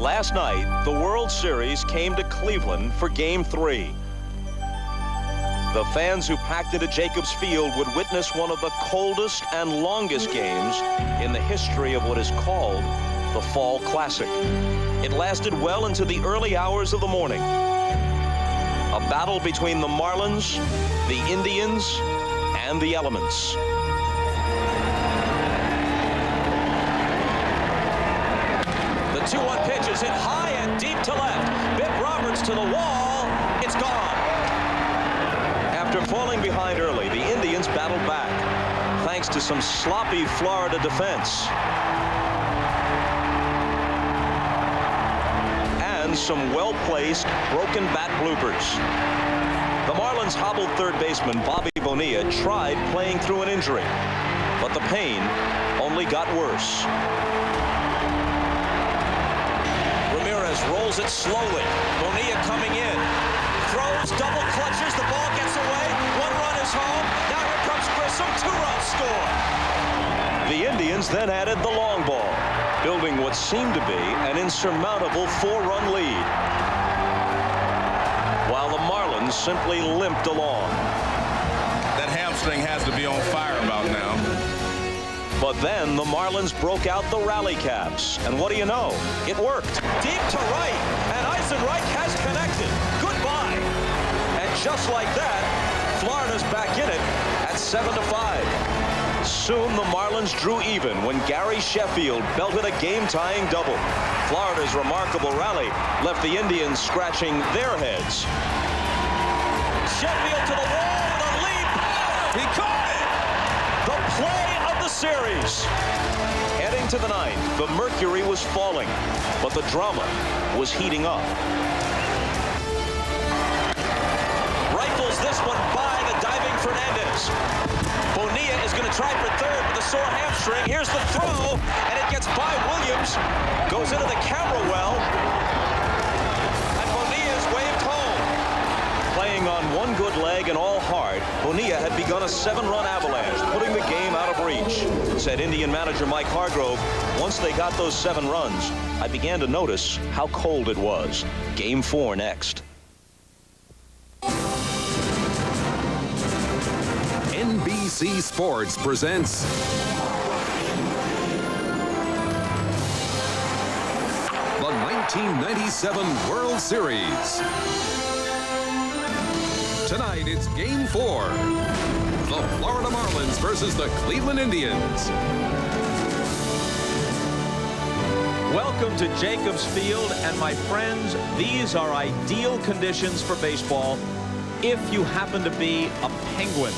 Last night, the World Series came to Cleveland for Game 3. The fans who packed it at Jacobs Field would witness one of the coldest and longest games in the history of what is called the Fall Classic. It lasted well into the early hours of the morning. A battle between the Marlins, the Indians, and the Elements. The 2-1 pitch is hit high and deep to left. Bibb Roberts to the wall. It's gone. After falling behind early, the Indians battled back, thanks to some sloppy Florida defense. And some well-placed broken bat bloopers. The Marlins hobbled third baseman Bobby Bonilla tried playing through an injury, but the pain only got worse. Ramirez rolls it slowly. Bonilla coming in. Throws, double clutches, the ball gets away. 1 run is home. Now here comes Grissom, 2-run score. The Indians then added the long ball, building what seemed to be an insurmountable 4-run lead, while the Marlins simply limped along. That hamstring has to be on fire about now. But then the Marlins broke out the rally caps, and what do you know? It worked. Deep to right, and Eisenreich has connected. Goodbye. And just like that, Florida's back in it at 7-5. Soon the Marlins drew even when Gary Sheffield belted a game-tying double. Florida's remarkable rally left the Indians scratching their heads. Sheffield to the wall with a leap. He caught it! The play of the series. Heading to the ninth, the mercury was falling, but the drama was heating up. Rifles this one by the diving Fernandez. Bonilla is going to try for third with a sore hamstring. Here's the throw, and it gets by Williams. Goes into the camera well, and Bonilla's waved home. Playing on one good leg and all heart, Bonilla had begun a 7-run avalanche, putting the game out of reach. Said Indian manager Mike Hargrove, once they got those 7 runs, I began to notice how cold it was. Game 4 next. NBC Sports presents the 1997 World Series. Tonight it's Game 4. The Florida Marlins versus the Cleveland Indians. Welcome to Jacobs Field, and my friends, these are ideal conditions for baseball if you happen to be a Penguin.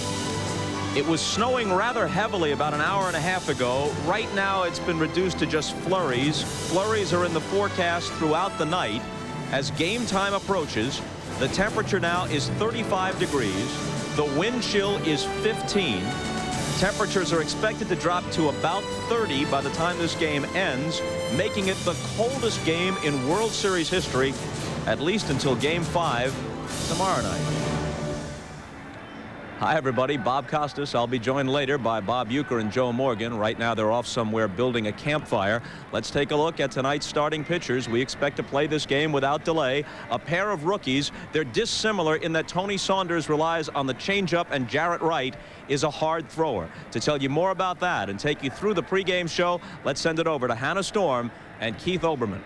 It was snowing rather heavily about an hour and a half ago. Right now it's been reduced to just flurries. Flurries are in the forecast throughout the night. As game time approaches, the temperature now is 35 degrees. The wind chill is 15. Temperatures are expected to drop to about 30 by the time this game ends, making it the coldest game in World Series history, at least until Game 5 tomorrow night. Hi, everybody. Bob Costas. I'll be joined later by Bob Uecker and Joe Morgan. Right now, they're off somewhere building a campfire. Let's take a look at tonight's starting pitchers. We expect to play this game without delay. A pair of rookies. They're dissimilar in that Tony Saunders relies on the changeup and Jarrett Wright is a hard thrower. To tell you more about that and take you through the pregame show, let's send it over to Hannah Storm and Keith Olbermann.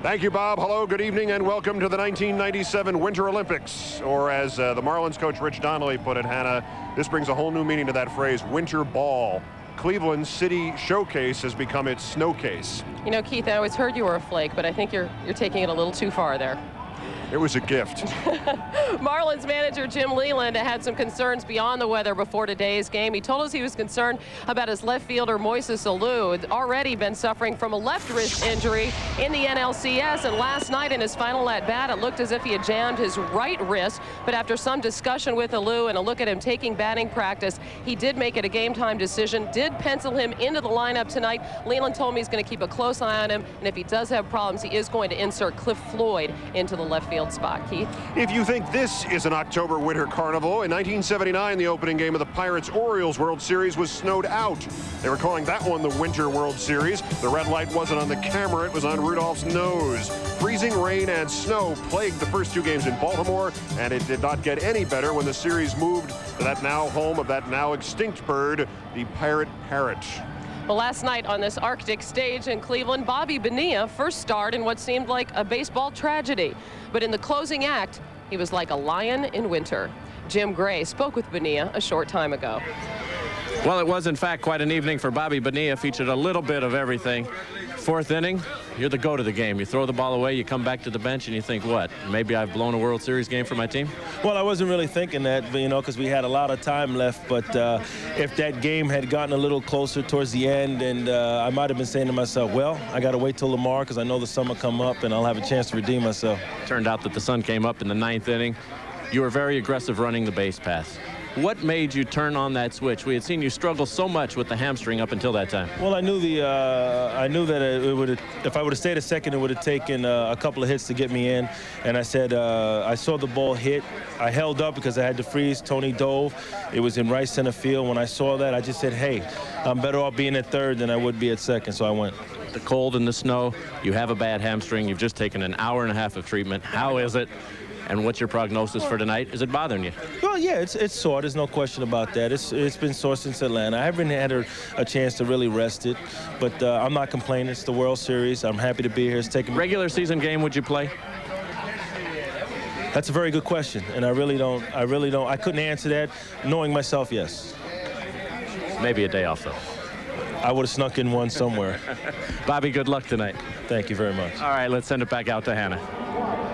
Thank you, Bob. Hello, good evening, and welcome to the 1997 Winter Olympics. Or as the Marlins coach Rich Donnelly put it, Hannah, this brings a whole new meaning to that phrase, winter ball. Cleveland City Showcase has become its snow case. You know, Keith, I always heard you were a flake, but I think you're taking it a little too far there. It was a gift. Marlins manager Jim Leyland had some concerns beyond the weather before today's game. He told us he was concerned about his left fielder Moises Alou, who'd already been suffering from a left wrist injury in the NLCS, and last night in his final at-bat, it looked as if he had jammed his right wrist, but after some discussion with Alou and a look at him taking batting practice, he did make it a game-time decision, did pencil him into the lineup tonight. Leyland told me he's going to keep a close eye on him, and if he does have problems, he is going to insert Cliff Floyd into the left field field spot. Keith? If you think this is an October winter carnival, in 1979, the opening game of the Pirates-Orioles World Series was snowed out. They were calling that one the Winter World Series. The red light wasn't on the camera, it was on Rudolph's nose. Freezing rain and snow plagued the first two games in Baltimore, and it did not get any better when the series moved to that now home of that now extinct bird, the Pirate Parrot. Well, last night on this Arctic stage in Cleveland, Bobby Bonilla first starred in what seemed like a baseball tragedy. But in the closing act, he was like a lion in winter. Jim Gray spoke with Bonilla a short time ago. Well, it was, in fact, quite an evening for Bobby Bonilla. Featured a little bit of everything. Fourth inning, you're the go to the game. You throw the ball away, you come back to the bench, and you think, what? Maybe I've blown a World Series game for my team? Well, I wasn't really thinking that, you know, because we had a lot of time left. But if that game had gotten a little closer towards the end, and I might have been saying to myself, well, I got to wait till tomorrow because I know the sun will come up and I'll have a chance to redeem myself. Turned out that the sun came up in the ninth inning. You were very aggressive running the base paths. What made you turn on that switch? We had seen you struggle so much with the hamstring up until that time. Well, I knew that it would, if I would have stayed a second, it would have taken a couple of hits to get me in. And I said, I saw the ball hit. I held up because I had to freeze. Tony dove. It was in right center field. When I saw that, I just said, hey, I'm better off being at third than I would be at second. So I went. The cold and the snow, you have a bad hamstring. You've just taken an hour and a half of treatment. How is it? And what's your prognosis for tonight? Is it bothering you? Well, yeah, it's sore. There's no question about that. It's been sore since Atlanta. I haven't had a chance to really rest it, but I'm not complaining. It's the World Series. I'm happy to be here. It's taking regular season game. Would you play? That's a very good question, and I couldn't answer that. Knowing myself, yes. Maybe a day off though. I would have snuck in one somewhere. Bobby, good luck tonight. Thank you very much. All right, let's send it back out to Hannah.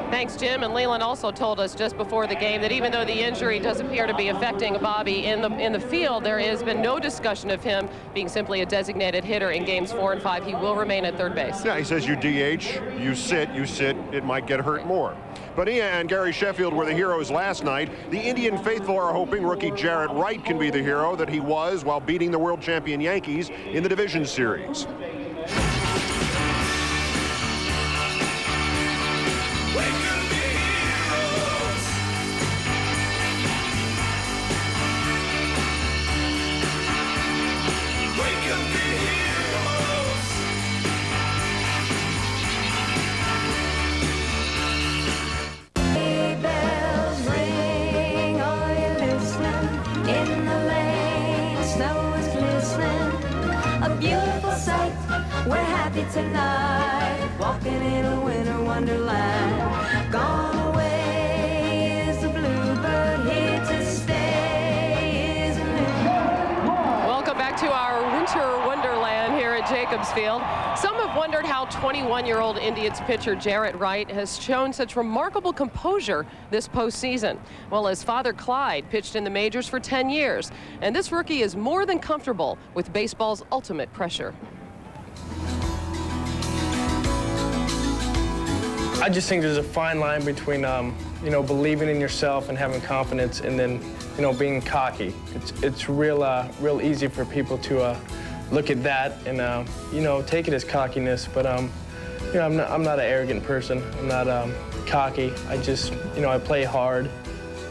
Thanks, Jim. And Leland also told us just before the game that even though the injury does appear to be affecting Bobby in the field, there has been no discussion of him being simply a designated hitter in games 4 and 5. He will remain at third base. Yeah, he says you DH, you sit, it might get hurt more. Bonilla and Gary Sheffield were the heroes last night. The Indian faithful are hoping rookie Jarrett Wright can be the hero that he was while beating the world champion Yankees in the division series. Tonight, walking in a winter wonderland. Gone away is the bluebird, here to stay is Welcome back to our winter wonderland here at Jacobs Field. Some have wondered how 21-year-old Indians pitcher Jarrett Wright has shown such remarkable composure this postseason. Well, his father Clyde pitched in the majors for 10 years, and this rookie is more than comfortable with baseball's ultimate pressure. I just think there's a fine line between, you know, believing in yourself and having confidence, and then, you know, being cocky. It's real easy for people to look at that and, you know, take it as cockiness. But, you know, I'm not an arrogant person. I'm not cocky. I just, you know, I play hard.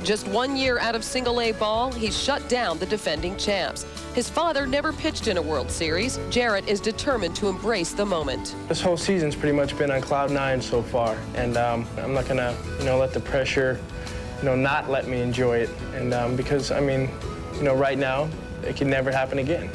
Just 1 year out of single-A ball, he's shut down the defending champs. His father never pitched in a World Series. Jarrett is determined to embrace the moment. This whole season's pretty much been on cloud 9 so far, and I'm not gonna, you know, let the pressure, you know, not let me enjoy it. And because, I mean, you know, right now, it can never happen again.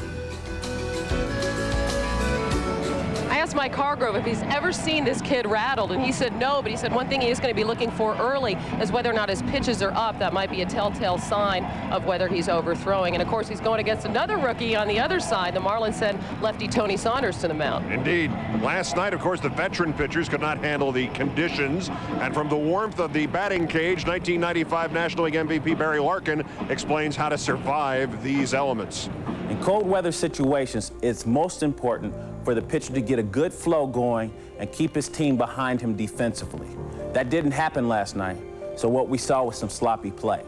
I asked Mike Hargrove if he's ever seen this kid rattled, and he said no, but he said one thing he is going to be looking for early is whether or not his pitches are up. That might be a telltale sign of whether he's overthrowing. And, of course, he's going against another rookie on the other side. The Marlins sent lefty Tony Saunders to the mound. Indeed. Last night, of course, the veteran pitchers could not handle the conditions. And from the warmth of the batting cage, 1995 National League MVP Barry Larkin explains how to survive these elements. In cold weather situations, it's most important for the pitcher to get a good flow going and keep his team behind him defensively. That didn't happen last night, so what we saw was some sloppy play.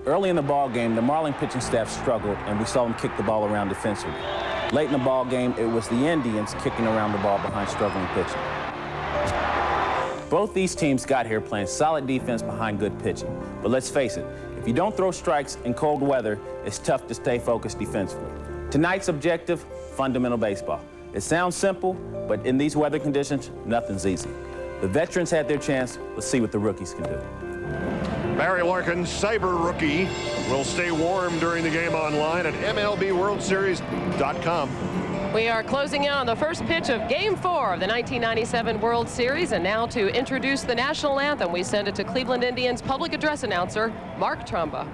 Early in the ball game, the Marlin pitching staff struggled, and we saw them kick the ball around defensively. Late in the ball game, it was the Indians kicking around the ball behind struggling pitching. Both these teams got here playing solid defense behind good pitching. But let's face it, if you don't throw strikes in cold weather, it's tough to stay focused defensively. Tonight's objective, fundamental baseball. It sounds simple, but in these weather conditions, nothing's easy. The veterans had their chance. Let's see what the rookies can do. Barry Larkin, Cyber rookie, will stay warm during the game online at MLBWorldSeries.com. We are closing in on the first pitch of Game 4 of the 1997 World Series, and now to introduce the national anthem, we send it to Cleveland Indians public address announcer Mark Trumba.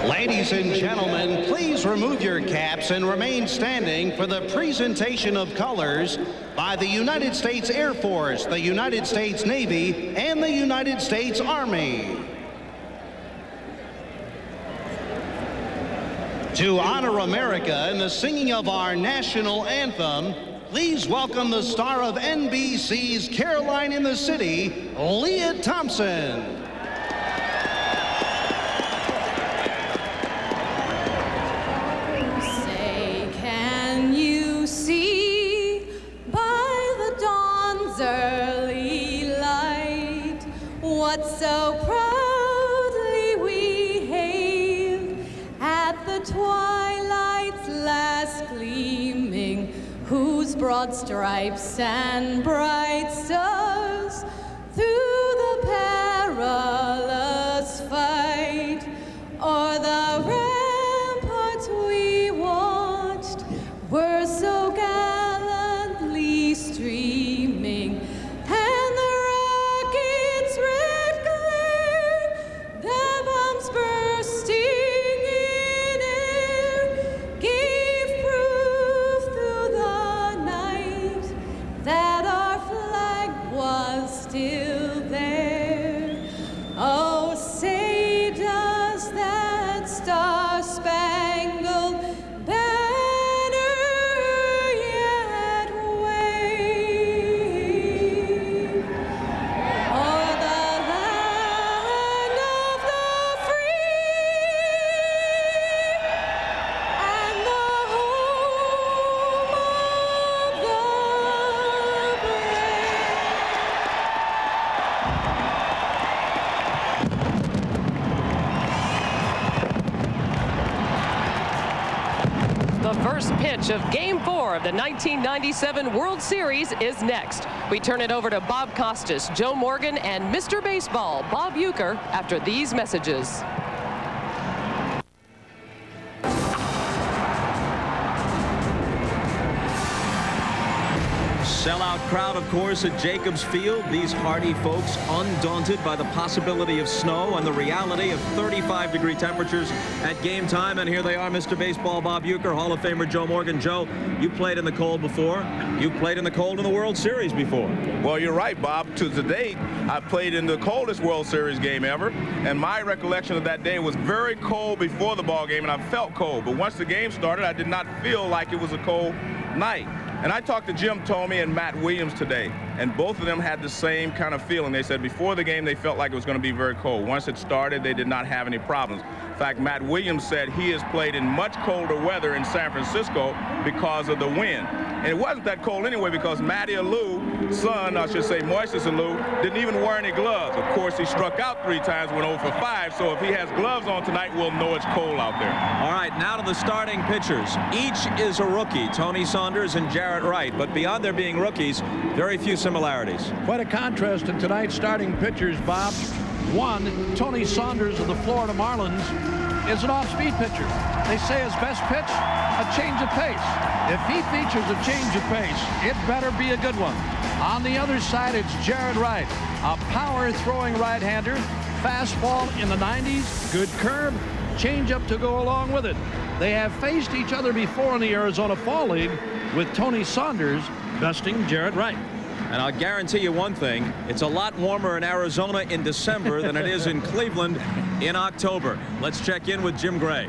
Ladies and gentlemen, please remove your caps and remain standing for the presentation of colors by the United States Air Force, the United States Navy, and the United States Army. To honor America in the singing of our national anthem, please welcome the star of NBC's Caroline in the City, Leah Thompson. Say, can you see by the dawn's early light what so proudly we hailed at the twilight's last gleaming, whose broad stripes and bright stars through the perilous fight o'er the ramparts we watched were so gallantly streaming, and the rockets' red glare, their bombs bursting in air, gave proof through the night that our flag was still there. Oh, say does that star-spangled banner yet wave o'er the land of the free and the home of the brave? The first pitch of Game 4 of the 1997 World Series is next. We turn it over to Bob Costas, Joe Morgan, and Mr. Baseball, Bob Uecker, after these messages. Sellout crowd, of course, at Jacobs Field. These hardy folks undaunted by the possibility of snow and the reality of 35-degree temperatures at game time. And here they are, Mr. Baseball, Bob Uecker, Hall of Famer Joe Morgan. Joe, you played in the cold before. You played in the cold in the World Series before. Well, you're right, Bob. To date, I played in the coldest World Series game ever, and my recollection of that day was very cold before the ball game, and I felt cold. But once the game started, I did not feel like it was a cold night. And I talked to Jim Thome and Matt Williams today, and both of them had the same kind of feeling. They said before the game they felt like it was going to be very cold. Once it started, they did not have any problems. In fact, Matt Williams said he has played in much colder weather in San Francisco because of the wind. And it wasn't that cold anyway because Matty Alou, son, I should say Moises Alou, didn't even wear any gloves. Of course, he struck out 3 times, went 0 for 5, so if he has gloves on tonight, we'll know it's cold out there. All right, now to the starting pitchers. Each is a rookie, Tony Saunders and Jarrett Wright, but beyond their being rookies, very few similarities. Quite a contrast in tonight's starting pitchers, Bob. One, Tony Saunders of the Florida Marlins is an off-speed pitcher. They say his best pitch, a change of pace. If he features a change of pace, it better be a good one. On the other side, it's Jarrett Wright, a power-throwing right-hander, fastball in the 90s, good curve, changeup to go along with it. They have faced each other before in the Arizona Fall League, with Tony Saunders besting Jarrett Wright. And I'll guarantee you one thing, it's a lot warmer in Arizona in December than it is in Cleveland in October. Let's check in with Jim Gray.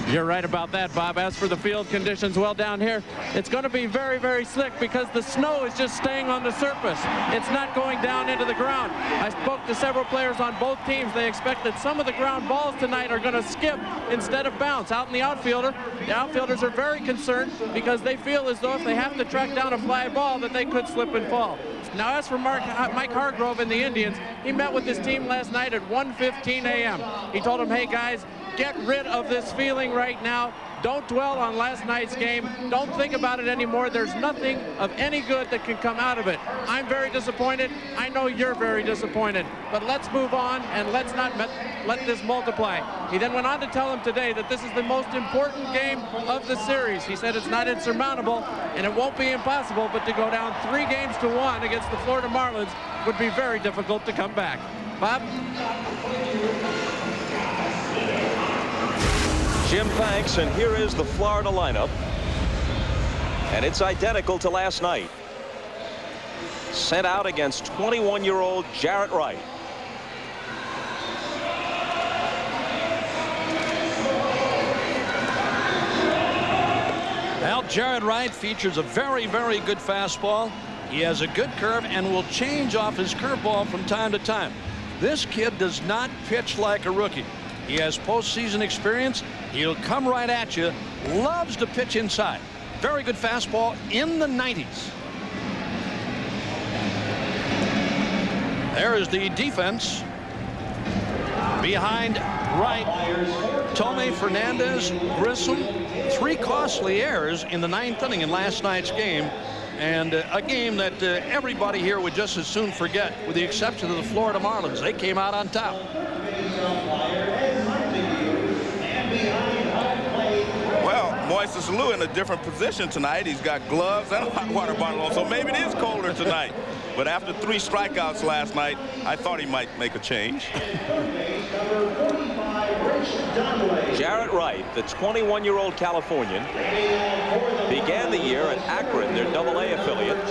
You're right about that, Bob. As for the field conditions, well, down here, it's going to be very, very slick because the snow is just staying on the surface. It's not going down into the ground. I spoke to several players on both teams. They expect that some of the ground balls tonight are going to skip instead of bounce. Out in the outfielders are very concerned because they feel as though if they have to track down a fly ball that they could slip and fall. Now, as for Mike Hargrove and the Indians, he met with his team last night at 1:15 a.m. He told them, hey, guys, get rid of this feeling right now. Don't dwell on last night's game. Don't think about it anymore. There's nothing of any good that can come out of it. I'm very disappointed. I know you're very disappointed. But let's move on and let's not let this multiply. He then went on to tell him today that this is the most important game of the series. He said it's not insurmountable and it won't be impossible, but to go down 3-1 against the Florida Marlins would be very difficult to come back. Bob? Jim, thanks, and here is the Florida lineup. And it's identical to last night. Sent out against 21-year-old Jarrett Wright. Well, Jarrett Wright features a very, very good fastball. He has a good curve and will change off his curveball from time to time. This kid does not pitch like a rookie. He has postseason experience. He'll come right at you. Loves to pitch inside. Very good fastball in the 90s. There is the defense behind Wright. Tommy Fernandez, Grissom, 3 costly errors in the 9th inning in last night's game. And a game that everybody here would just as soon forget, with the exception of the Florida Marlins. They came out on top. Well, Moises Alou in a different position tonight. He's got gloves and a hot water bottle on, so maybe it is colder tonight. But after 3 strikeouts last night, I thought he might make a change. Jarrett Wright, the 21-year-old Californian, began the year at Akron, their AA affiliate,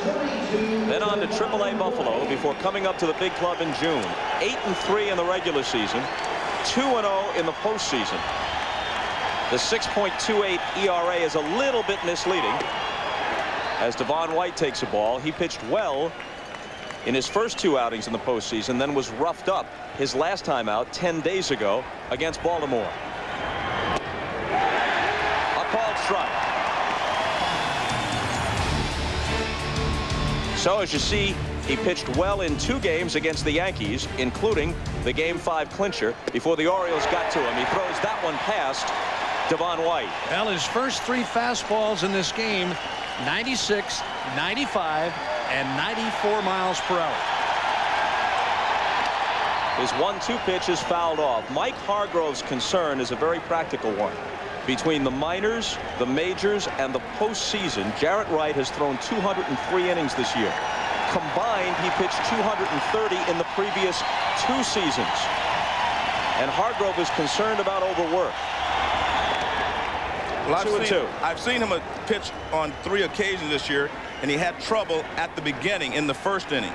then on to AAA Buffalo before coming up to the big club in June. 8-3 in the regular season, 2-0 in the postseason. The 6.28 ERA is a little bit misleading as Devon White takes a ball. He pitched well in his first 2 outings in the postseason, then was roughed up his last time out 10 days ago against Baltimore. A called strike. So as you see, he pitched well in 2 games against the Yankees, including the Game 5 clincher before the Orioles got to him. He throws that one past Devon White. Well, his first 3 fastballs in this game, 96, 95, and 94 miles per hour. His 1-2 pitch is fouled off. Mike Hargrove's concern is a very practical one. Between the minors, the majors, and the postseason, Jarrett Wright has thrown 203 innings this year. Combined, he pitched 230 in the previous 2 seasons. And Hargrove is concerned about overwork. Well, I've seen him pitch on 3 occasions this year, and he had trouble at the beginning in the first inning.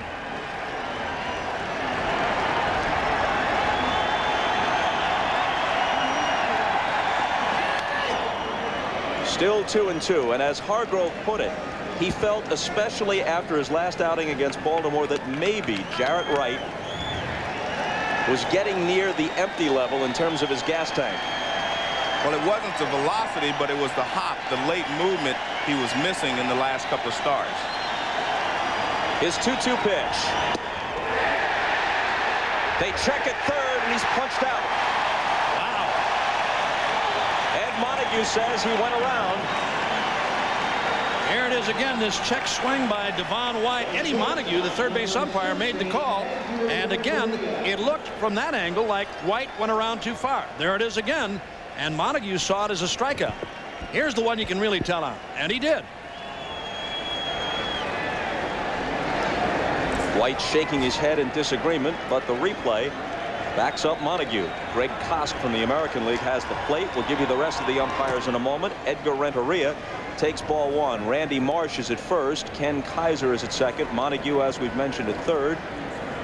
Still 2-2, and as Hargrove put it, he felt, especially after his last outing against Baltimore, that maybe Jarrett Wright was getting near the empty level in terms of his gas tank. Well, it wasn't the velocity, but it was the hop, the late movement he was missing in the last couple of starts. His 2-2 pitch. They check at third, and he's punched out. Wow. Ed Montague says he went around. Here it is again, this check swing by Devon White. Eddie Montague, the third base umpire, made the call. And again, it looked from that angle like White went around too far. There it is again. And Montague saw it as a strikeout. Here's the one you can really tell on, and he did. White shaking his head in disagreement, but the replay backs up Montague. Greg Kosk from the American League has the plate. We'll give you the rest of the umpires in a moment. Edgar Renteria takes ball 1. Randy Marsh is at first. Ken Kaiser is at second. Montague, as we've mentioned, at third.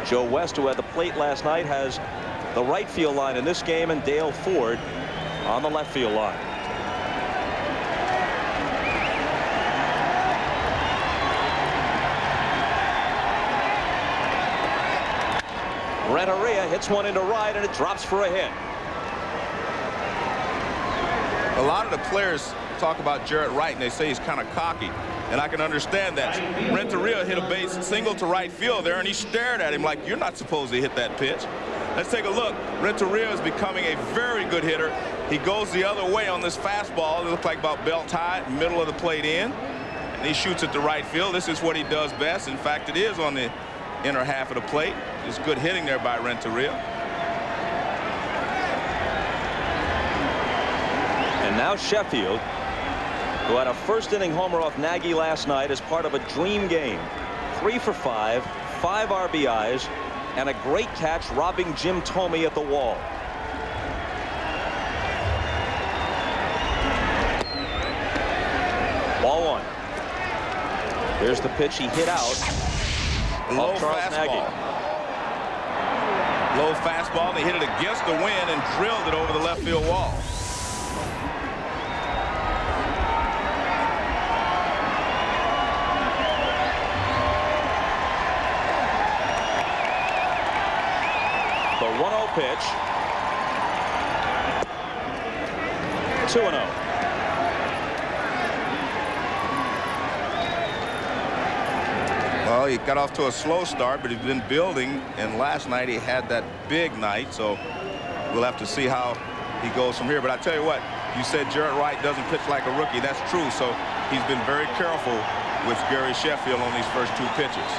Joe West, who had the plate last night, has the right field line in this game, and Dale Ford on the left field line. Renteria hits one into right, and it drops for a hit. A lot of the players talk about Jarrett Wright, and they say he's kind of cocky. and I can understand that. Renteria hit a base single to right field there, and he stared at him like, you're not supposed to hit that pitch. Let's take a look. Renteria is becoming a very good hitter. He goes the other way on this fastball. It looks like about belt high, middle of the plate in, and he shoots it to right field. This is what he does best. In fact, it is on the inner half of the plate. It's good hitting there by Renteria. And now Sheffield, who had a first-inning homer off Nagy last night as part of a dream game. 3 for 5, 5 RBIs, and a great catch robbing Jim Thome at the wall. Ball 1. Here's the pitch he hit out. Low Charles fastball. Nagy. Low fastball. They hit it against the wind and drilled it over the left field wall. The 1-0 pitch. 2-0. Well, he got off to a slow start, but he's been building, and last night he had that big night, so we'll have to see how he goes from here. But I tell you what, you said Jaret Wright doesn't pitch like a rookie. That's true, so he's been very careful with Gary Sheffield on these first 2 pitches.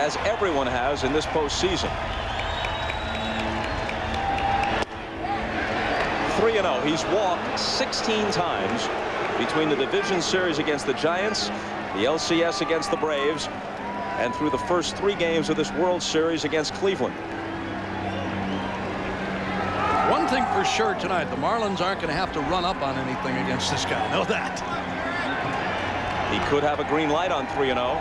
As everyone has in this postseason. 3-0. He's walked 16 times between the division series against the Giants, the LCS against the Braves, and through the first 3 games of this World Series against Cleveland. One thing for sure tonight, the Marlins aren't going to have to run up on anything against this guy. Know that. He could have a green light on 3-0.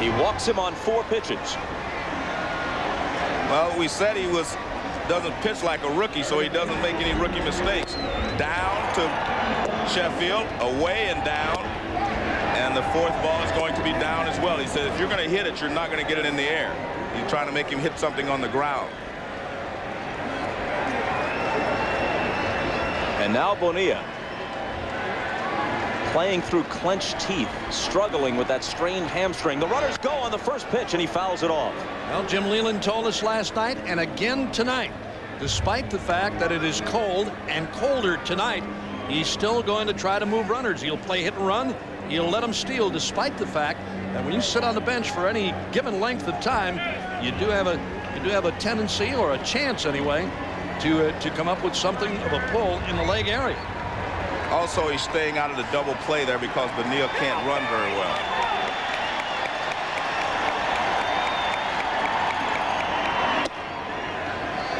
He walks him on 4 pitches. Well, we said he doesn't pitch like a rookie, so he doesn't make any rookie mistakes. Down to Sheffield, away and down, and the 4th ball is going to be down as well. He said if you're going to hit it, you're not going to get it in the air. He's trying to make him hit something on the ground. And now Bonilla, playing through clenched teeth, struggling with that strained hamstring. The runners go on the first pitch, and he fouls it off. Well, Jim Leyland told us last night and again tonight, despite the fact that it is cold and colder tonight, he's still going to try to move runners. He'll play hit and run. He'll let them steal, despite the fact that when you sit on the bench for any given length of time, you do have a tendency, or a chance anyway, to come up with something of a pull in the leg area. Also, he's staying out of the double play there because Bonilla can't run very well.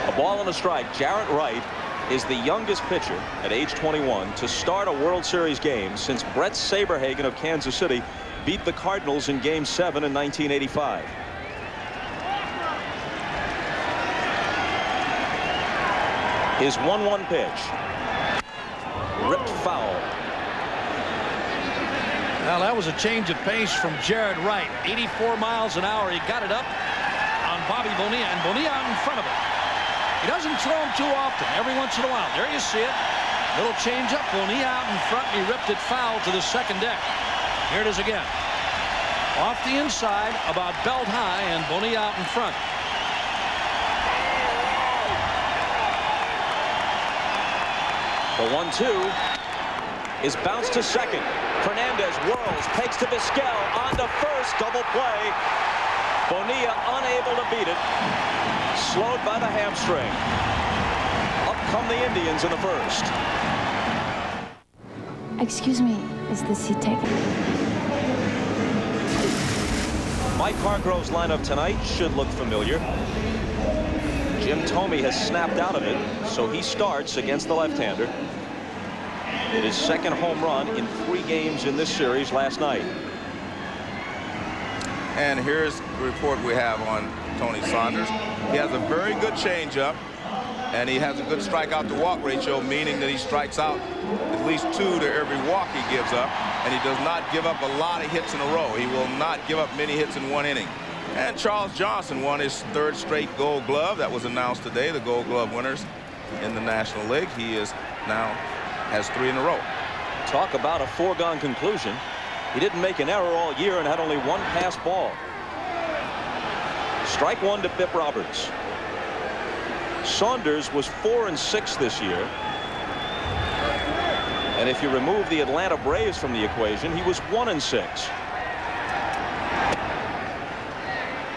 A ball and a strike. Jaret Wright is the youngest pitcher at age 21 to start a World Series game since Brett Saberhagen of Kansas City beat the Cardinals in Game 7 in 1985. His 1-1 pitch. Ripped foul. Now that was a change of pace from Jaret Wright. 84 miles an hour. He got it up on Bobby Bonilla, and Bonilla out in front of him. He doesn't throw him too often. Every once in a while. There you see it. Little change up. Bonilla out in front, and he ripped it foul to the second deck. Here it is again. Off the inside, about belt high, and Bonilla out in front. The 1-2 is bounced to second. Fernandez whirls, takes to Vizquel, on to first, double play. Bonilla unable to beat it. Slowed by the hamstring. Up come the Indians in the first. Excuse me, is the seat taken? Mike Hargrove's lineup tonight should look familiar. Jim Thome has snapped out of it, so he starts against the left-hander. It is second home run in 3 games in this series last night. And here's the report we have on Tony Saunders. He has a very good changeup, and he has a good strikeout to walk ratio, meaning that he strikes out at least 2 to every walk he gives up, and he does not give up a lot of hits in a row. He will not give up many hits in 1 inning. And Charles Johnson won his 3rd straight Gold Glove. That was announced today, the Gold Glove winners in the National League. He is now has 3 in a row. Talk about a foregone conclusion. He didn't make an error all year and had only one pass ball. Strike one to Bip Roberts. Saunders was 4-6 this year. And if you remove the Atlanta Braves from the equation, he was 1-6.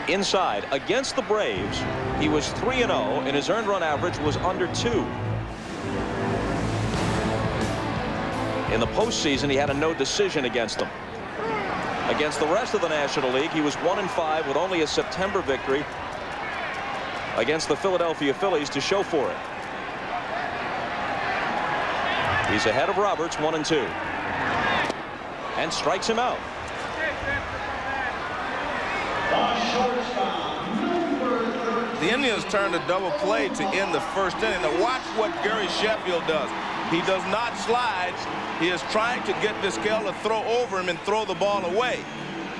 Inside against the Braves, he was 3-0, and his earned run average was under 2. In the postseason, he had a no decision against them. Against the rest of the National League, he was 1-5 with only a September victory against the Philadelphia Phillies to show for it. He's ahead of Roberts, 1-2, and strikes him out. The Indians turned a double play to end the first inning. Now watch what Gary Sheffield does. He does not slide. He is trying to get Vizquel to throw over him and throw the ball away.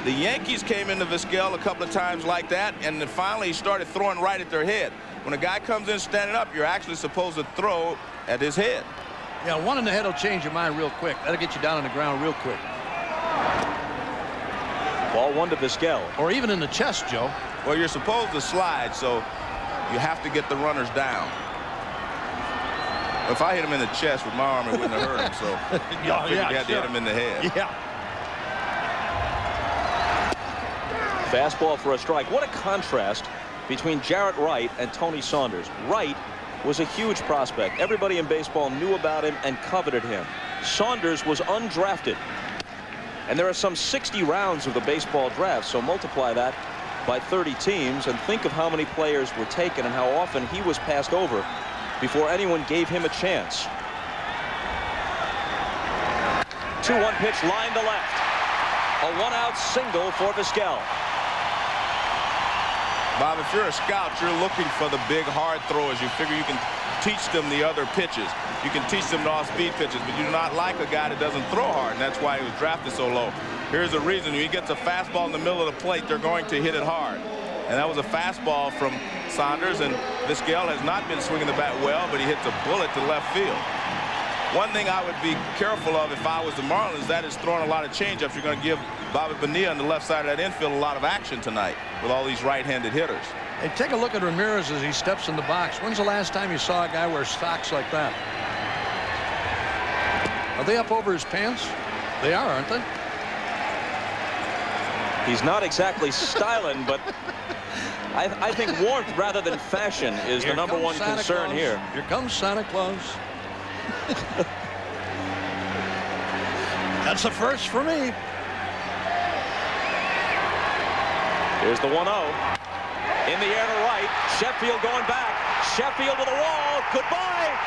The Yankees came into Vizquel a couple of times like that, and then finally he started throwing right at their head. When a guy comes in standing up, you're actually supposed to throw at his head. Yeah, one in the head will change your mind real quick. That'll get you down on the ground real quick. Ball one to Vizquel. Or even in the chest, Joe. Well, you're supposed to slide, so you have to get the runners down. If I hit him in the chest with my arm, it wouldn't have hurt him. So yeah, you had to hit him in the head. Yeah. Fastball for a strike. What a contrast between Jarrett Wright and Tony Saunders. Wright was a huge prospect. Everybody in baseball knew about him and coveted him. Saunders was undrafted. And there are some 60 rounds of the baseball draft, so multiply that by 30 teams and think of how many players were taken and how often he was passed over before anyone gave him a chance. 2-1 pitch, line to left. A one-out single for Vizquel. Bob, if you're a scout, you're looking for the big hard throwers. You figure you can teach them the other pitches. You can teach them the off-speed pitches, but you do not like a guy that doesn't throw hard, and that's why he was drafted so low. Here's the reason. When he gets a fastball in the middle of the plate, they're going to hit it hard. And that was a fastball from Saunders, and Vizquel has not been swinging the bat well, but he hits a bullet to left field. One thing I would be careful of if I was the Marlins, that is throwing a lot of changeups. You're going to give Bobby Bonilla on the left side of that infield a lot of action tonight with all these right-handed hitters. Hey, take a look at Ramirez as he steps in the box. When's the last time you saw a guy wear socks like that? Are they up over his pants? They are, aren't they? He's not exactly styling, but I think warmth rather than fashion is the number one concern here. Here comes Santa Claus. That's the first for me. Here's the 1-0. In the air to right. Sheffield going back. Sheffield to the wall. Goodbye.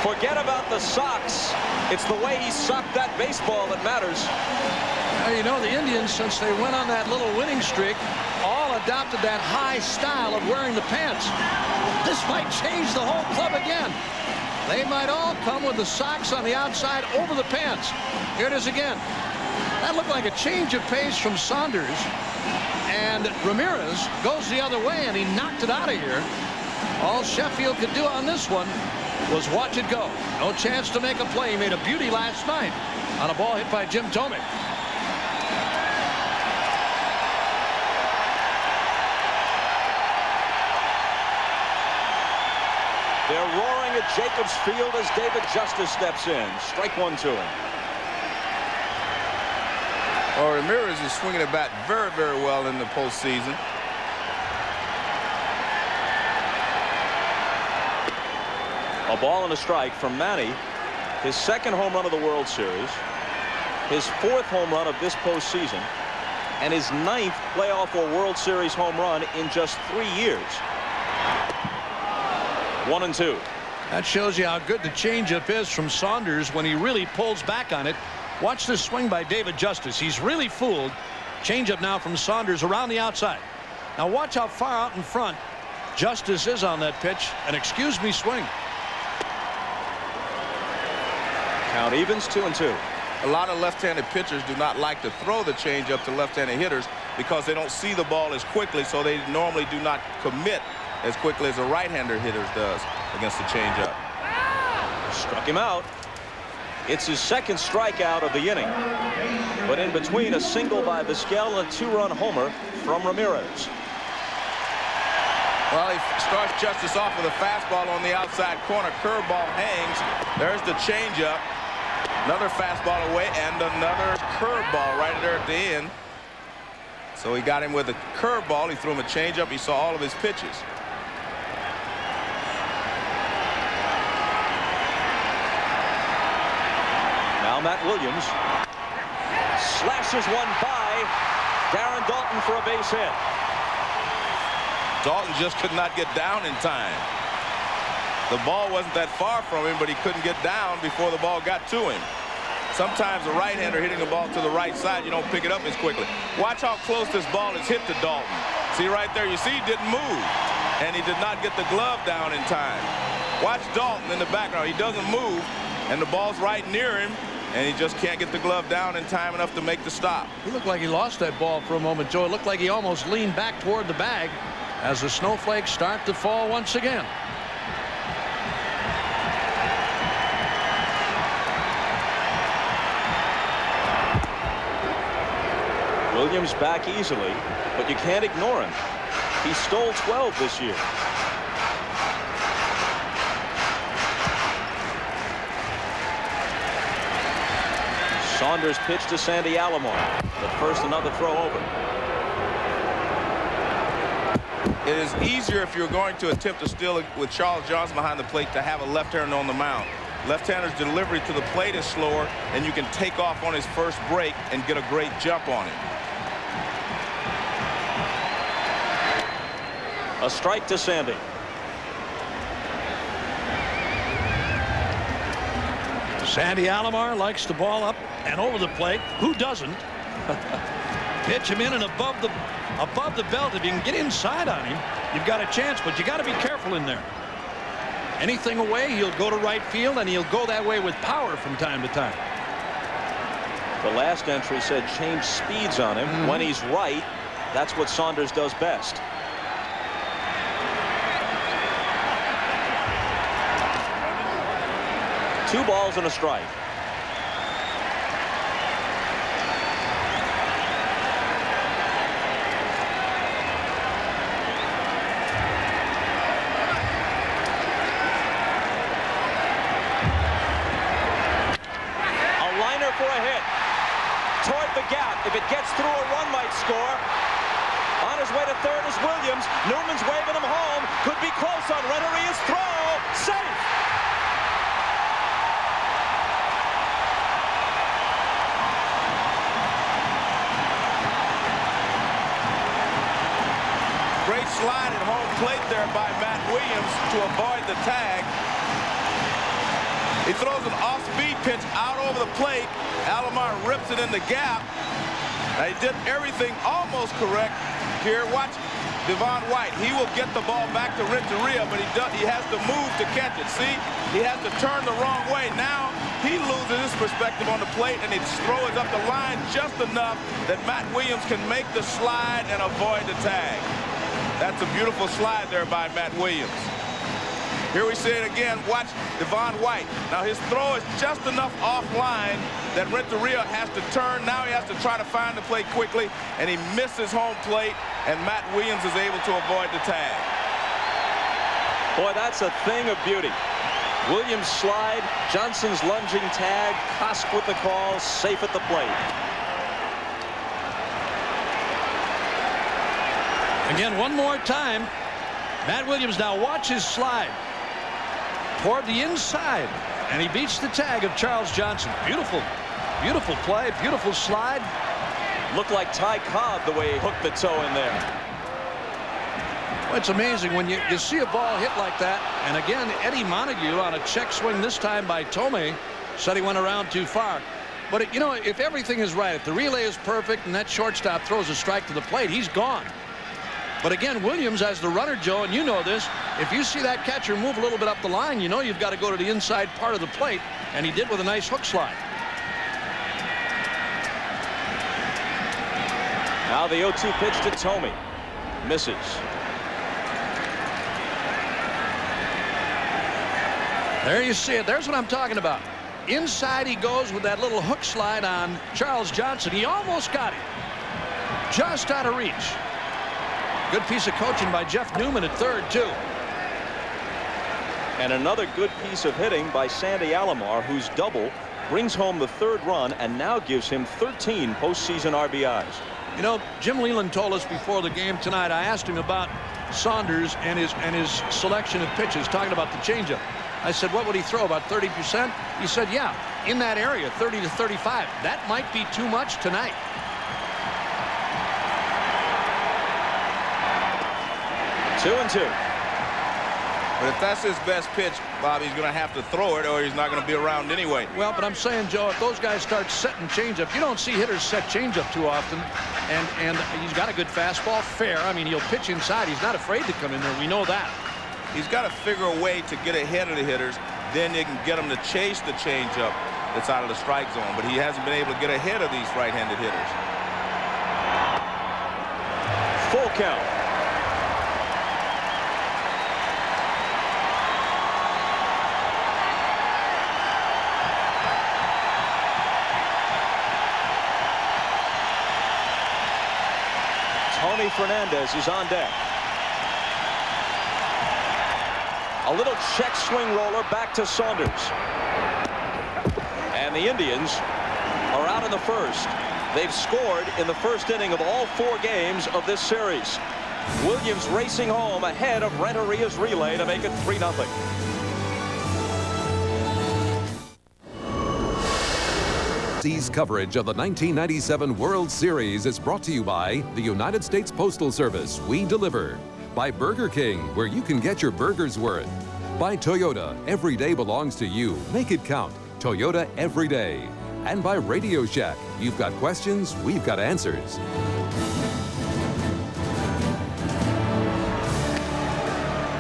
Forget about the socks. It's the way he socked that baseball that matters. Now, you know, the Indians, since they went on that little winning streak, all adopted that high style of wearing the pants. This might change the whole club again. They might all come with the socks on the outside over the pants. Here it is again. That looked like a change of pace from Saunders. And Ramirez goes the other way, and he knocked it out of here. All Sheffield could do on this one was watch it go. No chance to make a play. He made a beauty last night on a ball hit by Jim Thome. They're roaring at Jacobs Field as David Justice steps in. Strike one to him. Well, Ramirez is swinging the bat very, very well in the postseason. A ball and a strike from Manny. His second home run of the World Series. His fourth home run of this postseason. And his ninth playoff or World Series home run in just 3 years. 1-2. That shows you how good the changeup is from Saunders when he really pulls back on it. Watch this swing by David Justice. He's really fooled. Changeup now from Saunders around the outside. Now watch how far out in front Justice is on that pitch. An excuse me swing. Count evens 2-2. A lot of left-handed pitchers do not like to throw the changeup to left-handed hitters because they don't see the ball as quickly, so they normally do not commit as quickly as a right-hander hitter does against the changeup. Struck him out. It's his second strikeout of the inning. But in between, a single by Vizquel and a 2-run homer from Ramirez. Well, he starts justice off with a fastball on the outside corner. Curveball hangs. There's the changeup. Another fastball away and another curveball right there at the end. So he got him with a curveball. He threw him a changeup. He saw all of his pitches. Now Matt Williams slashes one by Darren Daulton for a base hit. Daulton just could not get down in time. The ball wasn't that far from him, but he couldn't get down before the ball got to him. Sometimes a right-hander hitting the ball to the right side, you don't pick it up as quickly. Watch how close this ball is hit to Daulton. See right there, you see he didn't move, and he did not get the glove down in time. Watch Daulton in the background. He doesn't move, and the ball's right near him, and he just can't get the glove down in time enough to make the stop. He looked like he lost that ball for a moment, Joe. It looked like he almost leaned back toward the bag as the snowflakes start to fall once again. Williams back easily, but you can't ignore him. He stole 12 this year. Saunders pitched to Sandy Alomar, but first another throw over. It is easier if you're going to attempt to steal it with Charles Johnson behind the plate to have a left-hander on the mound. Left-hander's delivery to the plate is slower, and you can take off on his first break and get a great jump on him. A strike to Sandy. Sandy Alomar likes the ball up and over the plate. Who doesn't? Pitch him in and above the belt. If you can get inside on him, you've got a chance, but you got to be careful in there. Anything away, he'll go to right field, and he'll go that way with power from time to time. The last entry said change speeds on him. When he's right, that's what Saunders does best. Two balls and a strike. For a hit toward the gap. If it gets through, a run might score. On his way to third is Williams. Newman's waving him home. Could be close on Renteria's throw. Safe. Great slide at home plate there by Matt Williams to avoid the tag. He throws an off-speed pitch out over the plate. Alomar rips it in the gap. Now, he did everything almost correct here. Watch Devon White. He will get the ball back to Renteria, but he has to move to catch it. See, he has to turn the wrong way. Now he loses his perspective on the plate, and he throws up the line just enough that Matt Williams can make the slide and avoid the tag. That's a beautiful slide there by Matt Williams. Here we see it again. Watch Devon White. Now his throw is just enough offline that Renteria has to turn. Now he has to try to find the plate quickly, and he misses home plate, and Matt Williams is able to avoid the tag. Boy, that's a thing of beauty. Williams slide, Johnson's lunging tag, Kosk with the call, safe at the plate. Again, one more time. Matt Williams now watch his slide toward the inside, and he beats the tag of Charles Johnson. Beautiful, beautiful play, beautiful slide. Looked like Ty Cobb the way he hooked the toe in there. Well, it's amazing when you see a ball hit like that. And again, Eddie Montague on a check swing this time by Tomei said he went around too far. But, you know, if everything is right, if the relay is perfect and that shortstop throws a strike to the plate, he's gone. But again, Williams as the runner, Joe, and you know this, if you see that catcher move a little bit up the line, you know you've got to go to the inside part of the plate, and he did with a nice hook slide. Now the 0-2 pitch to Thome. Misses. There you see it. There's what I'm talking about. Inside he goes with that little hook slide on Charles Johnson. He almost got him. Just out of reach. Good piece of coaching by Jeff Newman at third, too. And another good piece of hitting by Sandy Alomar, whose double brings home the third run and now gives him 13 postseason RBIs. You know, Jim Leyland told us before the game tonight, I asked him about Saunders and his selection of pitches, talking about the changeup. I said, what would he throw, about 30%? He said, yeah, in that area, 30 to 35. That might be too much tonight. Two and two. But if that's his best pitch, Bob, he's going to have to throw it or he's not going to be around anyway. Well, but I'm saying, Joe, if those guys start setting changeup, you don't see hitters set changeup too often. And he's got a good fastball, fair. I mean, he'll pitch inside. He's not afraid to come in there. We know that. He's got to figure a way to get ahead of the hitters. Then they can get him to chase the changeup that's out of the strike zone. But he hasn't been able to get ahead of these right-handed hitters. Full count. Tony Fernandez is on deck. A little check swing roller back to Saunders. And the Indians are out in the first. They've scored in the first inning of all 4 games of this series. Williams racing home ahead of Renteria's relay to make it 3-0. Seas coverage of the 1997 World Series is brought to you by the United States Postal Service. We deliver. By Burger King, where you can get your burger's worth. By Toyota, every day belongs to you. Make it count. Toyota every day. And by Radio Shack. You've got questions, we've got answers.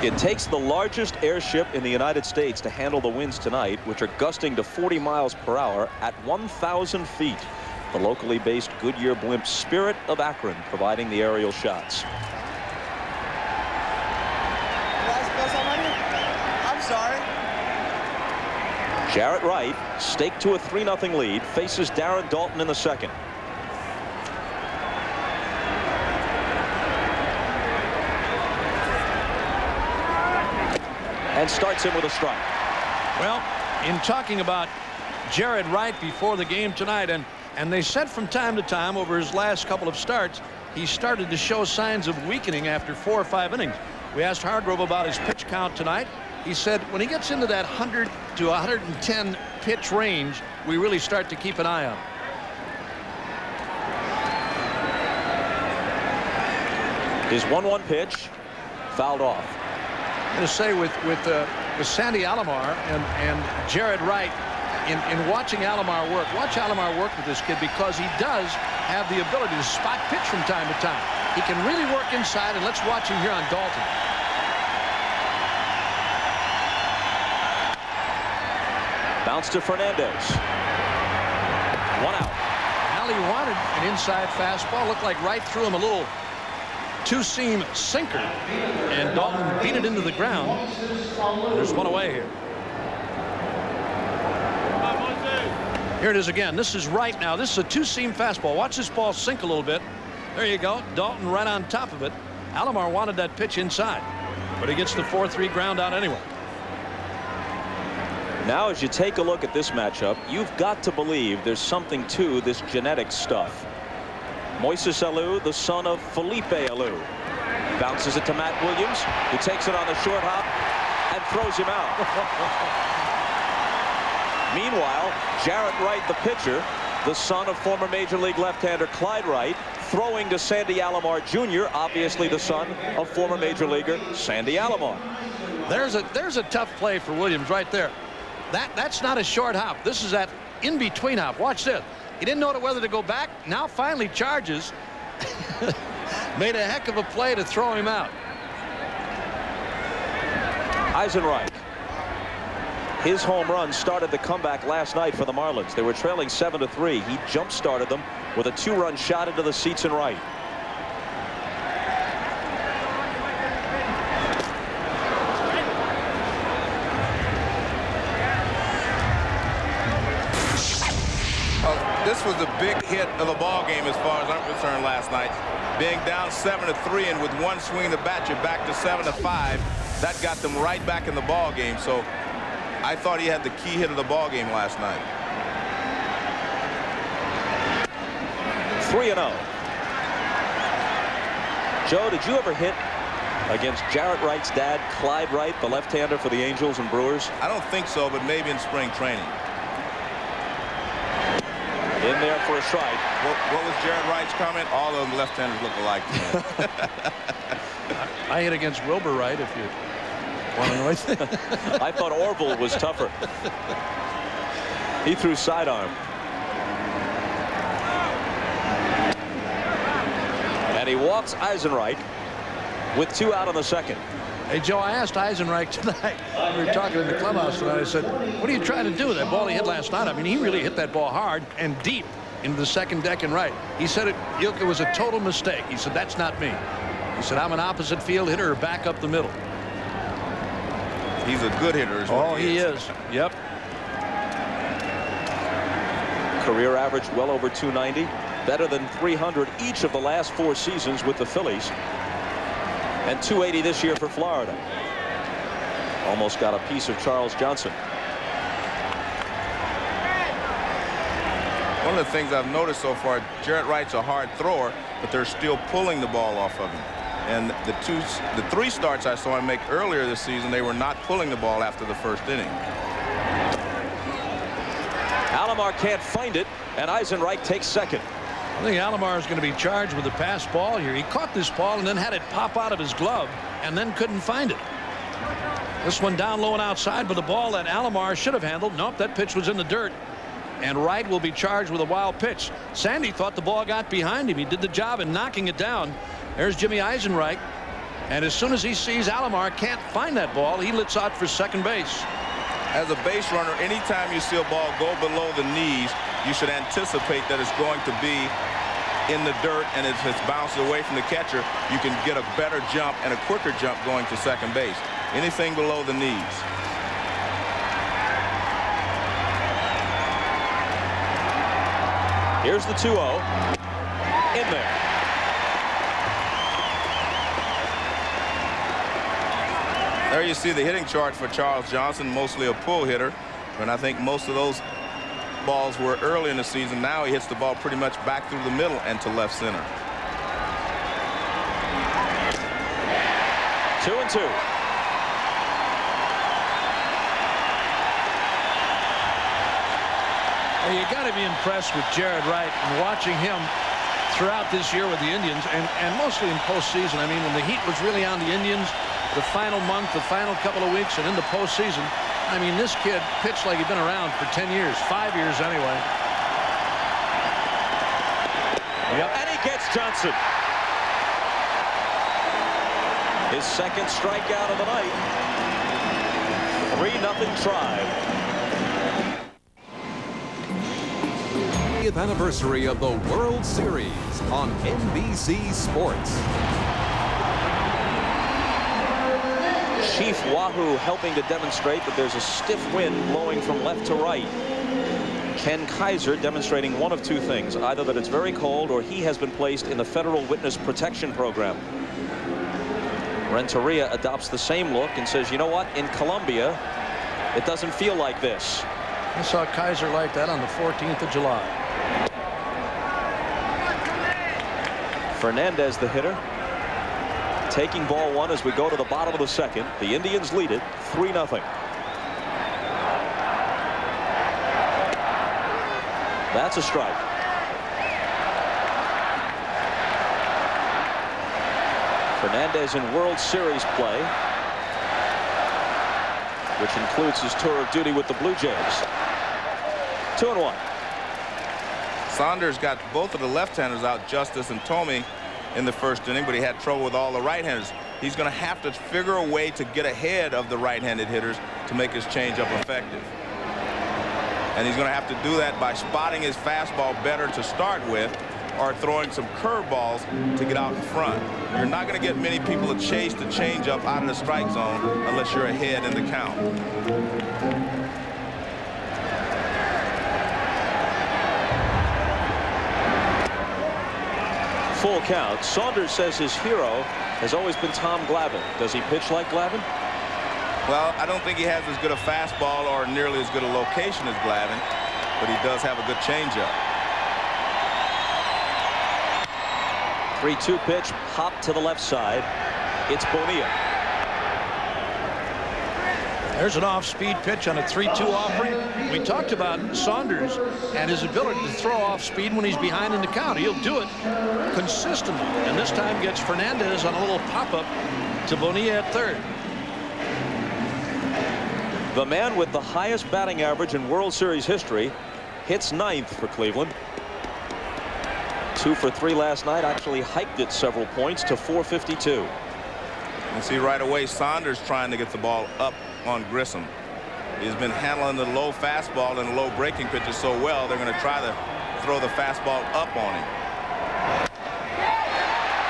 It takes the largest airship in the United States to handle the winds tonight, which are gusting to 40 miles per hour at 1,000 feet. The locally based Goodyear blimp Spirit of Akron providing the aerial shots. I'm sorry. Jarrett Wright, staked to a 3-0 lead, faces Darren Daulton in the second. And starts him with a strike. Well, in talking about Jared Wright before the game tonight, and they said from time to time over his last couple of starts, he started to show signs of weakening after 4 or 5 innings. We asked Hargrove about his pitch count tonight. He said when he gets into that 100 to 110 pitch range, we really start to keep an eye on him. His 1-1 pitch fouled off. I'm going to say with Sandy Alomar and Jared Wright, in watching Alomar work, watch Alomar work with this kid, because he does have the ability to spot pitch from time to time. He can really work inside, and let's watch him here on Daulton. Bounce to Fernandez. 1 out. Al, he wanted an inside fastball. Looked like Wright threw him a little two-seam sinker, and Daulton beat it into the ground. There's one away here. Here it is again. This is Wright now. This is a two-seam fastball. Watch this ball sink a little bit. There you go. Daulton right on top of it. Alomar wanted that pitch inside, but he gets the 4-3 ground out anyway. Now, as you take a look at this matchup, you've got to believe there's something to this genetic stuff. Moises Alou, the son of Felipe Alou, bounces it to Matt Williams, who takes it on the short hop and throws him out. Meanwhile, Jarrett Wright, the pitcher, the son of former Major League left-hander Clyde Wright, throwing to Sandy Alomar Jr., obviously the son of former Major Leaguer Sandy Alomar. There's a tough play for Williams right there. That's not a short hop. This is that in-between hop. Watch this. He didn't know whether to go back. Now finally charges. made a heck of a play to throw him out. Eisenreich. His home run started the comeback last night for the Marlins. They were trailing 7-3. He jump-started them with a 2-run shot into the seats in right. This was a big hit of the ball game as far as I'm concerned last night. Being down 7-3 and with one swing of the bat, you're back to 7-5. That got them right back in the ball game. So I thought he had the key hit of the ball game last night. 3-0. Joe, did you ever hit against Jarrett Wright's dad, Clyde Wright, the left-hander for the Angels and Brewers? I don't think so, but maybe in spring training. In there for a strike. What was Jarrett Wright's comment? All of them left-handers look alike to me. I hit against Wilbur Wright, if you want to know anything. I thought Orville was tougher. He threw sidearm. And he walks Eisenreich with 2 out on the second. Hey, Joe, I asked Eisenreich tonight. We were talking in the clubhouse tonight. I said, what are you trying to do with that ball he hit last night? I mean, he really hit that ball hard and deep into the second deck and right. He said it was a total mistake. He said, that's not me. He said, I'm an opposite field hitter or back up the middle. He's a good hitter. Oh, he is. Yep. Career average well over 290. Better than 300 each of the last 4 seasons with the Phillies. And 280 this year for Florida. Almost got a piece of Charles Johnson. One of the things I've noticed so far, Jarrett Wright's a hard thrower, but they're still pulling the ball off of him. And the 3 starts I saw him make earlier this season, they were not pulling the ball after the first inning. Alomar can't find it, and Eisenreich takes second. I think Alomar is going to be charged with a pass ball here. He caught this ball and then had it pop out of his glove and then couldn't find it. This one down low and outside, but the ball that Alomar should have handled. Nope, that pitch was in the dirt. And Wright will be charged with a wild pitch. Sandy thought the ball got behind him. He did the job in knocking it down. There's Jimmy Eisenreich. And as soon as he sees Alomar can't find that ball, he lets out for second base. As a base runner, anytime you see a ball go below the knees, you should anticipate that it's going to be in the dirt, and if it's bounced away from the catcher, you can get a better jump and a quicker jump going to second base. Anything below the knees. Here's the 2-0. In there. There you see the hitting chart for Charles Johnson, mostly a pull hitter. And I think most of those balls were early in the season. Now he hits the ball pretty much back through the middle and to left center. 2-2. Well, you got to be impressed with Jarrett Wright and watching him throughout this year with the Indians and mostly in postseason. I mean, when the heat was really on the Indians, the final month, the final couple of weeks, and in the postseason, I mean, this kid pitched like he'd been around for 10 years, 5 years anyway. Yep. And he gets Johnson. His second strikeout of the night. 3-0 Tribe. 50th anniversary of the World Series on NBC Sports. Chief Wahoo helping to demonstrate that there's a stiff wind blowing from left to right. Ken Kaiser demonstrating one of 2 things, either that it's very cold or he has been placed in the Federal Witness Protection Program. Renteria adopts the same look and says, you know what, in Colombia, it doesn't feel like this. I saw Kaiser like that on the 14th of July. Fernandez, the hitter, taking ball 1 as we go to the bottom of the second. The Indians lead it 3-0. That's a strike. Fernandez in World Series play, which includes his tour of duty with the Blue Jays. 2-1. Saunders got both of the left-handers out, Justice and Tomey, in the first inning, but he had trouble with all the right-handers. He's going to have to figure a way to get ahead of the right-handed hitters to make his changeup effective. And he's going to have to do that by spotting his fastball better to start with, or throwing some curveballs to get out in front. You're not going to get many people to chase the changeup out of the strike zone unless you're ahead in the count. Full count. Saunders says his hero has always been Tom Glavine. Does he pitch like Glavine? Well, I don't think he has as good a fastball or nearly as good a location as Glavine, but he does have a good changeup. 3-2 pitch, hop to the left side. It's Bonilla. There's an off-speed pitch on a 3-2 offering. We talked about Saunders and his ability to throw off speed when he's behind in the count. He'll do it consistently, and this time gets Fernandez on a little pop-up to Bonilla at third. The man with the highest batting average in World Series history hits ninth for Cleveland. 2 for 3 last night, actually hiked it several points to 452. You see right away Saunders trying to get the ball up on Grissom. He's been handling the low fastball and the low breaking pitches so well, they're going to try to throw the fastball up on him.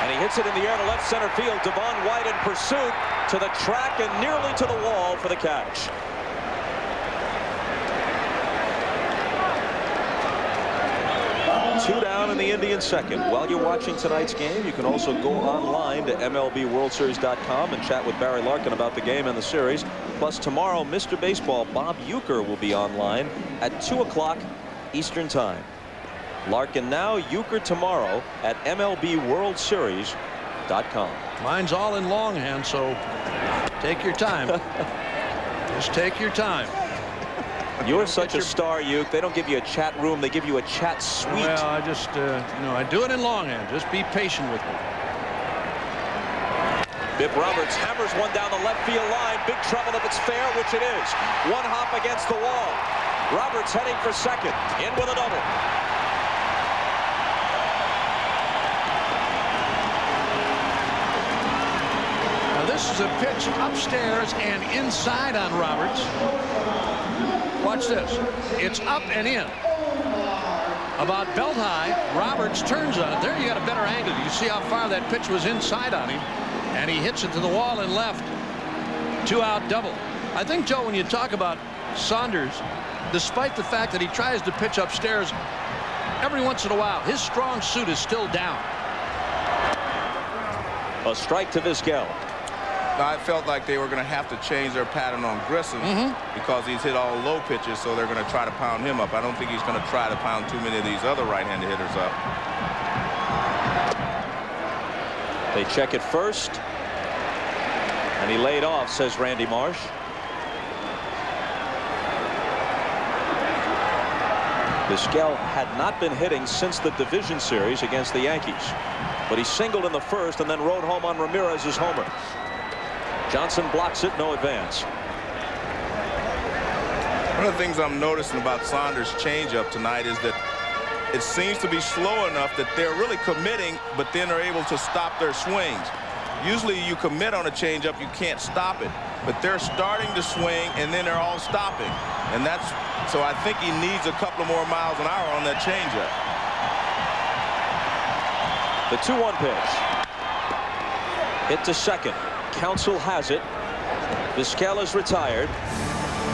And he hits it in the air to left center field. Devon White in pursuit to the track and nearly to the wall for the catch. Two down in the Indians' second. While you're watching tonight's game, you can also go online to MLBWorldSeries.com and chat with Barry Larkin about the game and the series. Plus, tomorrow, Mr. Baseball Bob Uecker will be online at 2 o'clock Eastern Time. Larkin now, Uecker tomorrow at MLBWorldSeries.com. Mine's all in longhand, so take your time. Just take your time. You're such a star, Uke. They don't give you a chat room. They give you a chat suite. Well, I just, I do it in longhand. Just be patient with me. Bip Roberts hammers one down the left field line. Big trouble if it's fair, which it is. One hop against the wall. Roberts heading for second. In with a double. Now, this is a pitch upstairs and inside on Roberts. Watch this. It's up and in. About belt high. Roberts turns on it. There you got a better angle. You see how far that pitch was inside on him. And he hits it to the wall and left. 2-out double. I think, Joe, when you talk about Saunders, despite the fact that he tries to pitch upstairs every once in a while, his strong suit is still down. A strike to Vizquel. I felt like they were going to have to change their pattern on Grissom because he's hit all low pitches, so they're going to try to pound him up. I don't think he's going to try to pound too many of these other right-handed hitters up. They check it first. And he laid off, says Randy Marsh. Vizquel had not been hitting since the division series against the Yankees. But he singled in the first and then rode home on Ramirez's homer. Johnson blocks it, no advance. One of the things I'm noticing about Saunders' changeup tonight is that it seems to be slow enough that they're really committing, but then are able to stop their swings. Usually you commit on a changeup, you can't stop it. But they're starting to swing, and then they're all stopping. And that's, so I think he needs a couple of more miles an hour on that changeup. The 2-1 pitch. Hit to second. Counsell has it. Vizquel is retired.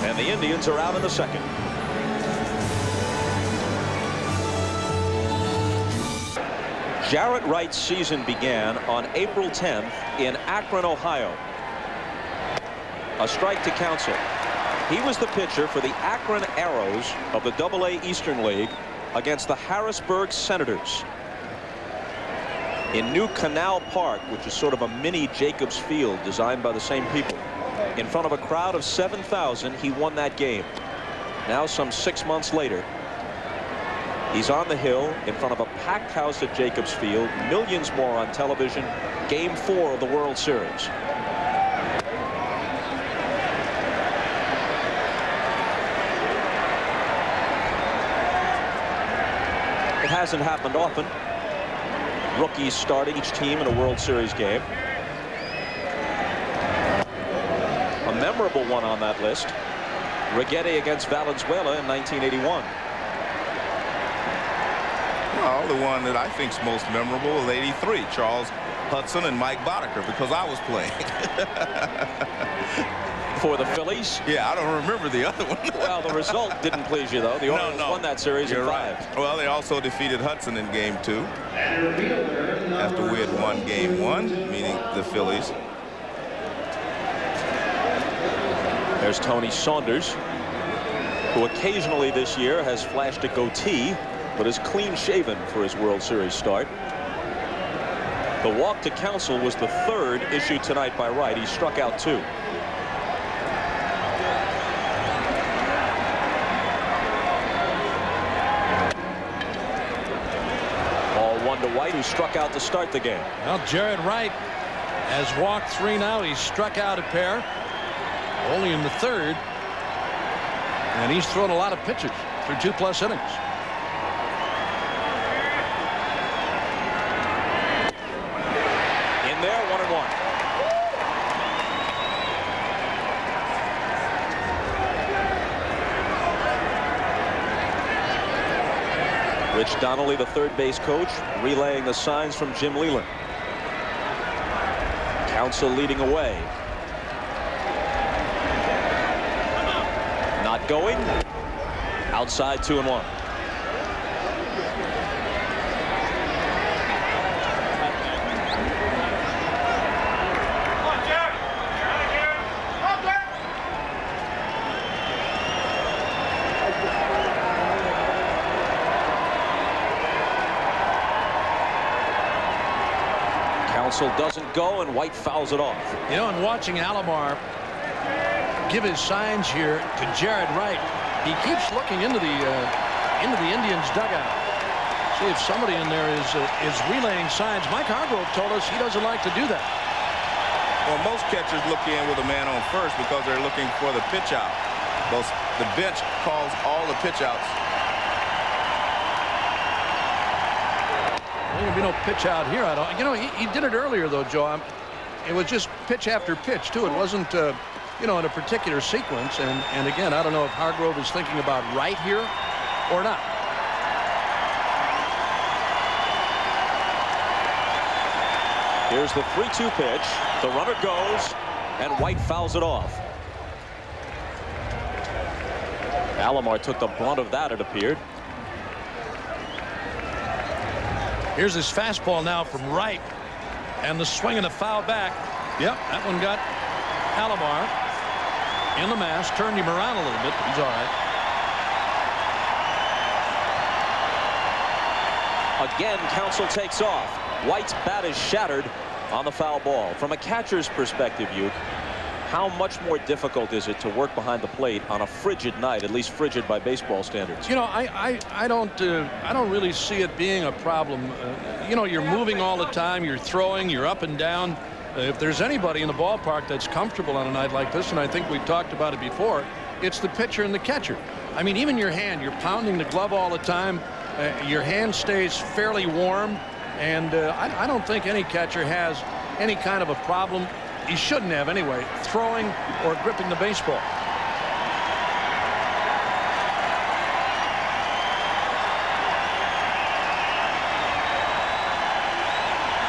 And the Indians are out in the second. Jarrett Wright's season began on April 10th in Akron, Ohio. A strike to Counsell. He was the pitcher for the Akron Arrows of the AA Eastern League against the Harrisburg Senators. In New Canal Park, which is sort of a mini Jacobs Field designed by the same people. In front of a crowd of 7,000, he won that game. Now, some 6 months later, he's on the hill in front of a packed house at Jacobs Field, millions more on television, Game 4 of the World Series. It hasn't happened often. rookies starting each team in a World Series game. A memorable one on that list, Righetti against Valenzuela in 1981. Well, the one that I think is most memorable is '83, Charles Hudson and Mike Boddicker, because I was playing. For the Phillies? Yeah, I don't remember the other one. Well, the result didn't please you, though. The Orioles won that series in 5. Right. Well, they also defeated Hudson in Game 2 after we had won Game 1, meaning the Phillies. There's Tony Saunders, who occasionally this year has flashed a goatee, but is clean-shaven for his World Series start. The walk to Counsell was the 3rd issued tonight by Wright. He struck out 2. Ball 1 to White, who struck out to start the game. Well, Jared Wright has walked 3 now. He's struck out a pair, only in the 3rd, and he's thrown a lot of pitches through 2+ innings. In there, 1-1. Rich Donnelly, the third base coach, relaying the signs from Jim Leyland. Counsell leading away. Not going. Outside, 2-1. Counsell doesn't go, and White fouls it off. You know, and watching Alomar give his signs here to Jared Wright, he keeps looking into the Indians' dugout. See if somebody in there is relaying signs. Mike Hargrove told us he doesn't like to do that. Well, most catchers look in with a man on first because they're looking for the pitch out. The bench calls all the pitch outs. There'll be no pitch out here. I don't. You know, he did it earlier though, Joe. It was just pitch after pitch too. It wasn't, you know, in a particular sequence. And again, I don't know if Hargrove is thinking about Wright here or not. Here's the 3-2 pitch. The runner goes, and White fouls it off. Alomar took the brunt of that, it appeared. Here's his fastball now from Wright, and the swing and the foul back. Yep, that one got Alomar in the mask, turned him around a little bit, but he's all right. Again, Counsell takes off. White's bat is shattered on the foul ball. From a catcher's perspective, how much more difficult is it to work behind the plate on a frigid night, at least frigid by baseball standards? You know, I don't really see it being a problem. You know, you're moving all the time, you're throwing, you're up and down. If there's anybody in the ballpark that's comfortable on a night like this, and I think we've talked about it before, it's the pitcher and the catcher. I mean, even your hand, you're pounding the glove all the time. Your hand stays fairly warm, and I don't think any catcher has any kind of a problem. He shouldn't have anyway, throwing or gripping the baseball.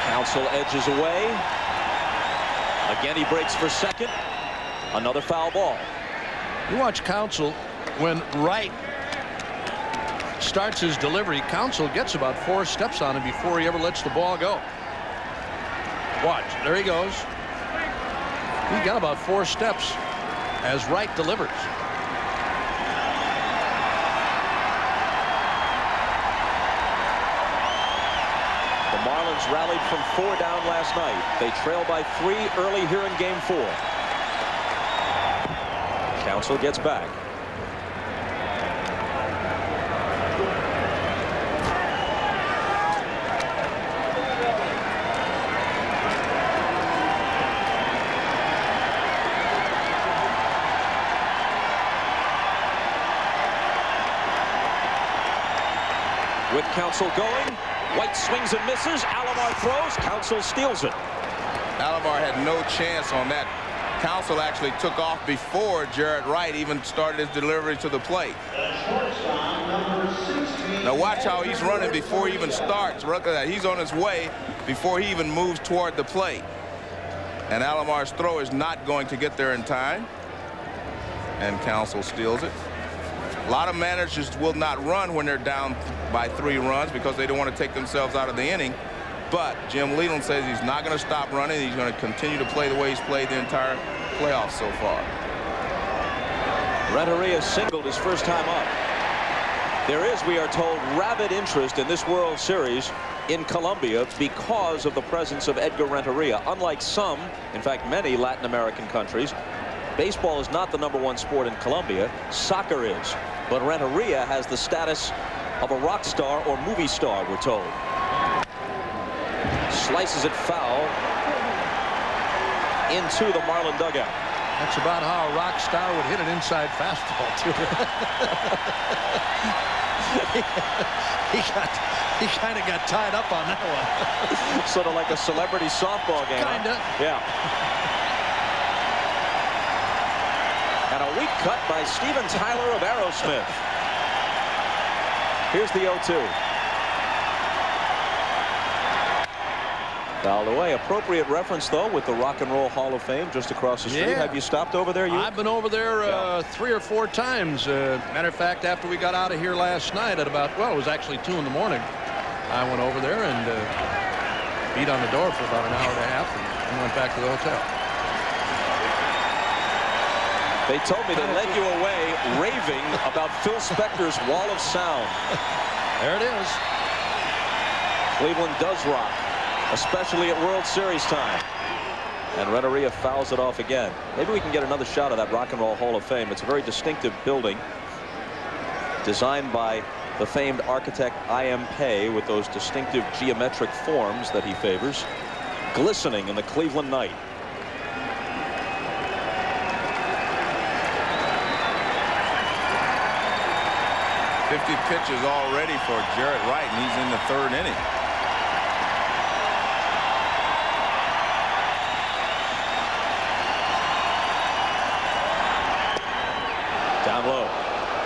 Counsell edges away. Again, he breaks for second. Another foul ball. You watch Counsell when Wright starts his delivery. Counsell gets about 4 steps on him before he ever lets the ball go. Watch, there he goes. He got about 4 steps as Wright delivers. The Marlins rallied from 4 down last night. They trail by 3 early here in Game 4. Counsell gets back. With Counsell going, White swings and misses. Alomar throws. Council steals it. Alomar had no chance on that. Council actually took off before Jarrett Wright even started his delivery to the plate. Now watch how he's running before he even starts. Look at that. He's on his way before he even moves toward the plate. And Alomar's throw is not going to get there in time. And Council steals it. A lot of managers will not run when they're down by 3 runs because they don't want to take themselves out of the inning. But Jim Leyland says he's not going to stop running. He's going to continue to play the way he's played the entire playoffs so far. Renteria singled his first time up. There is, we are told, rabid interest in this World Series in Colombia because of the presence of Edgar Renteria. Unlike some, in fact many Latin American countries, baseball is not the #1 sport in Colombia. Soccer is. But Renteria has the status of a rock star or movie star, we're told. Slices it foul into the Marlin dugout. That's about how a rock star would hit an inside fastball, too. he kind of got tied up on that one. Sort of like a celebrity softball game. Kind of. Yeah. And a weak cut by Steven Tyler of Aerosmith. Here's the 0-2. Fouled away. Appropriate reference, though, with the Rock and Roll Hall of Fame just across the street. Yeah. Have you stopped over there, you? I've been over there 3 or 4 times. Matter of fact, after we got out of here last night at about, well, it was actually 2 in the morning. I went over there and beat on the door for about an hour and a half and went back to the hotel. They told me they led you away raving about Phil Spector's Wall of Sound. There it is. Cleveland does rock, especially at World Series time. And Renteria fouls it off again. Maybe we can get another shot of that Rock and Roll Hall of Fame. It's a very distinctive building designed by the famed architect I.M. Pei with those distinctive geometric forms that he favors, glistening in the Cleveland night. .50 pitches already for Jarrett Wright, and he's in the 3rd inning. Down low.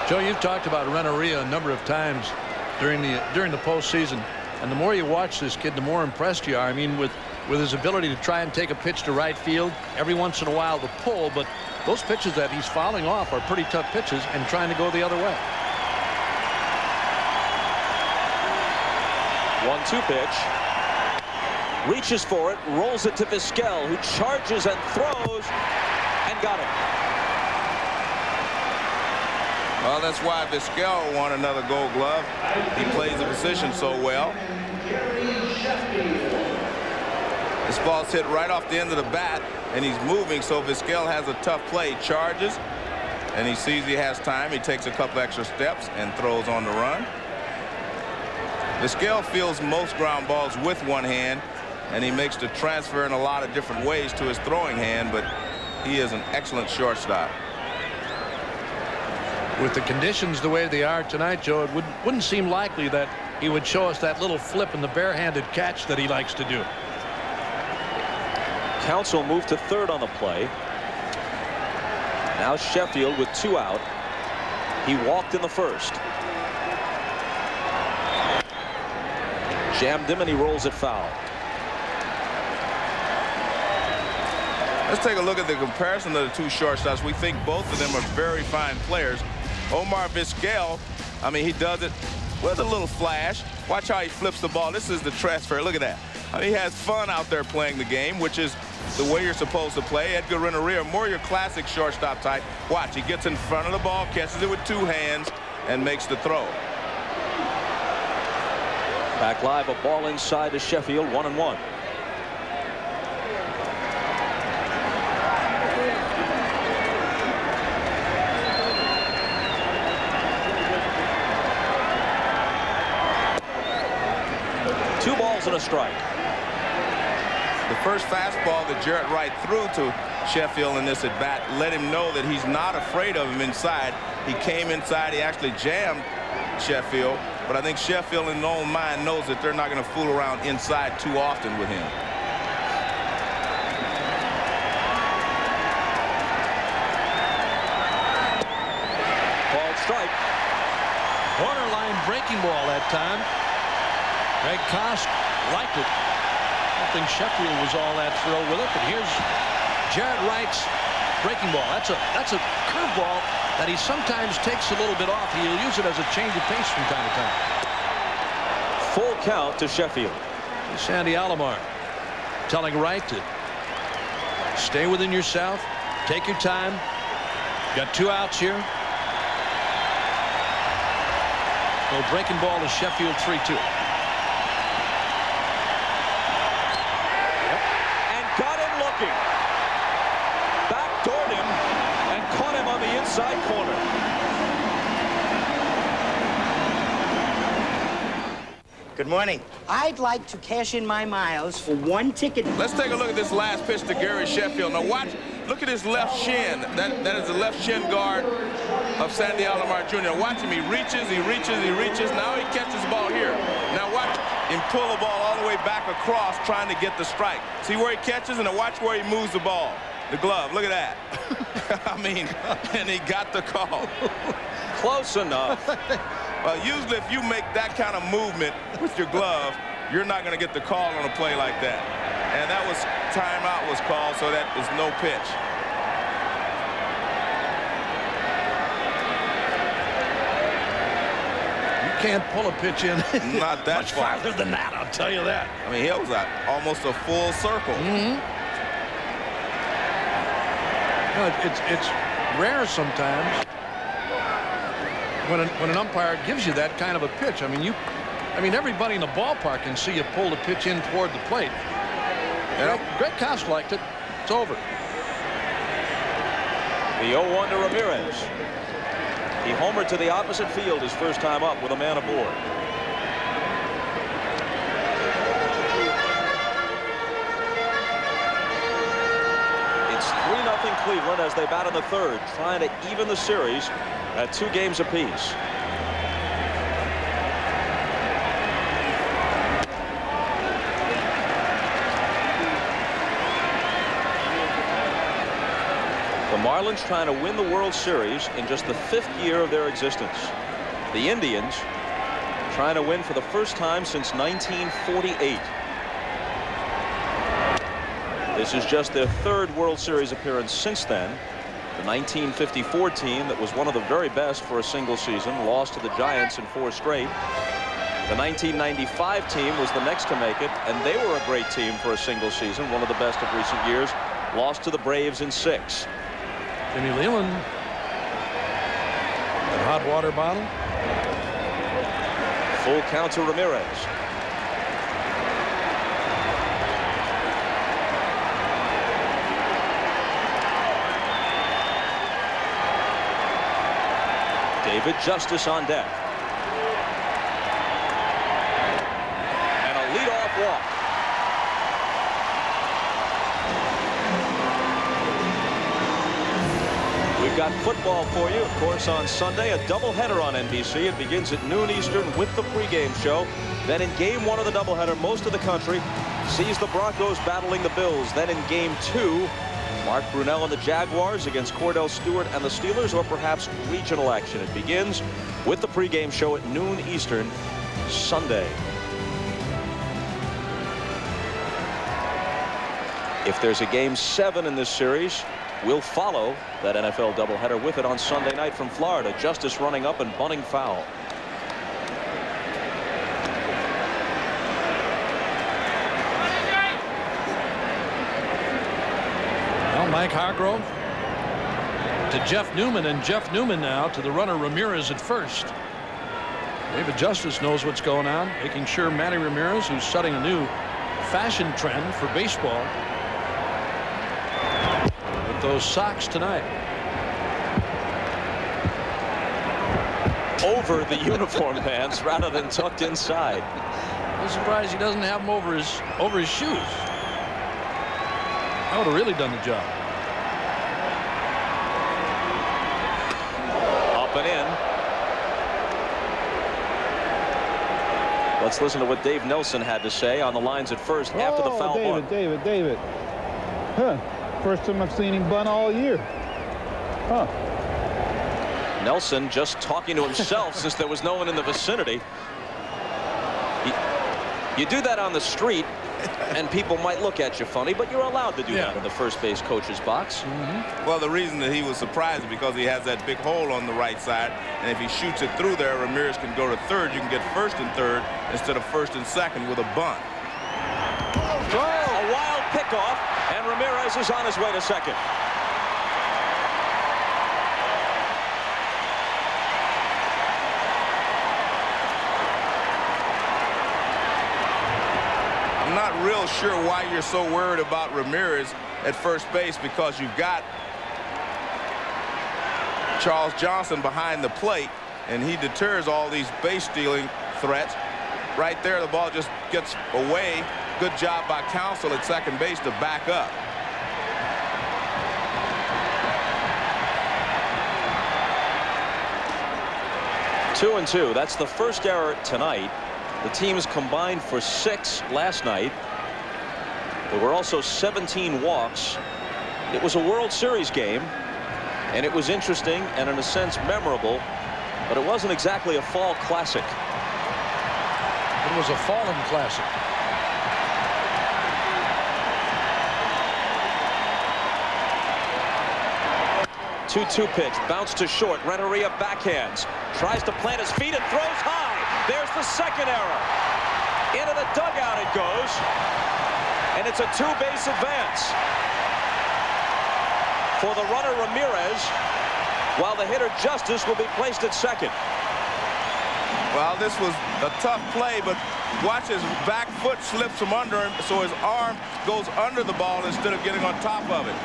Joe, you've talked about Renteria a number of times during the postseason, and the more you watch this kid, the more impressed you are. I mean, with his ability to try and take a pitch to right field, every once in a while to pull, but those pitches that he's fouling off are pretty tough pitches and trying to go the other way. 1-2 pitch. Reaches for it, rolls it to Vizquel, who charges and throws, and got it. Well, that's why Vizquel won another Gold Glove. He plays the position so well. This ball's hit right off the end of the bat, and he's moving, so Vizquel has a tough play. Charges, and he sees he has time. He takes a couple extra steps and throws on the run. Vizquel fields most ground balls with one hand, and he makes the transfer in a lot of different ways to his throwing hand, but he is an excellent shortstop. With the conditions the way they are tonight, Joe, it wouldn't seem likely that he would show us that little flip and the barehanded catch that he likes to do. Council moved to 3rd on the play. Now Sheffield with 2 out. He walked in the 1st. Jammed him and he rolls it foul. Let's take a look at the comparison of the 2 shortstops. We think both of them are very fine players. Omar Vizquel, I mean, he does it with a little flash. Watch how he flips the ball. This is the transfer. Look at that. I mean, he has fun out there playing the game, which is the way you're supposed to play. Edgar Renteria, more your classic shortstop type. Watch, he gets in front of the ball, catches it with 2 hands, and makes the throw. Back live, a ball inside to Sheffield, 1-1. Two balls and a strike. The first fastball that Jarrett Wright threw to Sheffield in this at bat let him know that he's not afraid of him inside. He came inside. He actually jammed Sheffield, But I think Sheffield in his own mind knows that they're not going to fool around inside too often with him. Ball strike. Borderline breaking ball that time. Greg Kosk liked it. I don't think Sheffield was all that thrilled with it, but here's Jared Wright's breaking ball. That's a curveball that he sometimes takes a little bit off. He'll use it as a change of pace from time to time. Full count to Sheffield. Sandy Alomar telling Wright to stay within yourself, take your time. Got 2 outs here. So breaking ball is Sheffield 3-2. And got him looking. Backdoored him and caught him on the inside corner. Good morning. I'd like to cash in my miles for 1 ticket. Let's take a look at this last pitch to Gary Sheffield. Now watch, look at his left shin. That is the left shin guard of Sandy Alomar Jr. Watch him. He reaches, he reaches, he reaches. Now he catches the ball here. Now watch him pull the ball all the way back across trying to get the strike. See where he catches, and then watch where he moves the ball. The glove. Look at that. I mean, and he got the call. Close enough. Well, usually if you make that kind of movement with your glove, you're not going to get the call on a play like that. And that was timeout was called, so that is no pitch. You can't pull a pitch in Not that much far. farther than that, I'll tell you that. I mean, he was almost a full circle. No, it's rare sometimes when an umpire gives you that kind of a pitch. I mean, everybody in the ballpark can see you pull the pitch in toward the plate. Greg Kosk liked it. It's over. The 0-1 to Ramirez. He homered to the opposite field his first time up with a man aboard. It's 3-0 Cleveland as they bat in the third, trying to even the series at 2 games apiece. The Marlins trying to win the World Series in just the 5th year of their existence. The Indians trying to win for the first time since 1948. This is just their 3rd World Series appearance since then. The 1954 team that was one of the very best for a single season lost to the Giants in 4 straight. The 1995 team was the next to make it, and they were a great team for a single season, one of the best of recent years. Lost to the Braves in 6. Jimmy Leland. That hot water bottle. Full count to Ramirez. David Justice on deck. And a leadoff walk. We've got football for you, of course, on Sunday. A doubleheader on NBC. It begins at noon Eastern with the pregame show. Then in game 1 of the doubleheader, most of the country sees the Broncos battling the Bills. Then in game 2, Mark Brunell and the Jaguars against Cordell Stewart and the Steelers, or perhaps regional action. It begins with the pregame show at noon Eastern Sunday. If there's a game 7 in this series, we'll follow that NFL doubleheader with it on Sunday night from Florida. Justice running up and bunting foul. Well, Mike Hargrove to Jeff Newman, and Jeff Newman now to the runner Ramirez at first. David Justice knows what's going on, making sure Manny Ramirez, who's setting a new fashion trend for baseball, with those socks tonight. Over the uniform pants rather than tucked inside. I'm surprised he doesn't have them over his shoes. That would have really done the job. Up and in. Let's listen to what Dave Nelson had to say on the lines at first after the foul ball. David. Huh. First time I've seen him bunt all year. Huh. Nelson just talking to himself since there was no one in the vicinity. You do that on the street and people might look at you funny, but you're allowed to do that in the first base coach's box. Well, the reason that he was surprised is because he has that big hole on the right side, and if he shoots it through there, Ramirez can go to third. You can get first and third instead of first and second with a bunt. A wild pickoff, and Ramirez is on his way to second. I'm not real sure why you're so worried about Ramirez at first base, because you've got Charles Johnson behind the plate, and he deters all these base stealing threats. Right there, the ball just gets away. Good job by Counsell at second base to back up. Two and two. That's the first error tonight. The teams combined for 6 last night. There were also 17 walks. It was a World Series game, and it was interesting and in a sense memorable, but it wasn't exactly a fall classic. It was a fallen classic. Two pitch, bounce to short. Renteria backhands, tries to plant his feet and throws high. There's the second error. Into the dugout it goes, and it's a 2-base advance for the runner Ramirez, while the hitter Justice will be placed at second. Well, this was a tough play, but watch his back foot slips from under him, so his arm goes under the ball instead of getting on top of it.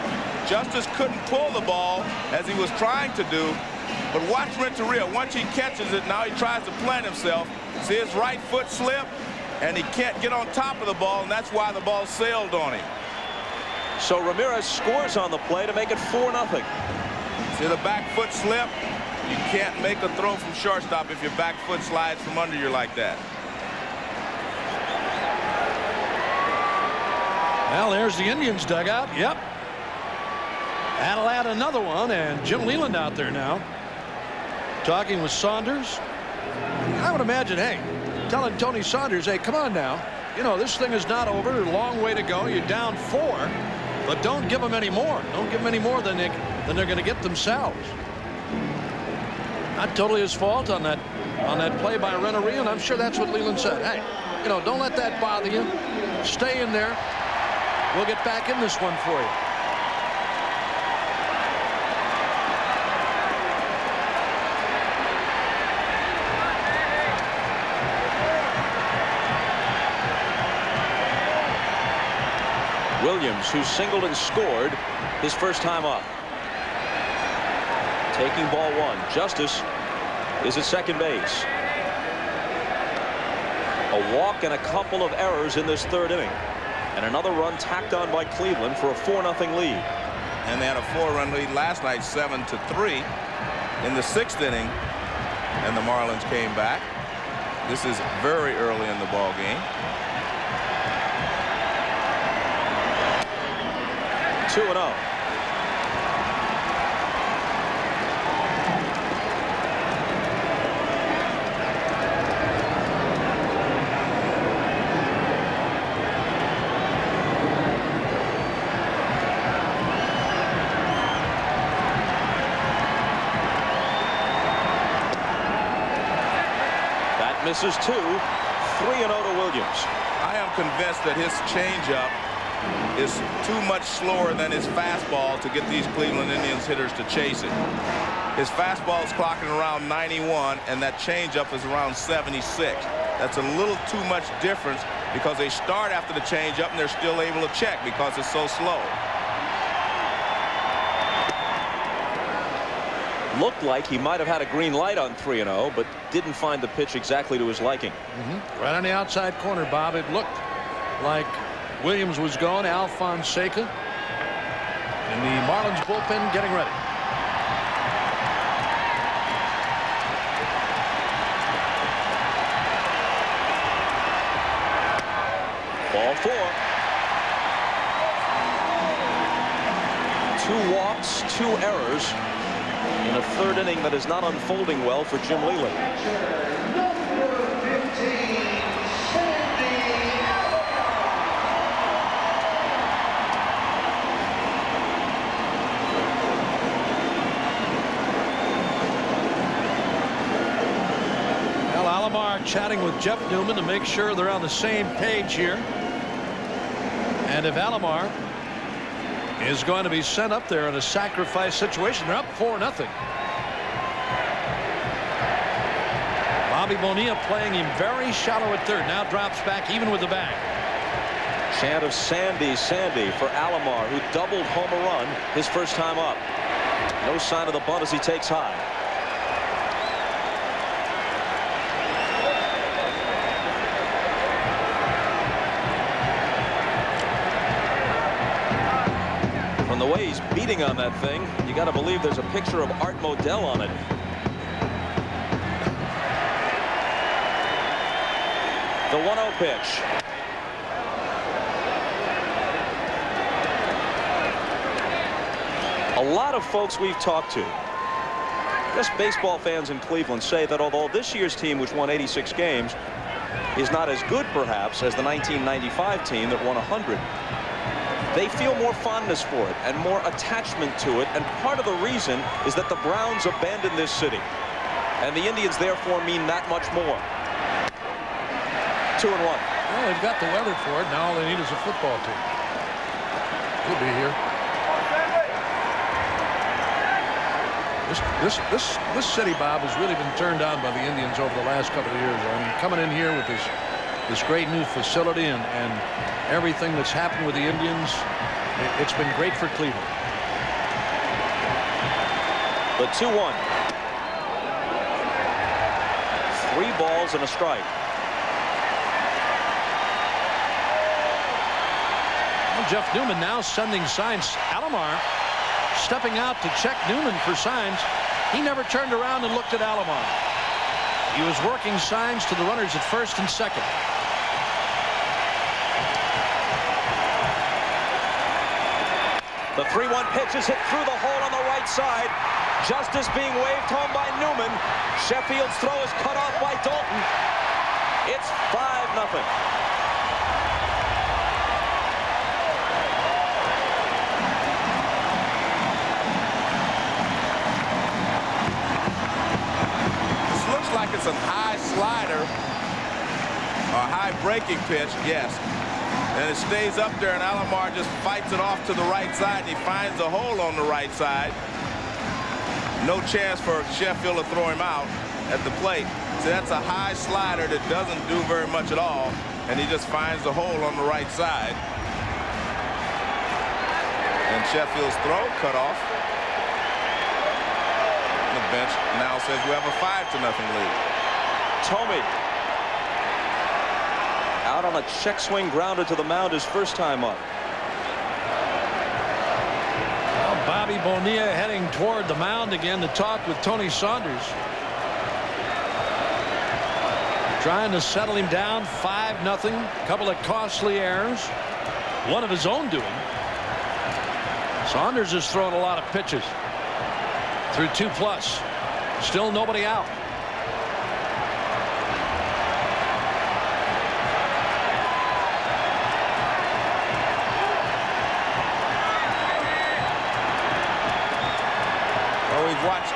Justice couldn't pull the ball as he was trying to do, but watch Renteria. Once he catches it, now he tries to plant himself. See his right foot slip, and he can't get on top of the ball, and that's why the ball sailed on him. So Ramirez scores on the play to make it 4-0. See the back foot slip? You can't make a throw from shortstop if your back foot slides from under you like that. Well, there's the Indians dugout. Yep. That'll add another one, and Jim Leyland out there now talking with Saunders. I would imagine, hey, telling Tony Saunders, hey, come on now. You know, this thing is not over. A long way to go. You're down 4, but don't give them any more. Don't give them any more than they're going to get themselves. Not totally his fault on that play by Renteria, and I'm sure that's what Leyland said. Hey, you know, don't let that bother you. Stay in there. We'll get back in this one for you. Williams, who singled and scored his first time up. Taking ball 1. Justice is at second base. A walk and a couple of errors in this 3rd inning. And another run tacked on by Cleveland for a 4-0 lead. And they had a 4-run lead last night, 7-3 in the 6th inning. And the Marlins came back. This is very early in the ball game. 2-0. That misses 2. 3-0 to Williams. I am convinced that his changeup is too much slower than his fastball to get these Cleveland Indians hitters to chase it. His fastball is clocking around 91, and that changeup is around 76. That's a little too much difference because they start after the changeup and they're still able to check because it's so slow. Looked like he might have had a green light on 3-0, but didn't find the pitch exactly to his liking. Right on the outside corner, Bob. It looked like Williams was gone. Alfonseca and the Marlins bullpen getting ready. Ball 4. 2 walks, 2 errors in a third inning that is not unfolding well for Jim Leyland. Alomar chatting with Jeff Newman to make sure they're on the same page here. And if Alomar is going to be sent up there in a sacrifice situation, they're up 4-0. Bobby Bonilla playing him very shallow at third. Now drops back even with the bag. Chant of Sandy, Sandy for Alomar, who doubled home a run his first time up. No sign of the bunt as he takes high. The way he's beating on that thing, you got to believe there's a picture of Art Modell on it. The 1-0 pitch. A lot of folks we've talked to, just baseball fans in Cleveland, say that although this year's team, which won 86 games, is not as good perhaps as the 1995 team that won 100, they feel more fondness for it and more attachment to it, and part of the reason is that the Browns abandoned this city, and the Indians therefore mean that much more. 2-1. Well, they've got the weather for it. Now all they need is a football team. We'll be here. This city, Bob, has really been turned on by the Indians over the last couple of years. I mean, coming in here with this great new facility and everything that's happened with the Indians, it's been great for Cleveland. The 2-1. 3 balls and a strike. Well, Jeff Newman now sending signs. Alomar stepping out to check Newman for signs. He never turned around and looked at Alomar. He was working signs to the runners at first and second. The 3-1 pitch is hit through the hole on the right side. Justice being waved home by Newman. Sheffield's throw is cut off by Dalton. It's 5-0. This looks like it's a high slider, a high breaking pitch, yes. And it stays up there, and Alomar just fights it off to the right side, and he finds a hole on the right side. No chance for Sheffield to throw him out at the plate. So that's a high slider that doesn't do very much at all, and he just finds the hole on the right side. And Sheffield's throw cut off. The bench now says we have a 5-0 lead. Thome out on a check swing grounder to the mound his first time up. Well, Bobby Bonilla heading toward the mound again to talk with Tony Saunders. Trying to settle him down. 5-0. A couple of costly errors. One of his own doing. Saunders has thrown a lot of pitches through 2+. Still nobody out. We've watched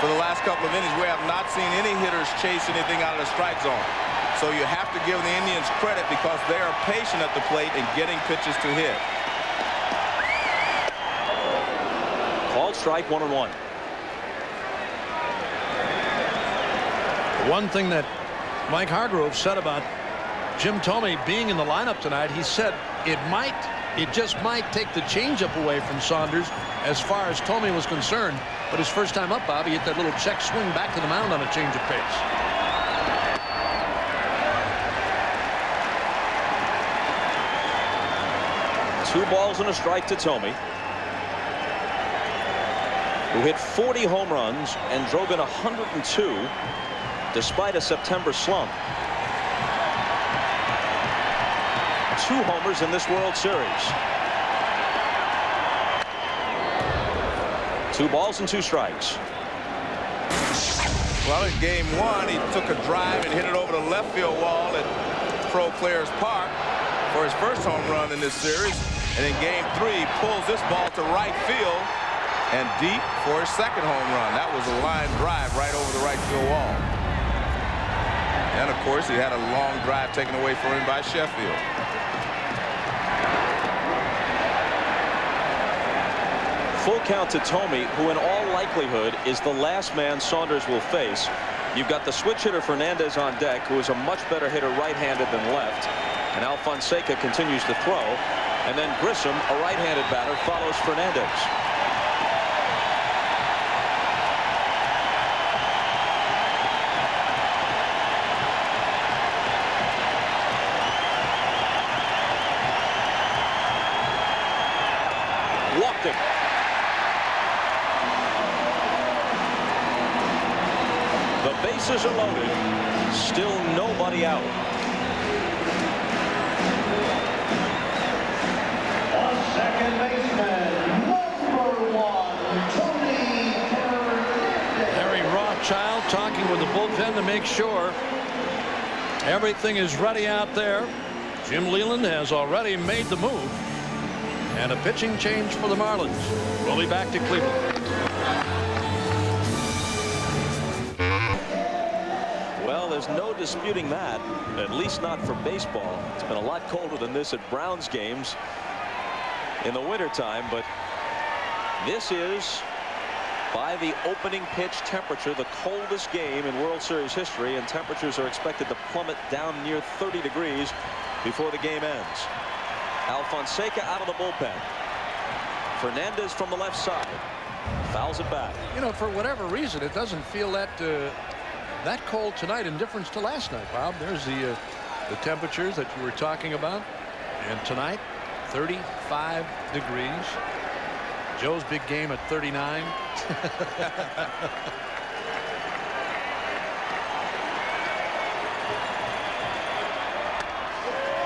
for the last couple of innings, we have not seen any hitters chase anything out of the strike zone. So you have to give the Indians credit because they are patient at the plate and getting pitches to hit. Called strike, 1-1. One thing that Mike Hargrove said about Jim Thome being in the lineup tonight, he said it just might take the changeup away from Saunders as far as Thome was concerned. But his first time up, Bobby hit that little check swing back to the mound on a change of pace. Two balls and a strike to Thome, who hit 40 home runs and drove in 102 despite a September slump. 2 homers in this World Series. 2 balls and 2 strikes. Well, in game 1, he took a drive and hit it over the left field wall at Pro Players Park for his first home run in this series. And in game 3, he pulls this ball to right field and deep for his second home run. That was a line drive right over the right field wall. And, of course, he had a long drive taken away from him by Sheffield. Full count to Thome, who in all likelihood is the last man Saunders will face. You've got the switch hitter Fernandez on deck, who is a much better hitter right-handed than left. And Alfonseca continues to throw. And then Grissom, a right-handed batter, follows Fernandez. Walked him. The bases are loaded. Still nobody out. Second baseman, number 1, Tony Fernandez. Larry Rothschild talking with the bullpen to make sure everything is ready out there. Jim Leyland has already made the move. And a pitching change for the Marlins. We'll be back to Cleveland. Well, there's no disputing that, at least not for baseball. It's been a lot colder than this at Browns games in the wintertime, but this is, by the opening pitch temperature, the coldest game in World Series history, and temperatures are expected to plummet down near 30 degrees before the game ends. Alfonseca out of the bullpen. Fernandez from the left side. Fouls it back. You know, for whatever reason, it doesn't feel that that cold tonight in difference to last night, Bob. There's the temperatures that you were talking about. And tonight, 35 degrees. Joe's big game at 39.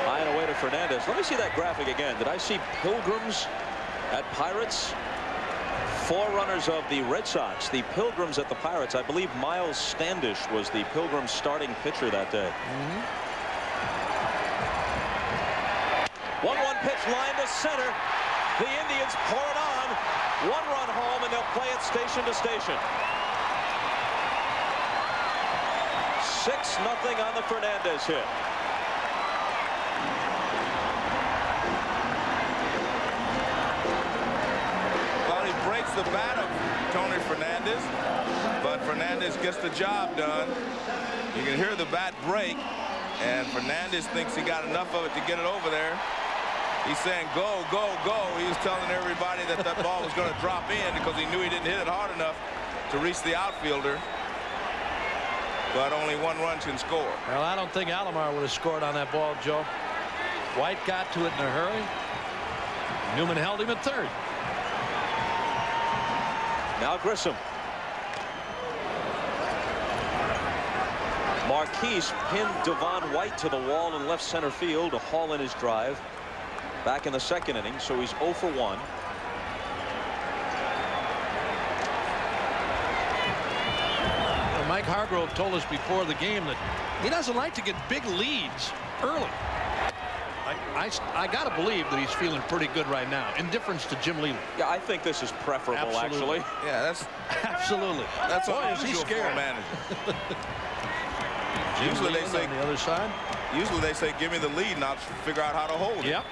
High and away to Fernandez. Let me see that graphic again. Did I see Pilgrims at Pirates? Forerunners of the Red Sox. The Pilgrims at the Pirates. I believe Miles Standish was the Pilgrims starting pitcher that day. 1-1 pitch line to center. The Indians pour it on. 1-run home, and they'll play it station to station. 6-0 on the Fernandez hit. Well, he breaks the bat of Tony Fernandez, but Fernandez gets the job done. You can hear the bat break, and Fernandez thinks he got enough of it to get it over there. He's saying, go, go, go. He was telling everybody that that ball was going to drop in because he knew he didn't hit it hard enough to reach the outfielder. But only 1 run can score. Well, I don't think Alomar would have scored on that ball, Joe. White got to it in a hurry. Newman held him at third. Now Grissom. Marquise pinned Devon White to the wall in left center field to haul in his drive. Back in the second inning, so he's 0 for 1. Mike Hargrove told us before the game that he doesn't like to get big leads early. I got to believe that he's feeling pretty good right now, in difference to Jim Leyland. Yeah, I think this is preferable, Absolutely. actually. Yeah, that's absolutely. That's Boy, all is he usual for scared. a manager. Usually they say on the other side. Usually they say, give me the lead, and I'll figure out how to hold it. Yep.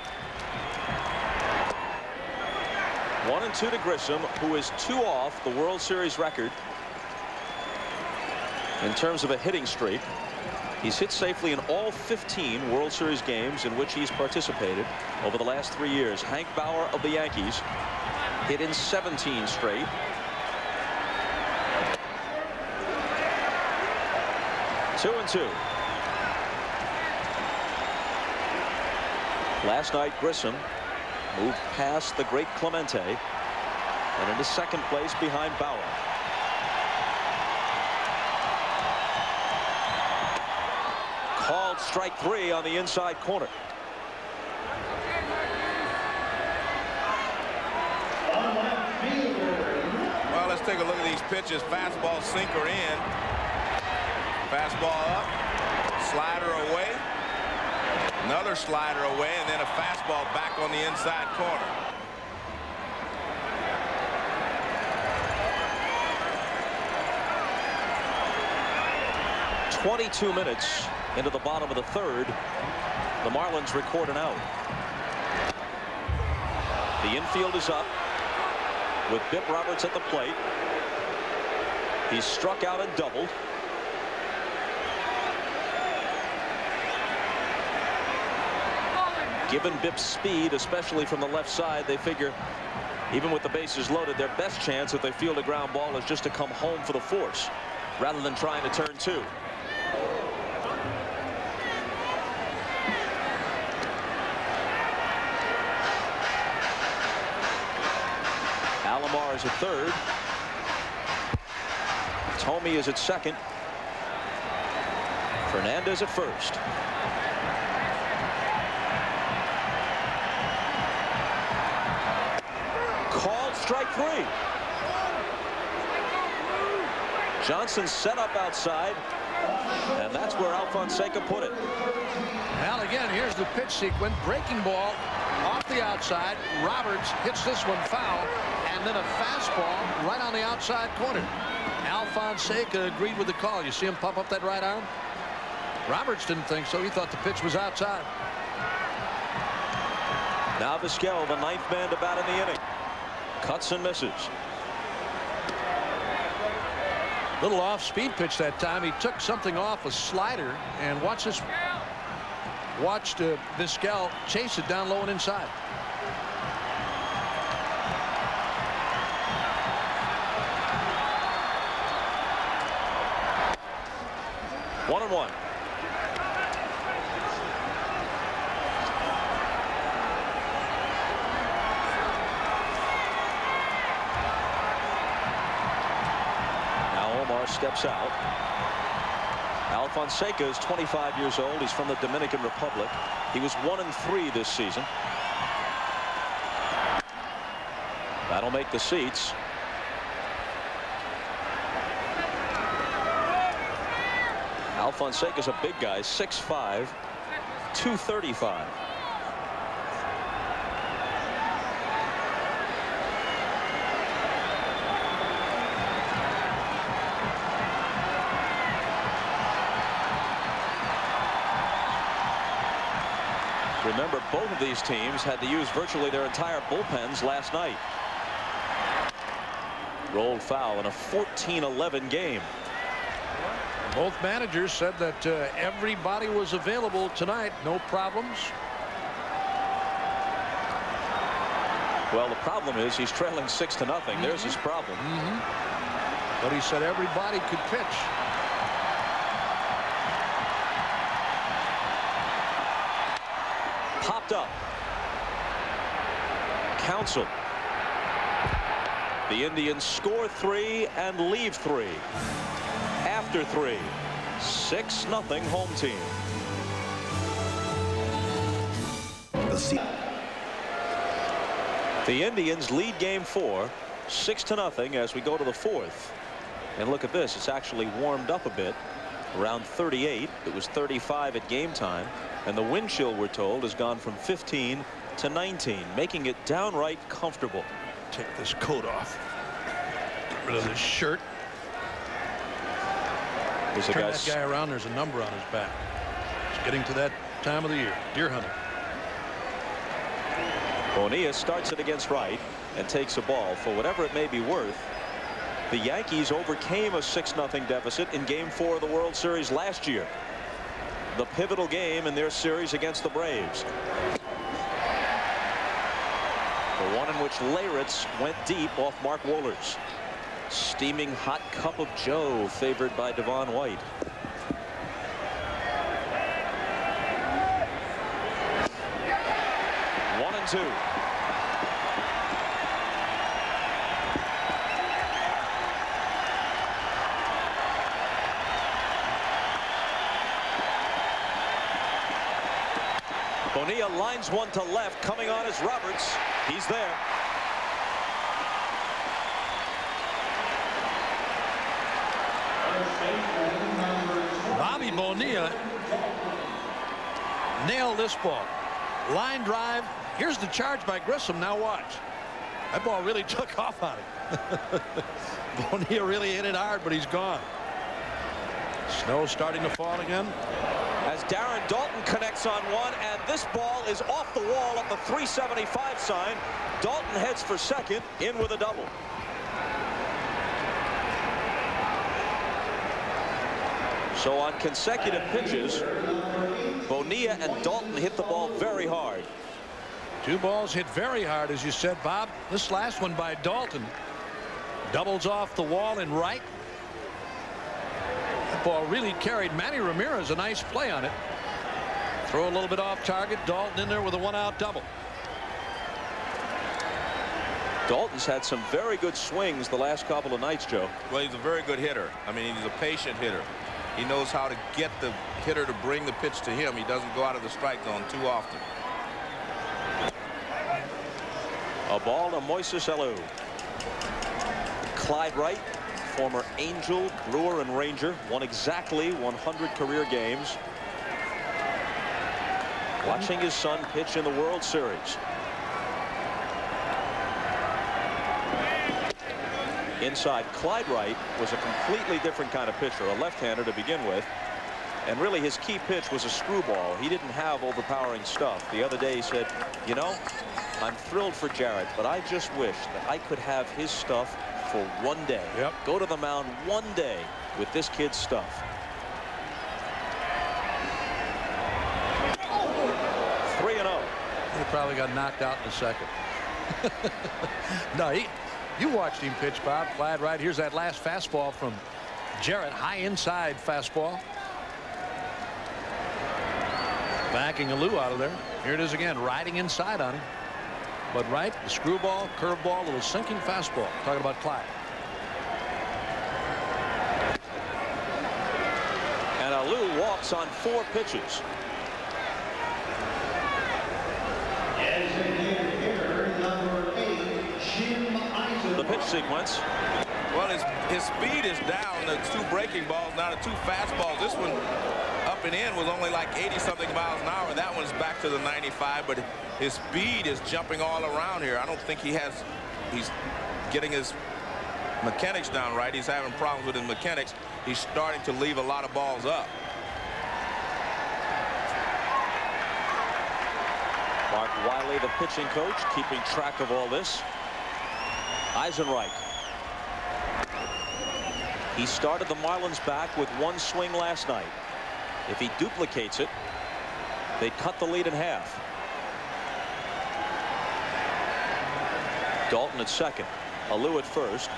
1-2 to Grissom, who is 2 off the World Series record in terms of a hitting streak. He's hit safely in all 15 World Series games in which he's participated over the last 3 years. Hank Bauer of the Yankees hit in 17 straight. Two and two. Last night, Grissom moved past the great Clemente and into second place behind Bauer. Called strike 3 on the inside corner. take a look at these pitches. Fastball sinker in. Fastball up. Slider away. Another slider away, and then a fastball back on the inside corner. .22 minutes into the bottom of the third. The Marlins record an out. The infield is up with Bip Roberts at the plate. He's struck out and doubled. Given Bip's speed, especially from the left side, they figure even with the bases loaded, their best chance if they field a ground ball is just to come home for the force rather than trying to turn two. Alomar is at third. Thome is at second. Fernandez at first. Called strike three. Johnson set up outside, and that's where Alfonseca put it. Well, again, here's the pitch sequence. Breaking ball off the outside. Roberts hits this one foul, and then a fastball right on the outside corner. Alfonseca agreed with the call. You see him pump up that right arm? Roberts didn't think so. He thought the pitch was outside. Now Vizquel, the ninth man to bat in the inning. Cuts and misses. Little off-speed pitch that time. He took something off a slider, and watched Vizquel chase it down low and inside. One and one. Steps out. Alfonseca is 25 years old. He's from the Dominican Republic. He was 1-3 this season. That'll make the seats. Alfonseca's a big guy, 6'5", 235. Remember, both of these teams had to use virtually their entire bullpens last night. Rolled foul in a 14-11 game. Both managers said that everybody was available tonight. No problems. Well, the problem is he's trailing 6-0. There's his problem. But he said everybody could pitch. Popped up. Counsell. The Indians score 3 and leave 3. After 3. 6-0 home team. The Indians lead game 4 6-0 as we go to the 4th. And look at this. It's actually warmed up a bit. Around 38. It was 35 at game time. And the wind chill, we're told, has gone from 15 to 19, making it downright comfortable. Take this coat off. Get rid of this shirt. Turn that guy around. There's a number on his back. It's getting to that time of the year. Deer hunting. Bonilla starts it against right and takes a ball. For whatever it may be worth, the Yankees overcame a 6-0 deficit in Game 4 of the World Series last year. The pivotal game in their series against the Braves. The one in which Leyritz went deep off Mark Wohlers. Steaming hot cup of joe favored by Devon White. One and two. Bonilla lines one to left. Coming on is Roberts. He's there. Bobby Bonilla nailed this ball. Line drive. Here's the charge by Grissom. Now watch. That ball really took off on him. Bonilla really hit it hard, but he's gone. Snow starting to fall again. As Darren Daulton connects on one, and this ball is off the wall at the 375 sign. Daulton heads for second, in with a double. So on consecutive pitches, Bonilla and Daulton hit the ball very hard. Two balls hit very hard, as you said, Bob. This last one by Daulton doubles off the wall in right. That ball really carried Manny Ramirez. A nice play on it. Throw a little bit off target. Daulton in there with a one-out double. Daulton's had some very good swings the last couple of nights, Joe. Well, he's a very good hitter. I mean, he's a patient hitter. He knows how to get the hitter to bring the pitch to him. He doesn't go out of the strike zone too often. A ball to Moises Alou. Clyde Wright, former Angel, Brewer, and Ranger, won exactly 100 career games. Watching his son pitch in the World Series. Inside, Clyde Wright was a completely different kind of pitcher, a left-hander to begin with. And really his key pitch was a screwball. He didn't have overpowering stuff. The other day he said, you know, I'm thrilled for Jarrett, but I just wish that I could have his stuff for one day. Yep. Go to the mound one day with this kid's stuff. 3-0. He probably got knocked out in the second. No, you watched him pitch, Bob. Clyde Wright. Here's that last fastball from Jarrett. High inside fastball. Backing Alou out of there. Here it is again, riding inside on him. But Wright, the screwball, curveball, little sinking fastball. Talking about Clyde. And Alou walks on 4 pitches. The pitch sequence. Well, his speed is down. The 2 breaking balls, now the 2 fastballs. This one up and in was only like 80-something miles an hour. That one's back to the 95, but his speed is jumping all around here. I don't think he's getting his mechanics down right. He's having problems with his mechanics. He's starting to leave a lot of balls up. Mark Wiley, the pitching coach, keeping track of all this. Eisenreich. He started the Marlins back with 1 swing last night. If he duplicates it, they'd cut the lead in half. Daulton at second. Alou at first.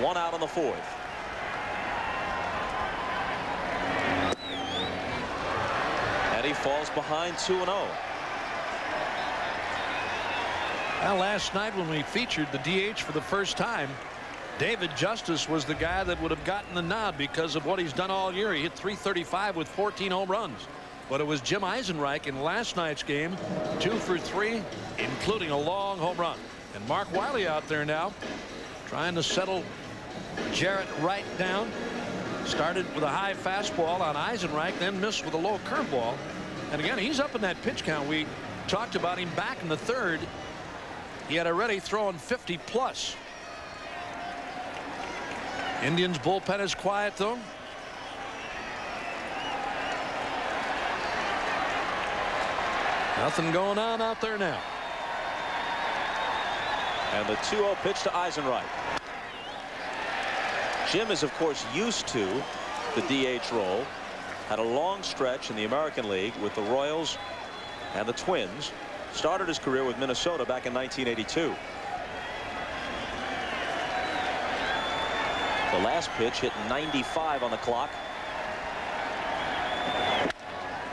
1 out on the 4th. And he falls behind 2-0. Well, last night when we featured the DH for the first time, David Justice was the guy that would have gotten the nod because of what he's done all year. He hit .335 with 14 home runs. But it was Jim Eisenreich in last night's game, 2 for 3, including a long home run. And Mark Wiley out there now trying to settle Jarrett Wright down. Started with a high fastball on Eisenreich, then missed with a low curveball. And again, he's up in that pitch count. We talked about him back in the 3rd. He had already thrown 50 plus. Indians bullpen is quiet though. Nothing going on out there now. And the 2-0 pitch to Eisenreich. Jim is of course used to the DH role. Had a long stretch in the American League with the Royals and the Twins. Started his career with Minnesota back in 1982. The last pitch hit 95 on the clock.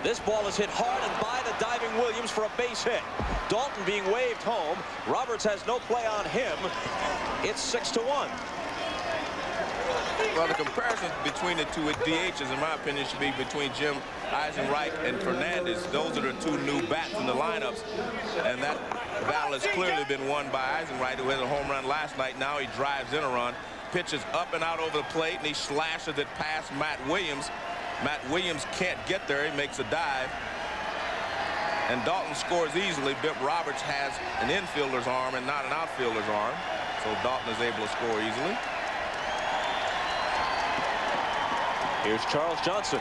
This ball is hit hard and by the diving Williams for a base hit. Daulton being waved home. Roberts has no play on him. It's 6-1. Well, the comparison between the 2 DHs, in my opinion, should be between Jim Eisenreich and Fernandez. Those are the 2 new bats in the lineups. And that battle has clearly been won by Eisenreich, who had a home run last night. Now he drives in a run. pitch is up and out over the plate, and he slashes it past Matt Williams. Matt Williams can't get there. He makes a dive. And Dalton scores easily. Bip Roberts has an infielder's arm and not an outfielder's arm. So Dalton is able to score easily. Here's Charles Johnson.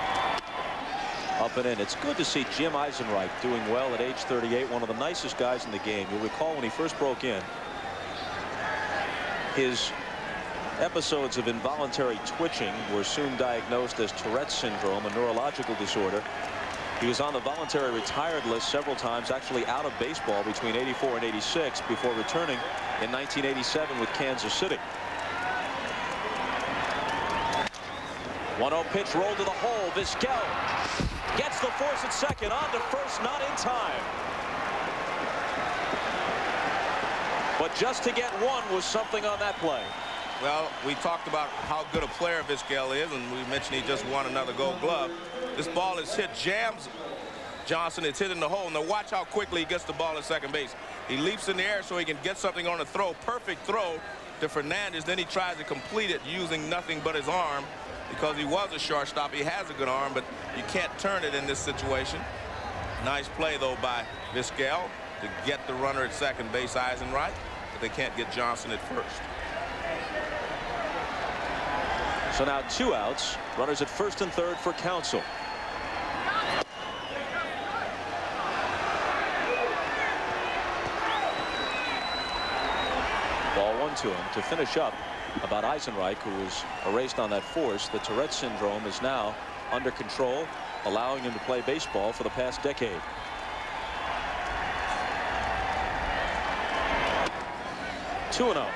Up and in. It's good to see Jim Eisenreich doing well at age 38, one of the nicest guys in the game. You'll recall when he first broke in, his episodes of involuntary twitching were soon diagnosed as Tourette's syndrome, a neurological disorder. He was on the voluntary retired list several times, actually out of baseball between '84 and '86 before returning in 1987 with Kansas City. 1-0 pitch rolled to the hole. Vizquel gets the force at second, on to first, not in time. But just to get one was something on that play. Well, we talked about how good a player Vizquel is, and we mentioned he just won another Gold Glove. This ball is hit, jams Johnson. It's hit in the hole. Now watch how quickly he gets the ball at second base. He leaps in the air so he can get something on the throw. Perfect throw to Fernandez. Then he tries to complete it using nothing but his arm. Because he was a shortstop, he has a good arm, but you can't turn it in this situation. Nice play, though, by Vizquel to get the runner at second base, Eisenreich, but they can't get Johnson at first. So now 2 outs, runners at first and third for Counsell. Ball 1 to him to finish up about Eisenreich, who was erased on that force. The Tourette's syndrome is now under control, allowing him to play baseball for the past decade. Two and 0.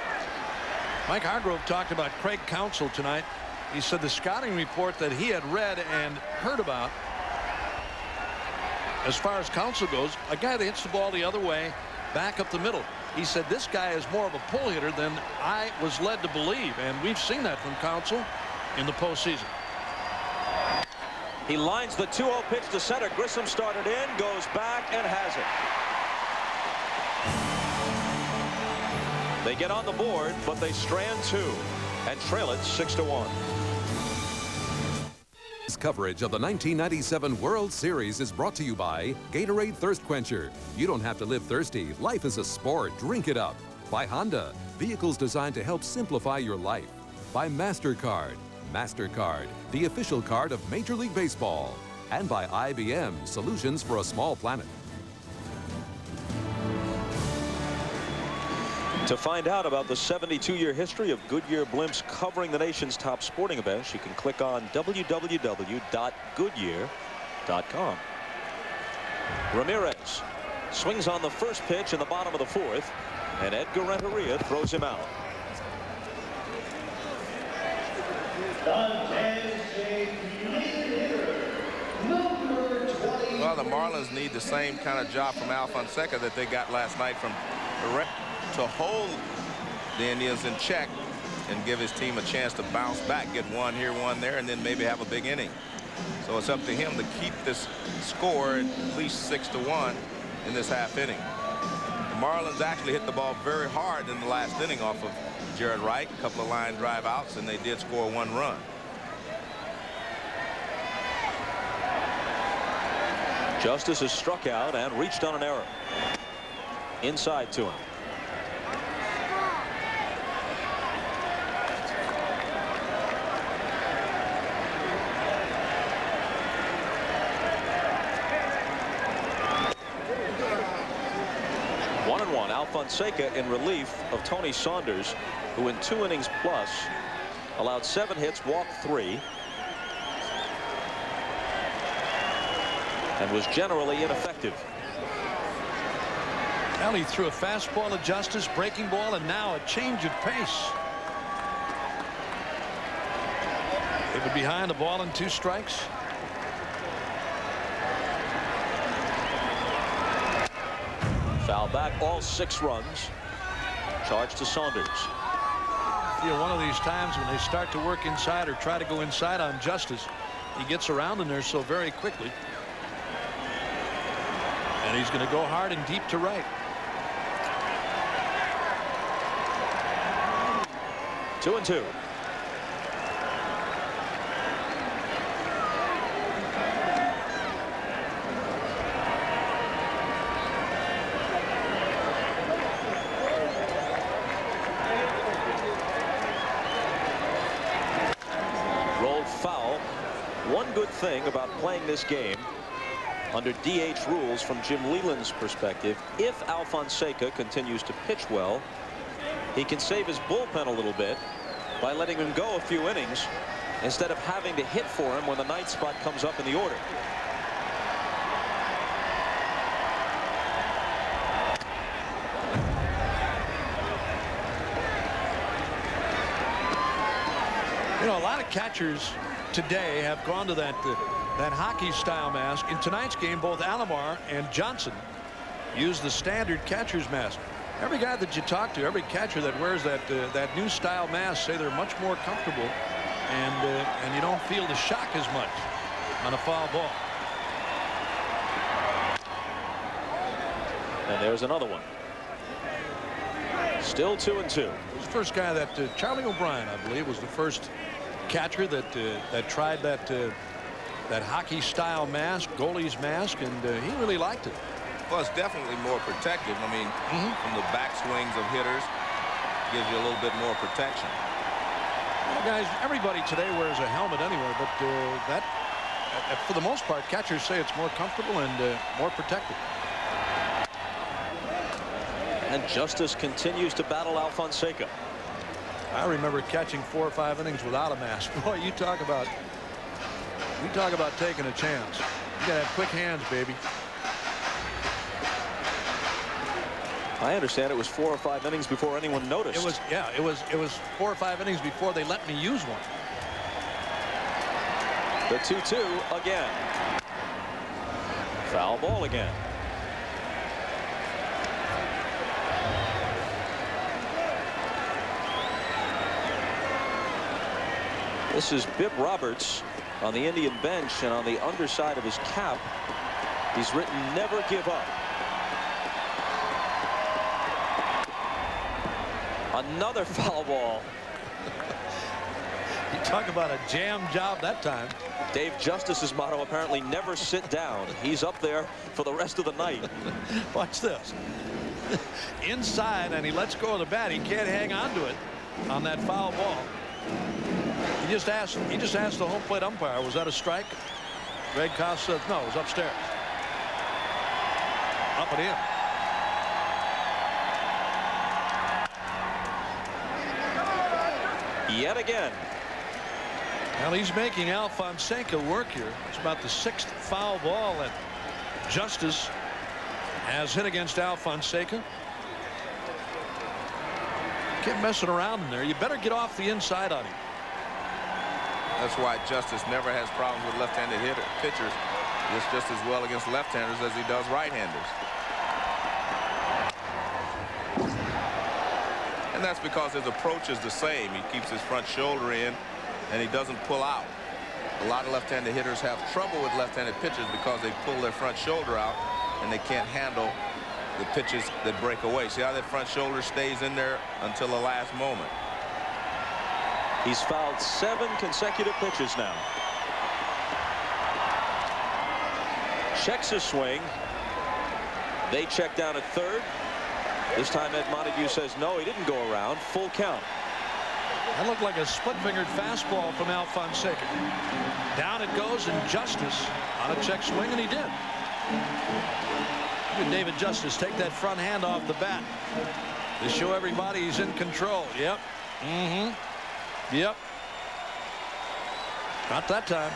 Mike Hargrove talked about Craig Counsell tonight. He said the scouting report that he had read and heard about, as far as Counsell goes, a guy that hits the ball the other way, back up the middle. He said this guy is more of a pull hitter than I was led to believe, and we've seen that from Counsell in the postseason. He lines the 2-0 pitch to center. Grissom started in, goes back, and has it. They get on the board, but they strand 2 and trail it 6-1. This coverage of the 1997 World Series is brought to you by Gatorade Thirst Quencher. You don't have to live thirsty. Life is a sport. Drink it up. By Honda, vehicles designed to help simplify your life. By MasterCard. MasterCard, the official card of Major League Baseball. And by IBM, solutions for a small planet. To find out about the 72-year history of Goodyear blimps covering the nation's top sporting events, you can click on www.goodyear.com. Ramirez swings on the first pitch in the bottom of the 4th, and Edgar Renteria throws him out. Well, the Marlins need the same kind of job from Al Fonseca that they got last night from Barrett, to hold the Indians in check and give his team a chance to bounce back, get one here, one there, and then maybe have a big inning. So it's up to him to keep this score at least 6-1 in this half inning. The Marlins actually hit the ball very hard in the last inning off of Jared Wright, a couple of line drive outs, and they did score 1 run. Justice has struck out and reached on an error. Inside to him. Al Fonseca in relief of Tony Saunders, who in 2 innings plus allowed 7 hits, walked 3, and was generally ineffective. Well, he threw a fastball to Justice, breaking ball, and now a change of pace. They were behind, the ball and 2 strikes. Foul back, all 6 runs. Charge to Saunders. You know, one of these times when they start to work inside or try to go inside on Justice, he gets around in there so very quickly. And he's going to go hard and deep to right. 2-2. thing about playing this game under DH rules from Jim Leyland's perspective. If Alfonseca continues to pitch well, he can save his bullpen a little bit by letting him go a few innings instead of having to hit for him when the ninth spot comes up in the order. You know, a lot of catchers today have gone to that hockey style mask. In tonight's game, both Alomar and Johnson used the standard catcher's mask. Every guy that you talk to, every catcher that wears that new style mask, say they're much more comfortable, and you don't feel the shock as much on a foul ball. And there's another one. Still 2-2. He was the first guy that Charlie O'Brien, I believe, was the first catcher that tried that hockey style mask, goalie's mask, and he really liked it. Well, it's definitely more protective. I mean, from the backswings of hitters, gives you a little bit more protection. Well, guys, everybody today wears a helmet anyway, but that, for the most part, catchers say it's more comfortable and more protective. And Justice continues to battle Alfonseca. I remember catching 4 or 5 innings without a mask. Boy, you talk about taking a chance. You gotta have quick hands, baby. I understand it was 4 or 5 innings before anyone noticed. It was 4 or 5 innings before they let me use one. The 2-2 again. Foul ball again. This is Bip Roberts on the Indian bench, and on the underside of his cap he's written "Never give up." Another foul ball. You talk about a jam job that time. Dave Justice's motto apparently never sit down. He's up there for the rest of the night. Watch this. Inside, and he lets go of the bat. He can't hang on to it on that foul ball. He just asked the home plate umpire, was that a strike? Greg Koss says no, it was upstairs. Up and in. Yet again. Well, he's making Alfonseca work here. It's about the 6th foul ball that Justice has hit against Alfonseca. Keep messing around in there. You better get off the inside on him. That's why Justice never has problems with left-handed pitchers. He's just as well against left-handers as he does right-handers. And that's because his approach is the same. He keeps his front shoulder in, and he doesn't pull out. A lot of left-handed hitters have trouble with left-handed pitchers because they pull their front shoulder out, and they can't handle the pitches that break away. See how that front shoulder stays in there until the last moment. He's fouled 7 consecutive pitches now. Checks his swing. They check down at third. This time Ed Montague says no, he didn't go around. Full count. That looked like a split-fingered fastball from Alfonseca. Down it goes, and Justice on a check swing, and he did. Look at David Justice take that front hand off the bat to show everybody he's in control. Yep. Yep. Not that time.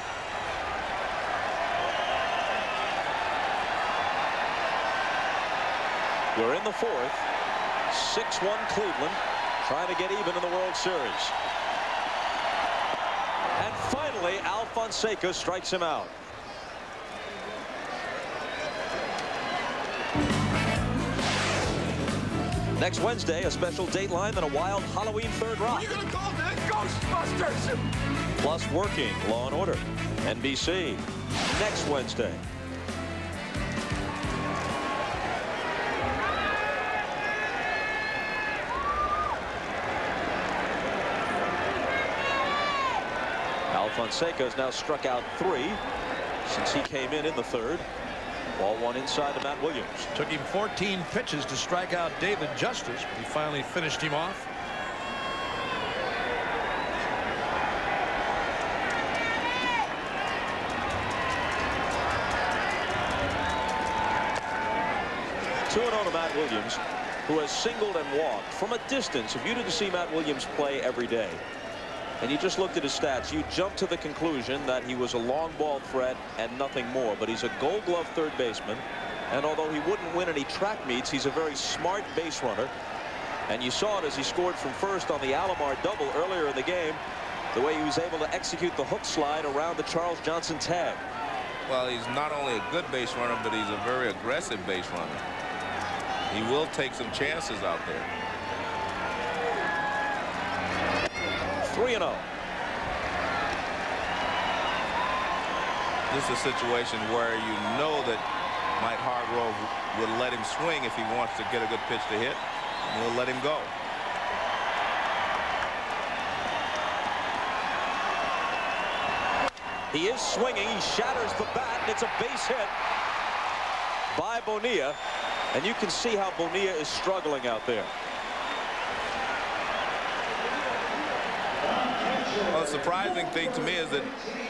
We're in the 4th. 6-1 Cleveland, trying to get even in the World Series. And finally, Alfonseca strikes him out. Next Wednesday, a special Dateline and a wild Halloween third rock. What are you going to call that? Ghostbusters! Plus Working, Law and Order, NBC, next Wednesday. Alfonseca has now struck out 3 since he came in the 3rd. Ball 1 inside to Matt Williams. Took him 14 pitches to strike out David Justice, but he finally finished him off. 2-0 to Matt Williams, who has singled and walked from a distance. If you didn't see Matt Williams play every day and you just looked at his stats, you jump to the conclusion that he was a long ball threat and nothing more. But he's a Gold Glove third baseman, and although he wouldn't win any track meets, he's a very smart base runner. And you saw it as he scored from first on the Alomar double earlier in the game, the way he was able to execute the hook slide around the Charles Johnson tag. Well, he's not only a good base runner, but he's a very aggressive base runner. He will take some chances out there. 3-0. This is a situation where you know that Mike Hargrove would let him swing if he wants to get a good pitch to hit, and he'll let him go. He is swinging. He shatters the bat, and it's a base hit by Bonilla. And you can see how Bonilla is struggling out there. Well, the surprising thing to me is that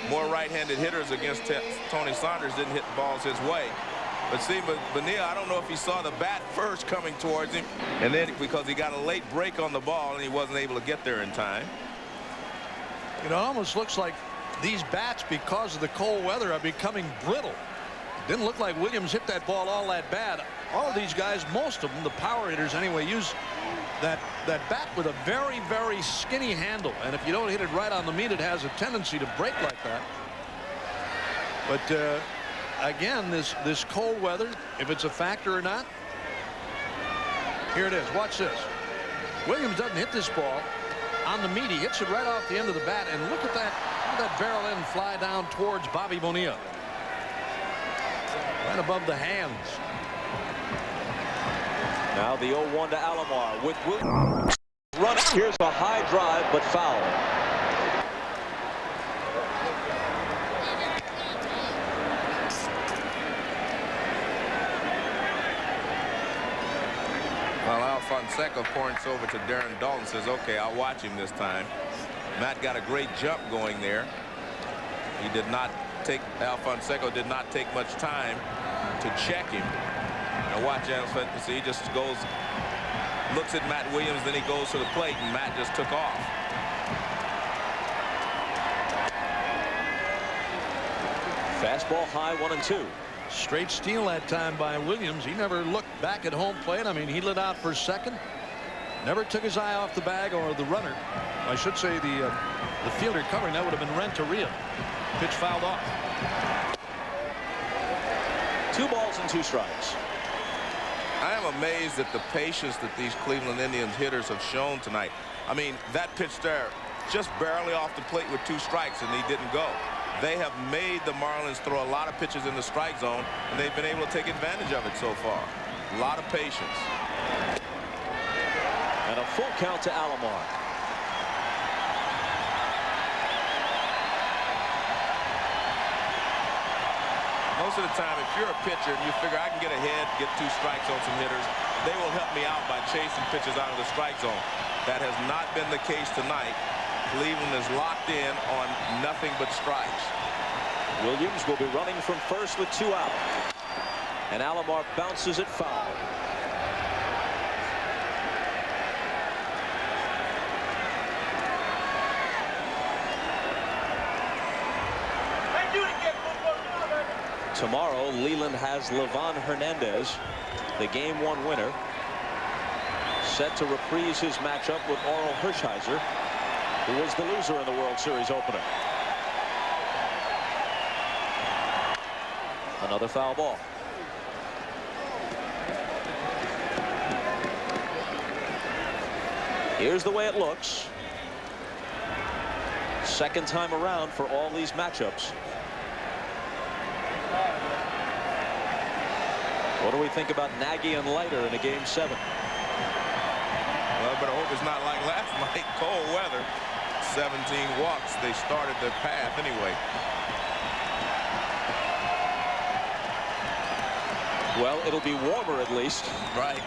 more right-handed hitters against Tony Saunders didn't hit balls his way. But see, Bonilla, I don't know if he saw the bat first coming towards him, and then because he got a late break on the ball and he wasn't able to get there in time. You know, it almost looks like these bats, because of the cold weather, are becoming brittle. It didn't look like Williams hit that ball all that bad. All of these guys, most of them, the power hitters anyway, use that bat with a very, very skinny handle. And if you don't hit it right on the meat, it has a tendency to break like that. But again, this cold weather, if it's a factor or not, here it is. Watch this. Williams doesn't hit this ball on the meat. He hits it right off the end of the bat, and look at that barrel end fly down towards Bobby Bonilla. Right above the hands. Now the 0-1 to Alomar with Williams running. Here's a high drive, but foul. Well, Alfonseca points over to Darren Dalton, says, okay, I'll watch him this time. Matt got a great jump going there. He did not take, Alfonseca did not take much time to check him. Now watch Alfonseca, see, he just goes, looks at Matt Williams, then he goes to the plate, and Matt just took off. Fastball high, 1-2. Straight steal that time by Williams. He never looked back at home plate. I mean, he lit out for second. Never took his eye off the bag or the runner. I should say the fielder covering. That would have been Renteria. Pitch fouled off. 2 balls and 2 strikes. I am amazed at the patience that these Cleveland Indians hitters have shown tonight. I mean, that pitch there, just barely off the plate with 2 strikes, and he didn't go. They have made the Marlins throw a lot of pitches in the strike zone, and they've been able to take advantage of it so far. A lot of patience. And a full count to Alomar. Most of the time, if you're a pitcher and you figure I can get ahead, get 2 strikes on some hitters, they will help me out by chasing pitches out of the strike zone. That has not been the case tonight. Cleveland is locked in on nothing but strikes. Williams will be running from first with 2 out. And Alomar bounces it foul. Tomorrow, Leland has Livan Hernandez, the Game 1 winner, set to reprise his matchup with Orel Hershiser, who was the loser in the World Series opener. Another foul ball. Here's the way it looks. Second time around for all these matchups. What do we think about Nagy and Leiter in a Game 7? Well, but I hope it's not like last night. Cold weather. 17 walks. They started their path anyway. Well, it'll be warmer at least. Right.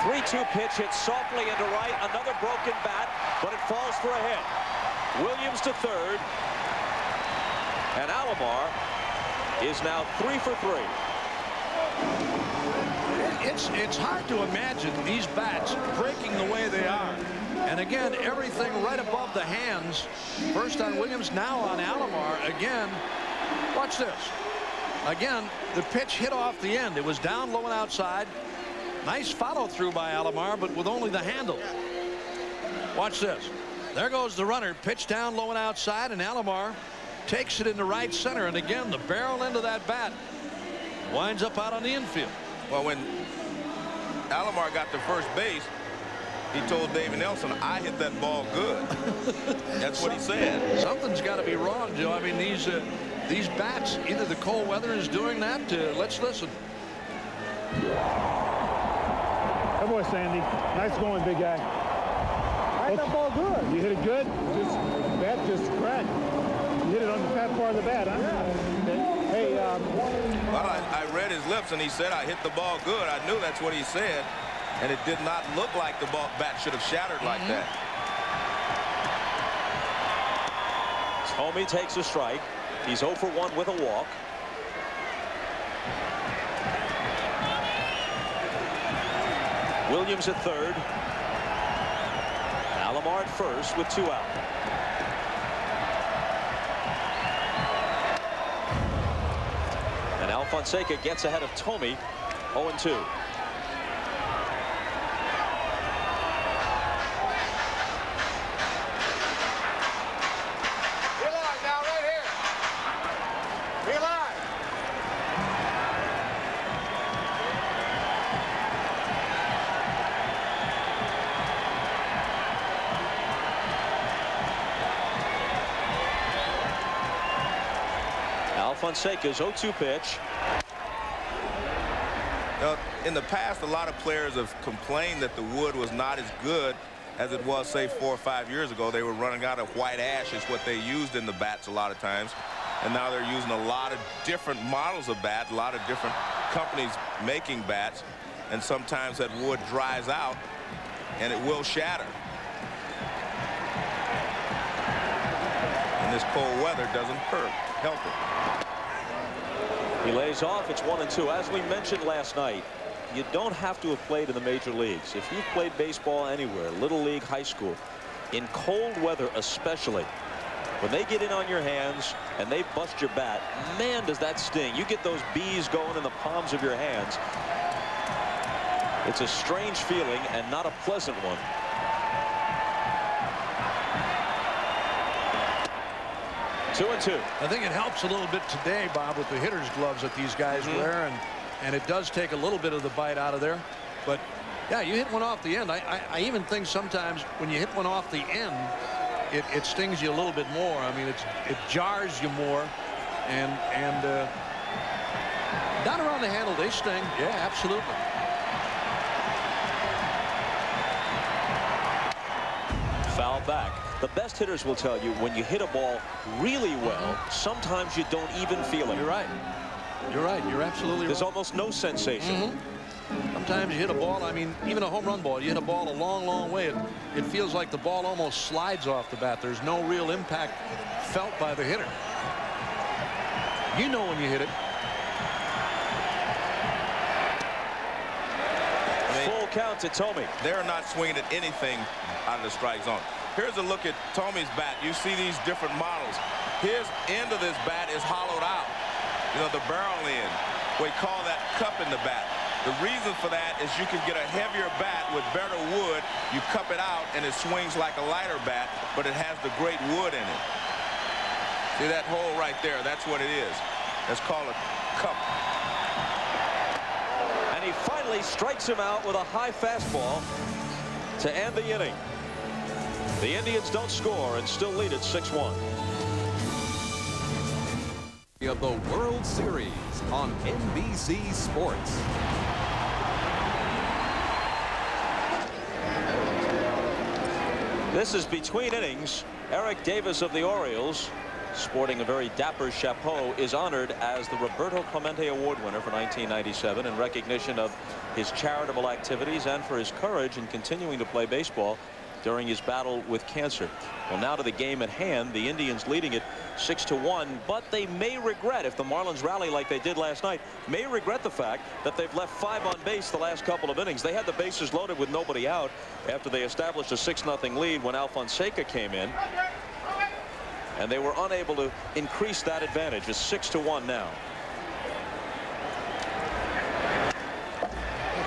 Three-two pitch hit softly into right. Another broken bat, but it falls for a hit. Williams to third. And Alomar is now 3 for 3. It's hard to imagine these bats breaking the way they are. And again, everything right above the hands. First on Williams, now on Alomar. Again, watch this. Again, the pitch hit off the end. It was down low and outside. Nice follow through by Alomar, but with only the handle. Watch this. There goes the runner. Pitch down low and outside, and Alomar takes it into right center. And again, the barrel end of that bat winds up out on the infield. Well, when Alomar got to first base, he told David Nelson, I hit that ball good. That's what he said. Something's got to be wrong, Joe. I mean, these bats, either the cold weather is doing that. Let's listen. Good boy, Sandy. Nice going, big guy. I hit that ball good. You hit it good? Bat just cracked. You hit it on the fat part of the bat, huh? Yeah. Hey, well, I read his lips, and he said, I hit the ball good. I knew that's what he said. And it did not look like the bat should have shattered like that. Thome takes a strike. He's 0 for 1 with a walk. Williams at third. Alomar at first with 2 out. And Alfonseca gets ahead of Thome, 0-2. Alfonseca's 0-2 pitch. Now, in the past, a lot of players have complained that the wood was not as good as it was, say, 4 or 5 years ago. They were running out of white ash is what they used in the bats a lot of times. And now they're using a lot of different models of bats, a lot of different companies making bats. And sometimes that wood dries out and it will shatter. And this cold weather doesn't help it. He lays off. It's 1-2. As we mentioned last night, you don't have to have played in the major leagues. If you've played baseball anywhere, little league, high school, in cold weather especially, when they get in on your hands and they bust your bat, man, does that sting. You get those bees going in the palms of your hands. It's a strange feeling and not a pleasant one. Two and two. I think it helps a little bit today, Bob, with the hitter's gloves that these guys wear, and it does take a little bit of the bite out of there. But yeah, you hit one off the end. I even think sometimes when you hit one off the end, it stings you a little bit more. I mean, it jars you more, and down around the handle they sting. Yeah, absolutely. Foul back. The best hitters will tell you when you hit a ball really well, sometimes you don't even feel it. You're right. You're right. You're absolutely right. There's almost no sensation. Sometimes you hit a ball, I mean, even a home run ball, you hit a ball a long, long way. It feels like the ball almost slides off the bat. There's no real impact felt by the hitter. You know when you hit it. Full count to Thome. They're not swinging at anything out of the strike zone. Here's a look at Thome's bat. You see these different models. His end of this bat is hollowed out. You know, the barrel end. We call that cup in the bat. The reason for that is you can get a heavier bat with better wood. You cup it out and it swings like a lighter bat, but it has the great wood in it. See that hole right there? That's what it is. That's called a cup. And he finally strikes him out with a high fastball to end the inning. The Indians don't score and still lead at 6-1. Of the World Series on NBC Sports. This is between innings. Eric Davis of the Orioles, sporting a very dapper chapeau, is honored as the Roberto Clemente Award winner for 1997 in recognition of his charitable activities and for his courage in continuing to play baseball during his battle with cancer. Well, now to the game at hand. The Indians leading it 6-1, but they may regret, if the Marlins rally like they did last night, may regret the fact that they've left 5 on base the last couple of innings. They had the bases loaded with nobody out after they established a 6-0 lead when Alfonseca came in, and they were unable to increase that advantage. It's 6-1 now.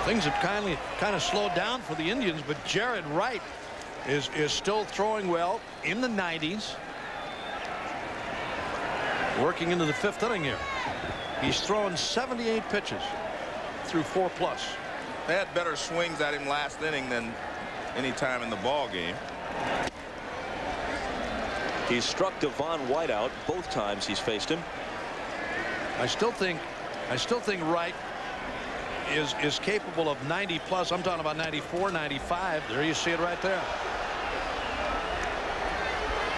Things have kind of slowed down for the Indians, but Jared Wright is still throwing well in the 90s. Working into the 5th inning here. He's thrown 78 pitches through 4+. They had better swings at him last inning than any time in the ball game. He's struck Devon White out both times he's faced him. I still think Wright is capable of 90+. I'm talking about 94, 95. There you see it right there.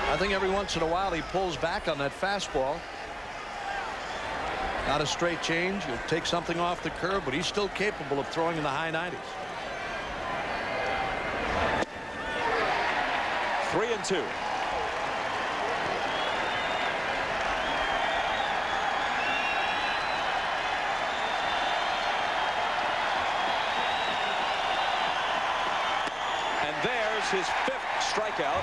I think every once in a while he pulls back on that fastball. Not a straight change. He'll take something off the curve, but he's still capable of throwing in the high 90s. 3-2. His 5th strikeout,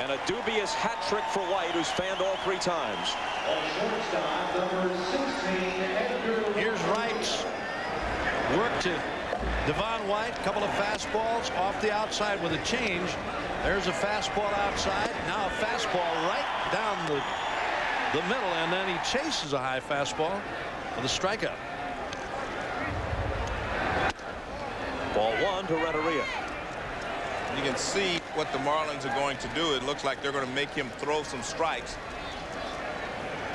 and a dubious hat trick for White, who's fanned all 3 times. Here's Wright's work to Devon White. Couple of fastballs off the outside with a change. There's a fastball outside. Now a fastball right down the middle, and then he chases a high fastball with a strikeout. Ball 1 to Renteria. You can see what the Marlins are going to do. It looks like they're going to make him throw some strikes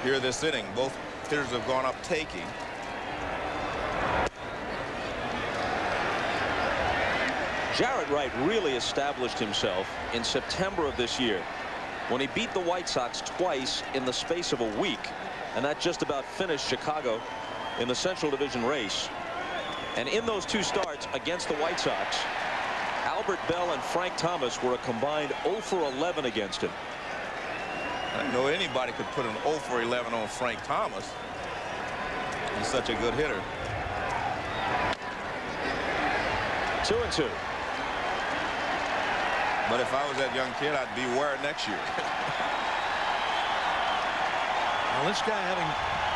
here this inning. Both hitters have gone up taking. Jared Wright really established himself in September of this year when he beat the White Sox twice in the space of a week, and that just about finished Chicago in the Central Division race. And in those 2 starts against the White Sox, Albert Bell and Frank Thomas were a combined 0 for 11 against him. I didn't know anybody could put an 0 for 11 on Frank Thomas. He's such a good hitter. 2-2. But if I was that young kid, I'd beware next year. Well, this guy, having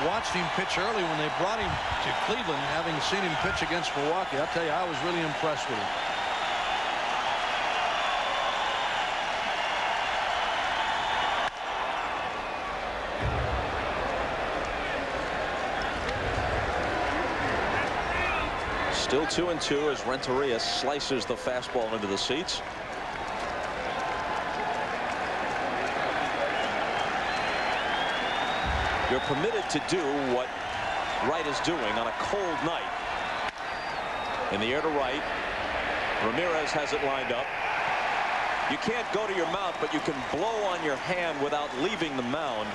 watched him pitch early when they brought him to Cleveland, having seen him pitch against Milwaukee, I'll tell you, I was really impressed with him. Still 2-2 as Renteria slices the fastball into the seats. You're permitted to do what Wright is doing on a cold night. In the air to right. Ramirez has it lined up. You can't go to your mount, but you can blow on your hand without leaving the mound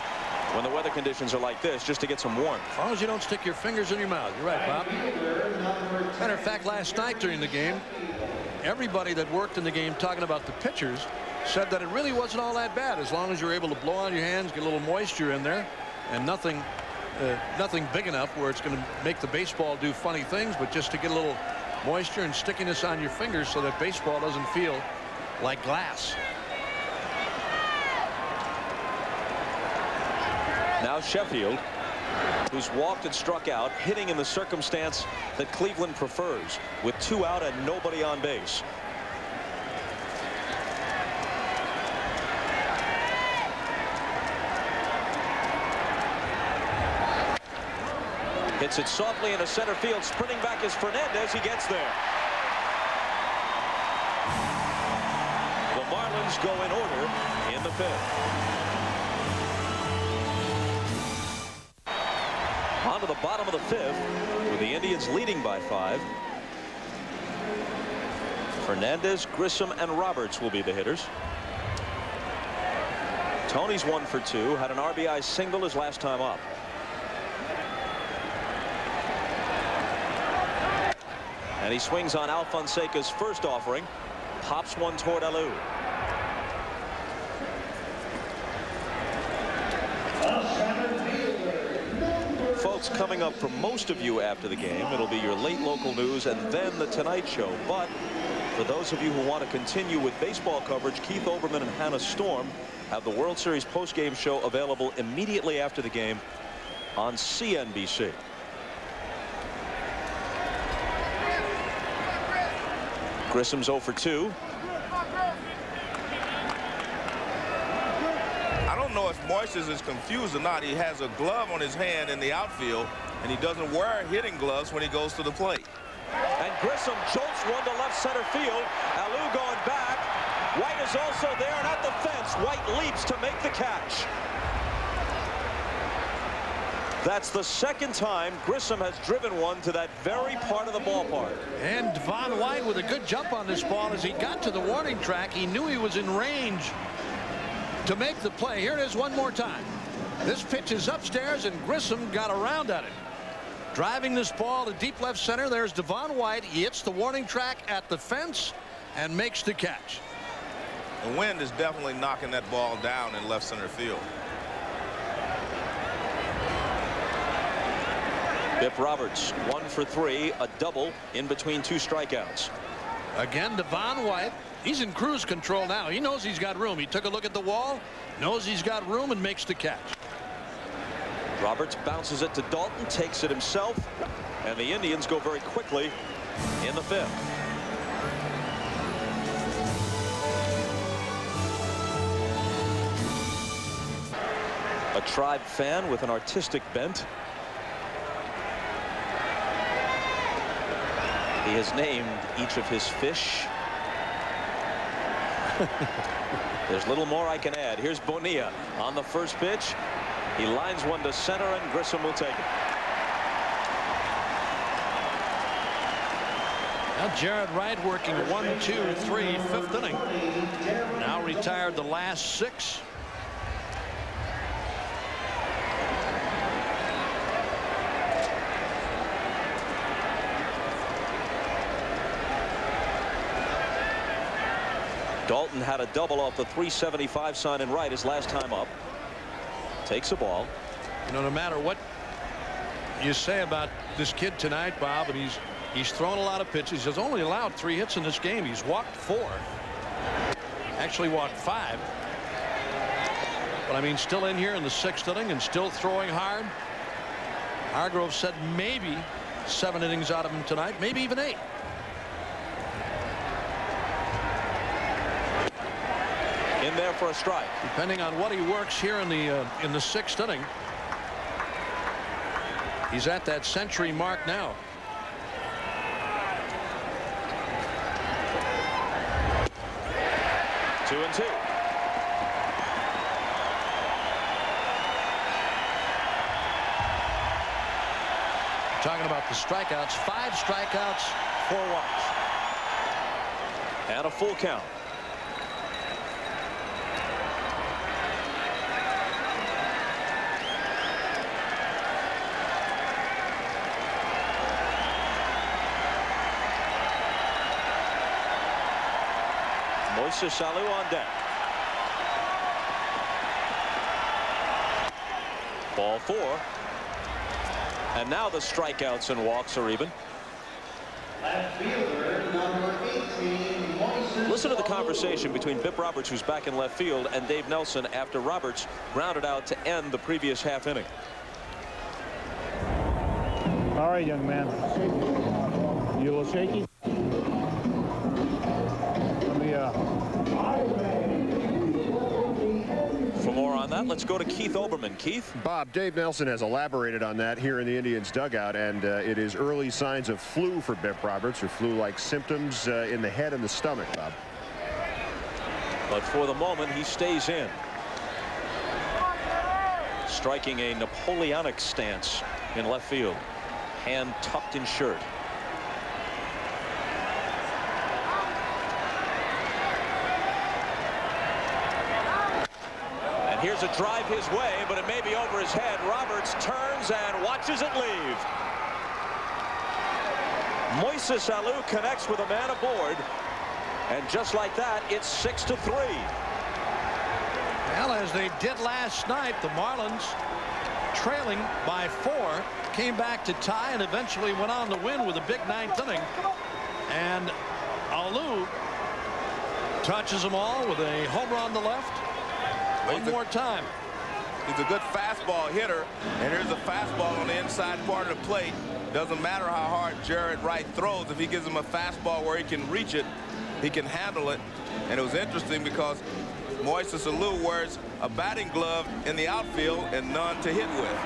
when the weather conditions are like this, just to get some warmth. As long as you don't stick your fingers in your mouth. You're right, Bob. Matter of fact, last night during the game, everybody that worked in the game talking about the pitchers said that it really wasn't all that bad as long as you're able to blow on your hands, get a little moisture in there, and nothing big enough where it's going to make the baseball do funny things, but just to get a little moisture and stickiness on your fingers so that baseball doesn't feel like glass. Now Sheffield, who's walked and struck out, hitting in the circumstance that Cleveland prefers, with 2 out and nobody on base. Hits it softly into center field. Sprinting back is Fernandez. He gets there. The Marlins go in order in the 5th. On to the bottom of the 5th with the Indians leading by 5. Fernandez, Grissom, and Roberts will be the hitters. Tony's 1 for 2. Had an RBI single his last time up. And he swings on Alfonseca's first offering. Pops one toward Alou. Folks, coming up for most of you after the game, it'll be your late local news and then the Tonight Show. But for those of you who want to continue with baseball coverage, Keith Olbermann and Hannah Storm have the World Series postgame show available immediately after the game on CNBC. Grissom's 0 for 2. I don't know if Moises is confused or not. He has a glove on his hand in the outfield, and he doesn't wear hitting gloves when he goes to the plate. And Grissom jolts one to left center field. Alou going back. White is also there, and at the fence, White leaps to make the catch. That's the second time Grissom has driven one to that very part of the ballpark. And Devon White with a good jump on this ball. As he got to the warning track, he knew he was in range to make the play. Here it is one more time. This pitch is upstairs, and Grissom got around at it. Driving this ball to deep left center. There's Devon White. He hits the warning track at the fence and makes the catch. The wind is definitely knocking that ball down in left center field. Bip Roberts 1 for 3, a double in between 2 strikeouts. Again, Devon White, he's in cruise control now. He knows he's got room. He took a look at the wall, knows he's got room, and makes the catch. Roberts bounces it to Dalton, takes it himself, and the Indians go very quickly in the 5th. A Tribe fan with an artistic bent. He has named each of his fish. There's little more I can add. Here's Bonilla on the first pitch. He lines one to center, and Grissom will take it. Now Jared Wright working 1, 2, 3, 5th inning. Now retired the last 6. Dalton had a double off the 375 sign in right his last time up. Takes a ball. You know, no matter what you say about this kid tonight, Bob, and he's thrown a lot of pitches. He's only allowed 3 hits in this game. He's walked 4. Actually walked 5. But I mean, still in here in the 6th inning and still throwing hard. Hargrove said maybe 7 innings out of him tonight, maybe even 8. In there for a strike. Depending on what he works here in the 6th inning. He's at that century mark now. Two and 2. Talking about the strikeouts, 5 strikeouts, 4 walks. And a full count. Moises Alou on deck. Ball 4. And now the strikeouts and walks are even. Listen to the conversation between Bip Roberts, who's back in left field, and Dave Nelson after Roberts grounded out to end the previous half inning. All right, young man. You a little shaky? For more on that, let's go to Keith Olbermann. Keith? Bob, Dave Nelson has elaborated on that here in the Indians dugout, and it is early signs of flu for Bip Roberts, or flu-like symptoms in the head and the stomach, Bob. But for the moment, he stays in. Striking a Napoleonic stance in left field. Hand tucked in shirt. And here's a drive his way, but it may be over his head. Roberts turns and watches it leave. Moises Alou connects with a man aboard. And just like that, it's 6-3. Well, as they did last night, the Marlins, trailing by 4, came back to tie and eventually went on to win with a big 9th inning. And Alou touches them all with a home run to left. One more time. He's a good fastball hitter, and here's a fastball on the inside part of the plate. Doesn't matter how hard Jared Wright throws. If he gives him a fastball where he can reach it, he can handle it. And it was interesting because Moises Alou wears a batting glove in the outfield and none to hit with.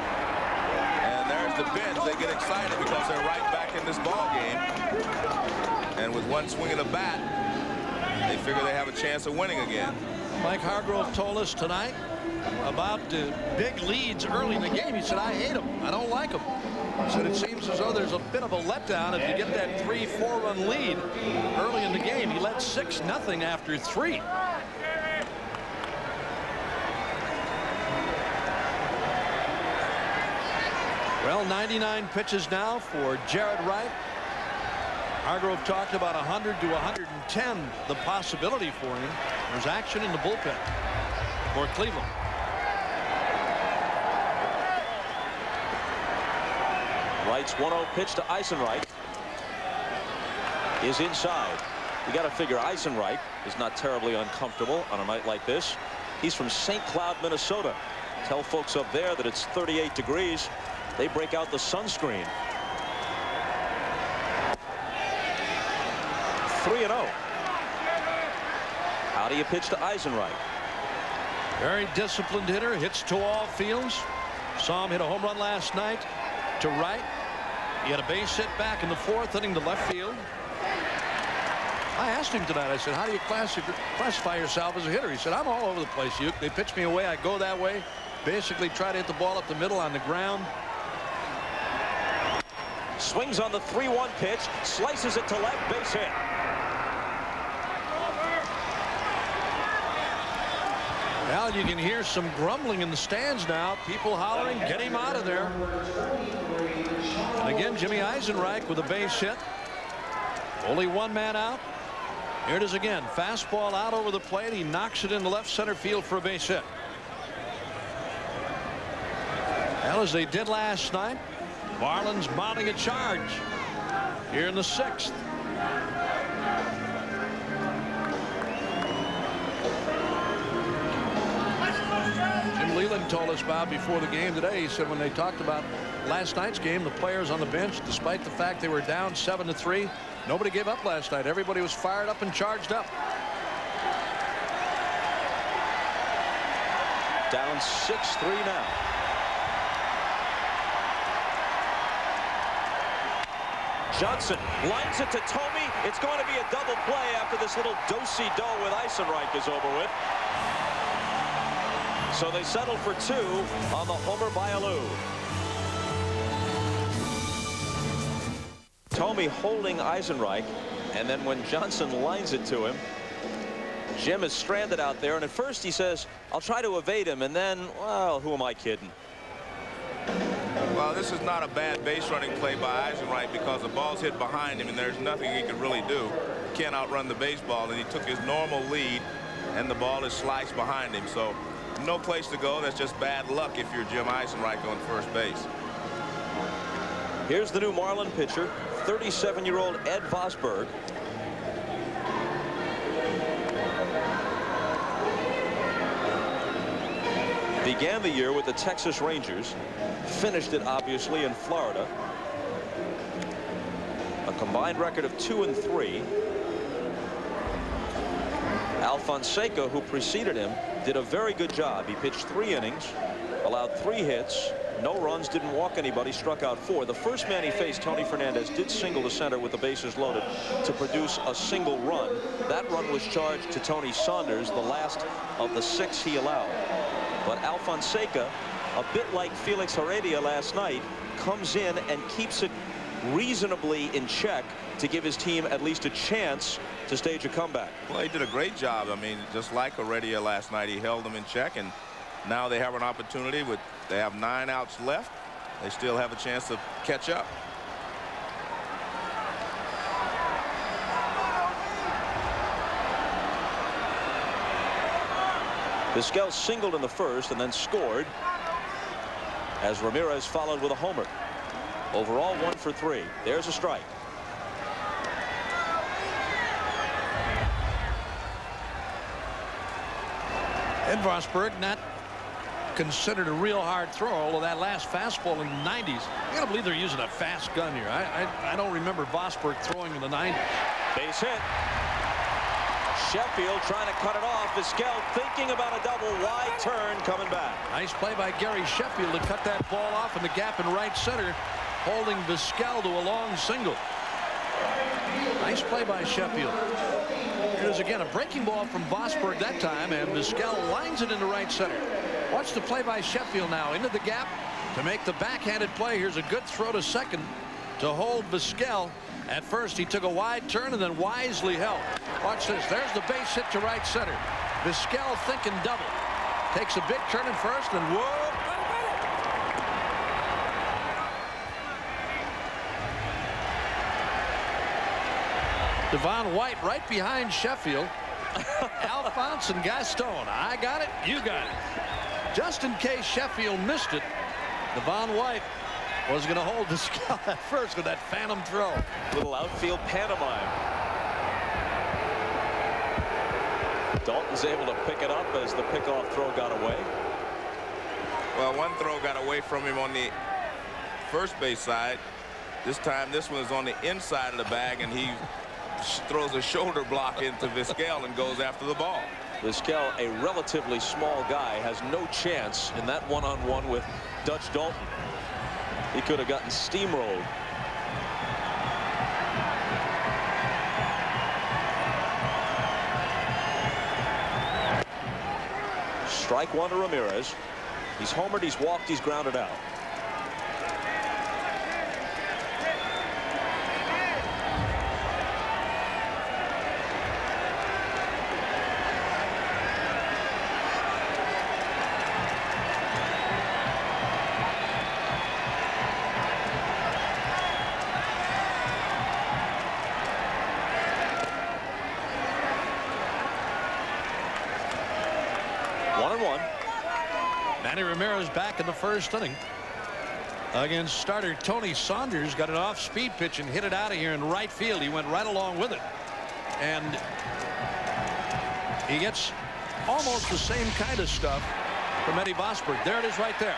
And there's the bench. They get excited because they're right back in this ball game. And with one swing of the bat, they figure they have a chance of winning again. Mike Hargrove told us tonight about the big leads early in the game. He said, I hate them. I don't like them. He said it seems as though there's a bit of a letdown if you get that 3-4 run lead early in the game. He led 6-0 after 3. Well, 99 pitches now for Jared Wright. Hargrove talked about 100 to 110, the possibility for him. There's action in the bullpen for Cleveland. Wright's 1-0 pitch to Eisenreich is inside. You got to figure Eisenreich is not terribly uncomfortable on a night like this. He's from St. Cloud, Minnesota. Tell folks up there that it's 38 degrees. They break out the sunscreen. 3-0. How do you pitch to Eisenreich? Very disciplined hitter, hits to all fields. Saw him hit a home run last night to right. He had a base hit back in the 4th inning to left field. I asked him tonight, I said, how do you classify yourself as a hitter? He said, I'm all over the place. They pitch me away, I go that way. Basically try to hit the ball up the middle on the ground. Swings on the 3-1 pitch, slices it to left, base hit. Well, you can hear some grumbling in the stands now. People hollering, get him out of there. And again, Jimmy Eisenreich with a base hit. Only one man out. Here it is again. Fastball out over the plate. He knocks it into left center field for a base hit. Well, as they did last night, Marlins mounting a charge here in the 6th. Jim Leland told us, Bob, before the game today, he said when they talked about last night's game, the players on the bench, despite the fact they were down 7-3, nobody gave up last night. Everybody was fired up and charged up. Down 6-3 now. Johnson lines it to Thome. It's going to be a double play after this little do-si-do with Eisenreich is over with. So they settle for 2 on the homer by Alou. Thome holding Eisenreich, and then when Johnson lines it to him, Jim is stranded out there, and at first he says, I'll try to evade him, and then, well, who am I kidding? Well, this is not a bad base running play by Eisenreich because the ball's hit behind him and there's nothing he can really do. He can't outrun the baseball, and he took his normal lead and the ball is sliced behind him. So no place to go. That's just bad luck if you're Jim Eisenreich on first base. Here's the new Marlin pitcher, 37-year-old Ed Vosberg. Began the year with the Texas Rangers, finished it obviously in Florida. A combined record of 2-3. Al Fonseca, who preceded him, did a very good job. He pitched 3 innings, allowed 3 hits, no runs, didn't walk anybody, struck out 4. The first man he faced, Tony Fernandez, did single the center with the bases loaded to produce a single run. That run was charged to Tony Saunders, the last of the 6 he allowed. But Al Fonseca, a bit like Felix Heredia last night, comes in and keeps it reasonably in check to give his team at least a chance to stage a comeback. Well, he did a great job. I mean, just like Heredia last night, he held them in check, and now they have an opportunity. They have 9 outs left. They still have a chance to catch up. Vizquel singled in the first and then scored as Ramirez followed with a homer. Overall 1 for 3. There's a strike. Ed Vosburg not considered a real hard throw, although that last fastball in the 90s. You gotta believe they're using a fast gun here. I don't remember Vosburg throwing in the 90s. Base hit. Sheffield trying to cut it off. Vizquel thinking about a double. Wide turn coming back. Nice play by Gary Sheffield to cut that ball off in the gap in right center, holding Vizquel to a long single. Nice play by Sheffield. Here's again a breaking ball from Vosburg that time, and Vizquel lines it into right center. Watch the play by Sheffield now into the gap to make the backhanded play. Here's a good throw to second to hold Vizquel. At first he took a wide turn and then wisely held. Watch this. There's the base hit to right center. Vizquel thinking double. Takes a big turn at first and whoa. Devon White right behind Sheffield. Alphonse and Gaston. I got it. You got it. Just in case Sheffield missed it, Devon White was going to hold the Vizquel at first with that phantom throw. Little outfield pantomime. Dalton's able to pick it up as the pickoff throw got away. Well, one throw got away from him on the first base side. This time this one is on the inside of the bag, and he throws a shoulder block into Vizquel and goes after the ball. Vizquel, a relatively small guy, has no chance in that one-on-one with Dutch Dalton. He could have gotten steamrolled. Strike one to Ramirez. He's homered, he's walked, he's grounded out. Manny Ramirez back in the first inning against starter Tony Saunders. Got an off-speed pitch and hit it out of here in right field. He went right along with it, and he gets almost the same kind of stuff from Eddie Vosburg. There it is right there.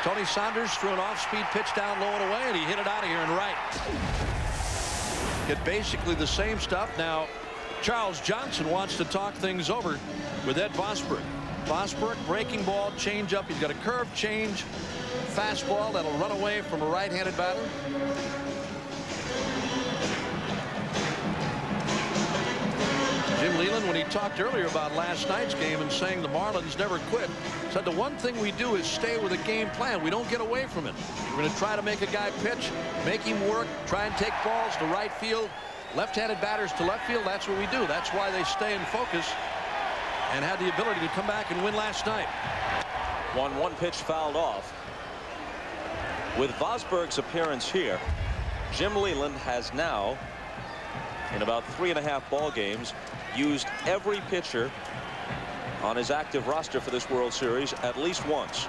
Tony Saunders threw an off-speed pitch down low and away, and he hit it out of here in right. Get basically the same stuff. Now Charles Johnson wants to talk things over with Ed Vosburg. Vosburg, breaking ball, change up. He's got a curve change, fastball that'll run away from a right-handed batter. Jim Leyland, when he talked earlier about last night's game and saying the Marlins never quit, said the one thing we do is stay with a game plan. We don't get away from it. We're going to try to make a guy pitch, make him work, try and take balls to right field, left-handed batters to left field. That's what we do. That's why they stay in focus and had the ability to come back and win last night. 1-1 pitch fouled off. With Vosburg's appearance here, Jim Leyland has now, in about 3.5 ball games, used every pitcher on his active roster for this World Series at least once.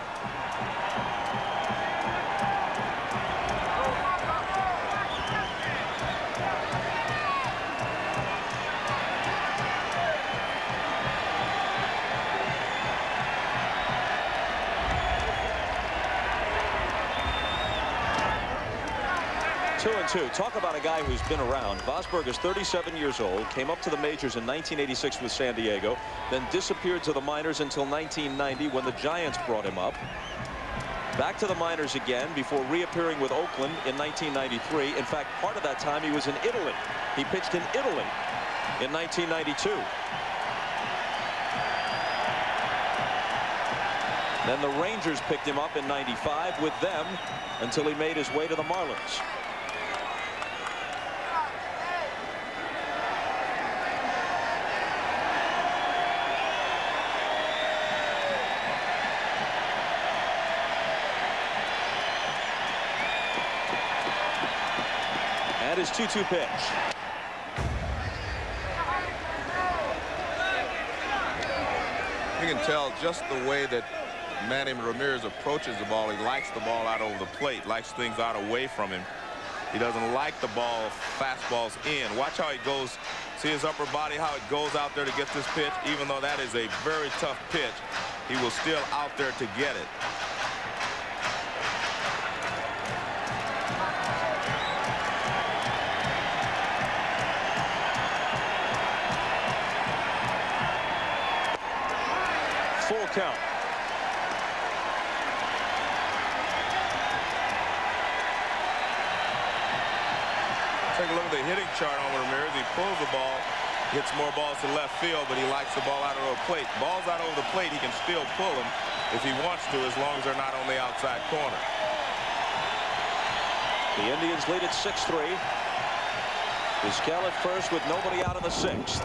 Talk about a guy who's been around. Vosburg is 37 years old, came up to the majors in 1986 with San Diego, then disappeared to the minors until 1990 when the Giants brought him up. Back to the minors again before reappearing with Oakland in 1993. In fact, part of that time he was in Italy. He pitched in Italy in 1992. Then the Rangers picked him up in 95 with them until he made his way to the Marlins. And his 2-2 pitch. You can tell just the way that Manny Ramirez approaches the ball. He likes the ball out over the plate, likes things out away from him. He doesn't like the ball, fastballs in. Watch how he goes. See his upper body, how it goes out there to get this pitch. Even though that is a very tough pitch, he was still out there to get it. Full count. Take a look at the hitting chart on Ramirez. He pulls the ball, hits more balls to left field, but he likes the ball out over the plate. Balls out over the plate, he can still pull them if he wants to, as long as they're not on the outside corner. The Indians lead at 6-3. Vizquel at first with nobody out in the 6th.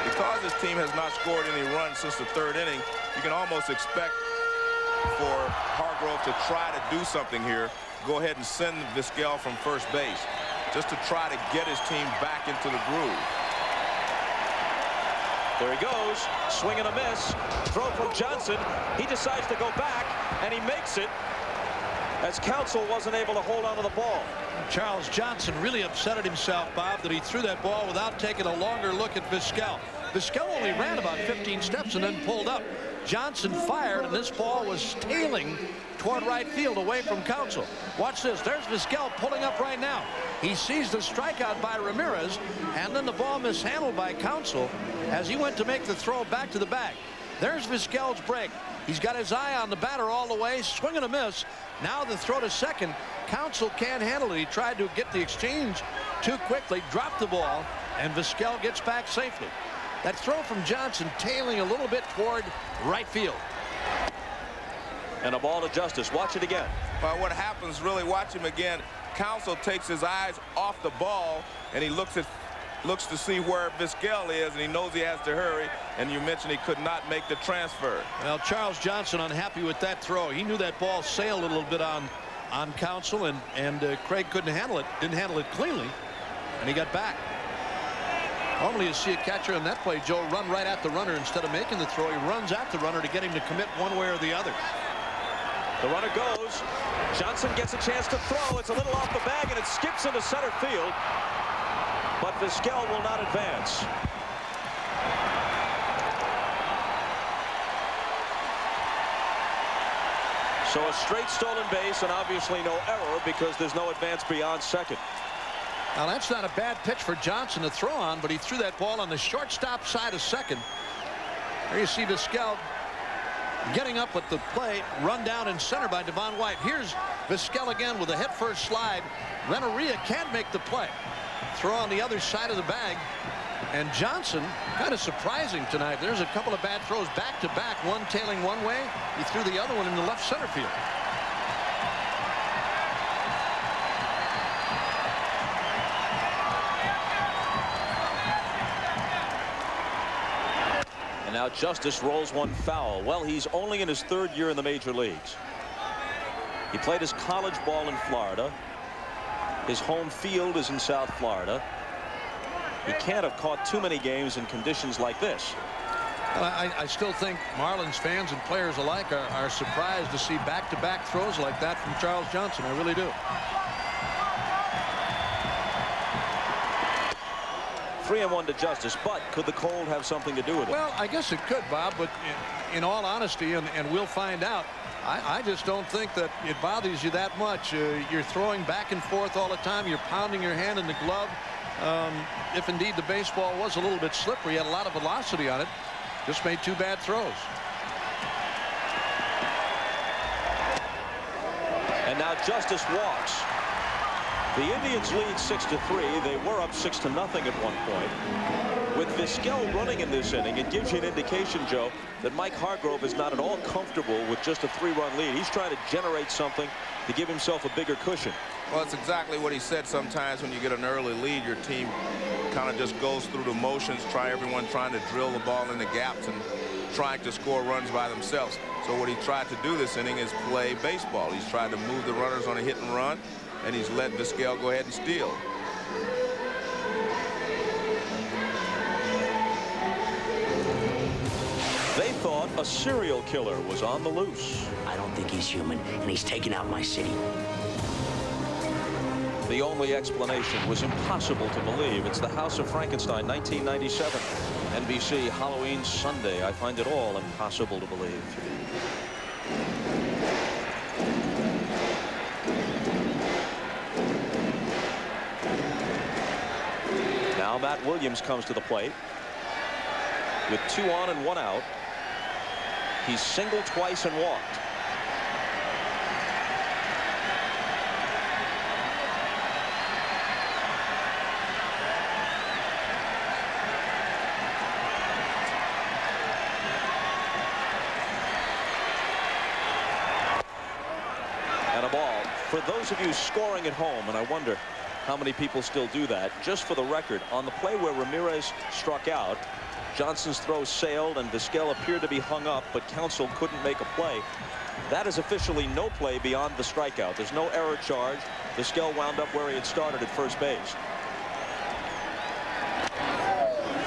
Because his team has not scored any runs since the 3rd inning, you can almost expect for Hargrove to try to do something here. Go ahead and send Vizquel from first base just to try to get his team back into the groove. There he goes. Swing and a miss. Throw from Johnson. He decides to go back, and he makes it as Counsell wasn't able to hold on to the ball. Charles Johnson really upset at himself, Bob, that he threw that ball without taking a longer look at Vizquel. Vizquel only ran about 15 steps and then pulled up. Johnson fired, and this ball was tailing toward right field away from Counsell. Watch this. There's Vizquel pulling up right now. He sees the strikeout by Ramirez, and then the ball mishandled by Counsell as he went to make the throw back to the bag. There's Vizquel's break. He's got his eye on the batter all the way. Swing and a miss. Now the throw to second. Counsell can't handle it. He tried to get the exchange too quickly, dropped the ball, and Vizquel gets back safely. That throw from Johnson tailing a little bit toward right field. And a ball to Justice. Watch it again. Well, what happens, really, watch him again. Counsell takes his eyes off the ball, and he looks to see where Vizquel is, and he knows he has to hurry. And you mentioned he could not make the transfer. Well, Charles Johnson unhappy with that throw. He knew that ball sailed a little bit on Counsell, and Craig couldn't handle it. Didn't handle it cleanly, and he got back. Normally you see a catcher on that play, Joe, run right at the runner instead of making the throw. He runs at the runner to get him to commit one way or the other. The runner goes. Johnson gets a chance to throw. It's a little off the bag, and it skips into center field. But Vizquel will not advance. So a straight stolen base, and obviously no error because there's no advance beyond second. Now that's not a bad pitch for Johnson to throw on, but he threw that ball on the shortstop side of second. There you see Vizquel getting up with the play, run down in center by Devon White. Here's Vizquel again with a head-first slide. Renteria can't make the play. Throw on the other side of the bag. And Johnson, kind of surprising tonight. There's a couple of bad throws back-to-back, one tailing one way. He threw the other one in the left center field. And now Justice rolls one foul. Well, he's only in his 3rd year in the major leagues. He played his college ball in Florida. His home field is in South Florida. He can't have caught too many games in conditions like this. Well, I still think Marlins fans and players alike are surprised to see back-to-back throws like that from Charles Johnson. I really do. 3-1 to Justice, but could the cold have something to do with it? Well, I guess it could, Bob, but in all honesty, and we'll find out, I just don't think that it bothers you that much. You're throwing back and forth all the time. You're pounding your hand in the glove. If indeed the baseball was a little bit slippery, had a lot of velocity on it, just made 2 bad throws. And now Justice walks. The Indians lead 6-3. They were up 6-0 at one point. With Vizquel running in this inning, it gives you an indication, Joe, that Mike Hargrove is not at all comfortable with just a 3-run lead. He's trying to generate something to give himself a bigger cushion. Well, it's exactly what he said. Sometimes when you get an early lead, your team kind of just goes through the motions, everyone trying to drill the ball in the gaps and trying to score runs by themselves. So what he tried to do this inning is play baseball. He's tried to move the runners on a hit and run, and he's let Vizquel go ahead and steal. A serial killer was on the loose. I don't think he's human, and he's taking out my city. The only explanation was impossible to believe. It's the House of Frankenstein, 1997. NBC, Halloween Sunday. I find it all impossible to believe. Now Matt Williams comes to the plate. With 2 on and 1 out. He's singled twice and walked. And a ball. For those of you scoring at home, and I wonder how many people still do that, just for the record, on the play where Ramirez struck out, Johnson's throw sailed and Vizquel appeared to be hung up, but counsel couldn't make a play. That is officially no play beyond the strikeout. There's no error charge. Vizquel wound up where he had started at first base.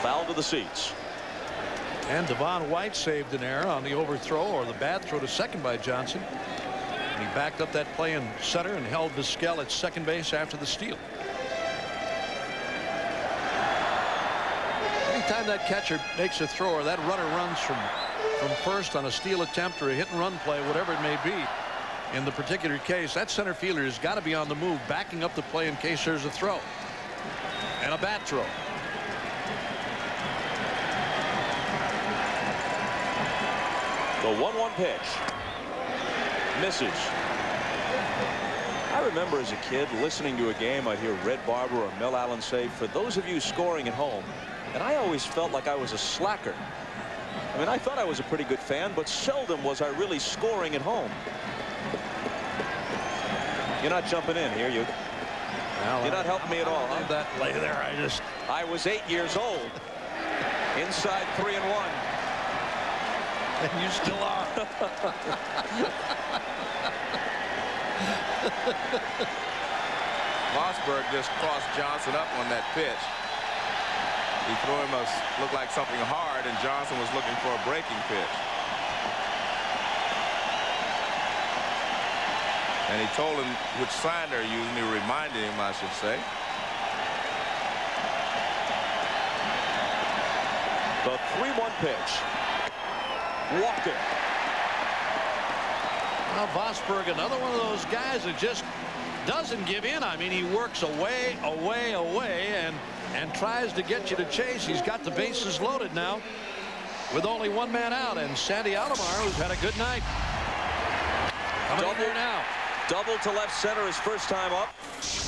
Foul to the seats. And Devon White saved an error on the overthrow, or the bad throw to second by Johnson. And he backed up that play in center and held Vizquel at second base after the steal. Anytime that catcher makes a throw or that runner runs from first on a steal attempt or a hit and run play, whatever it may be, in the particular case, that center fielder has got to be on the move, backing up the play in case there's a throw. And a bat throw. The 1-1 pitch. Misses. I remember as a kid listening to a game, I'd hear Red Barber or Mel Allen say, for those of you scoring at home, and I always felt like I was a slacker. I mean, I thought I was a pretty good fan, but seldom was I really scoring at home. You're not jumping in here, you. Well, you're not helping me at all. Huh? That play there, I was 8 years old. Inside 3-1. And you still are. Mossberg just crossed Johnson up on that pitch. He threw him looked like something hard, and Johnson was looking for a breaking pitch. And he told him which sign they're using. He reminded him, I should say. The 3-1 pitch. Walked it. Well, Vosberg, another one of those guys that just doesn't give in. I mean, he works away, and tries to get you to chase. He's got the bases loaded now with only 1 man out, and Sandy Alomar, who's had a good night. Coming in there now. Double to left center his first time up.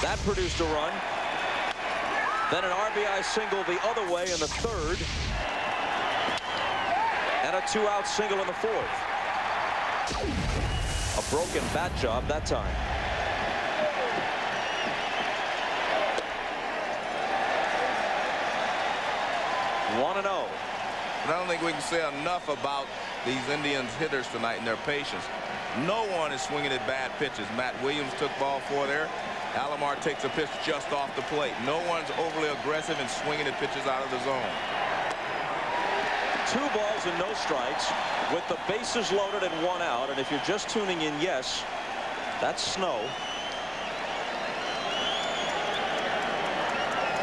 That produced a run. Then an RBI single the other way in the 3rd. And a 2-out single in the 4th. A broken bat job that time. One and 0. I don't think we can say enough about these Indians hitters tonight and their patience. No one is swinging at bad pitches. Matt Williams took ball 4 there. Alomar takes a pitch just off the plate. No one's overly aggressive and swinging at pitches out of the zone. 2 balls and no strikes with the bases loaded and 1 out. And if you're just tuning in, yes, that's snow.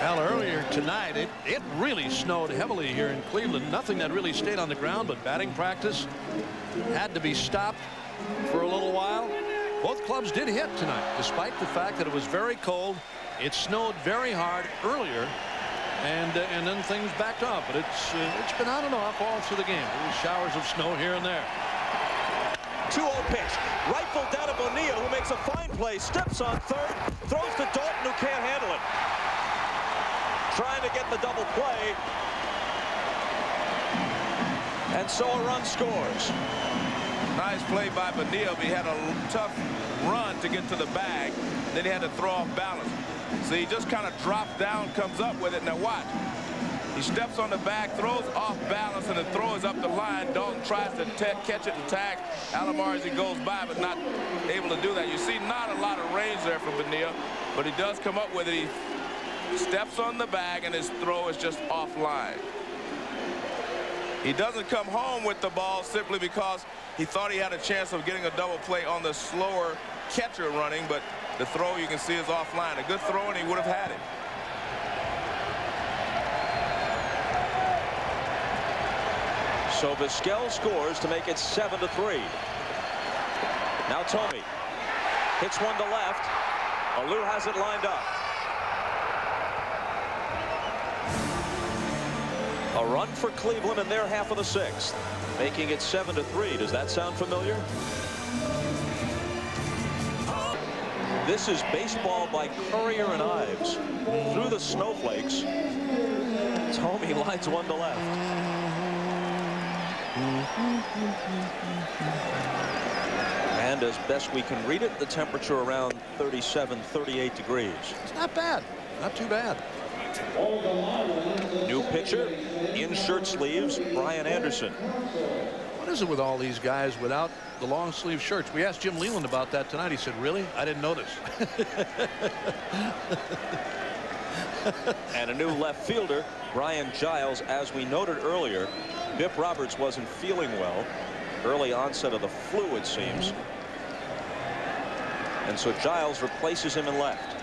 Well, earlier tonight, it really snowed heavily here in Cleveland. Nothing that really stayed on the ground, but batting practice had to be stopped for a little while. Both clubs did hit tonight, despite the fact that it was very cold. It snowed very hard earlier, and then things backed off. But it's been on and off all through the game. There were showers of snow here and there. 2-0 pitch. Rifle down to Bonilla, who makes a fine play. Steps on third. Throws to Dalton, who can't handle it. Trying to get the double play. And so a run scores. Nice play by Bonilla. He had a tough run to get to the bag. Then he had to throw off balance. So he just kind of drops down, comes up with it. Now watch. He steps on the bag, throws off balance, and the throw is up the line. Dalton tries to catch it and tag Alomar as he goes by, but not able to do that. You see not a lot of range there from Bonilla, but he does come up with it. He steps on the bag, and his throw is just offline. He doesn't come home with the ball simply because he thought he had a chance of getting a double play on the slower catcher running, but the throw you can see is offline. A good throw and he would have had it. So Vizquel scores to make it 7-3. Now Thome hits one to left. Alou has it lined up. A run for Cleveland in their half of the sixth, making it 7-3. Does that sound familiar? This is baseball by Currier and Ives. Through the snowflakes, Thome lines one to left. And as best we can read it, the temperature around 37, 38 degrees. It's not bad. Not too bad. New pitcher in shirt sleeves, Brian Anderson. What is it with all these guys without the long sleeve shirts? We asked Jim Leland about that tonight. He said, really? I didn't notice. And a new left fielder, Brian Giles. As we noted earlier, Bip Roberts wasn't feeling well. Early onset of the flu, it seems. And so Giles replaces him in left.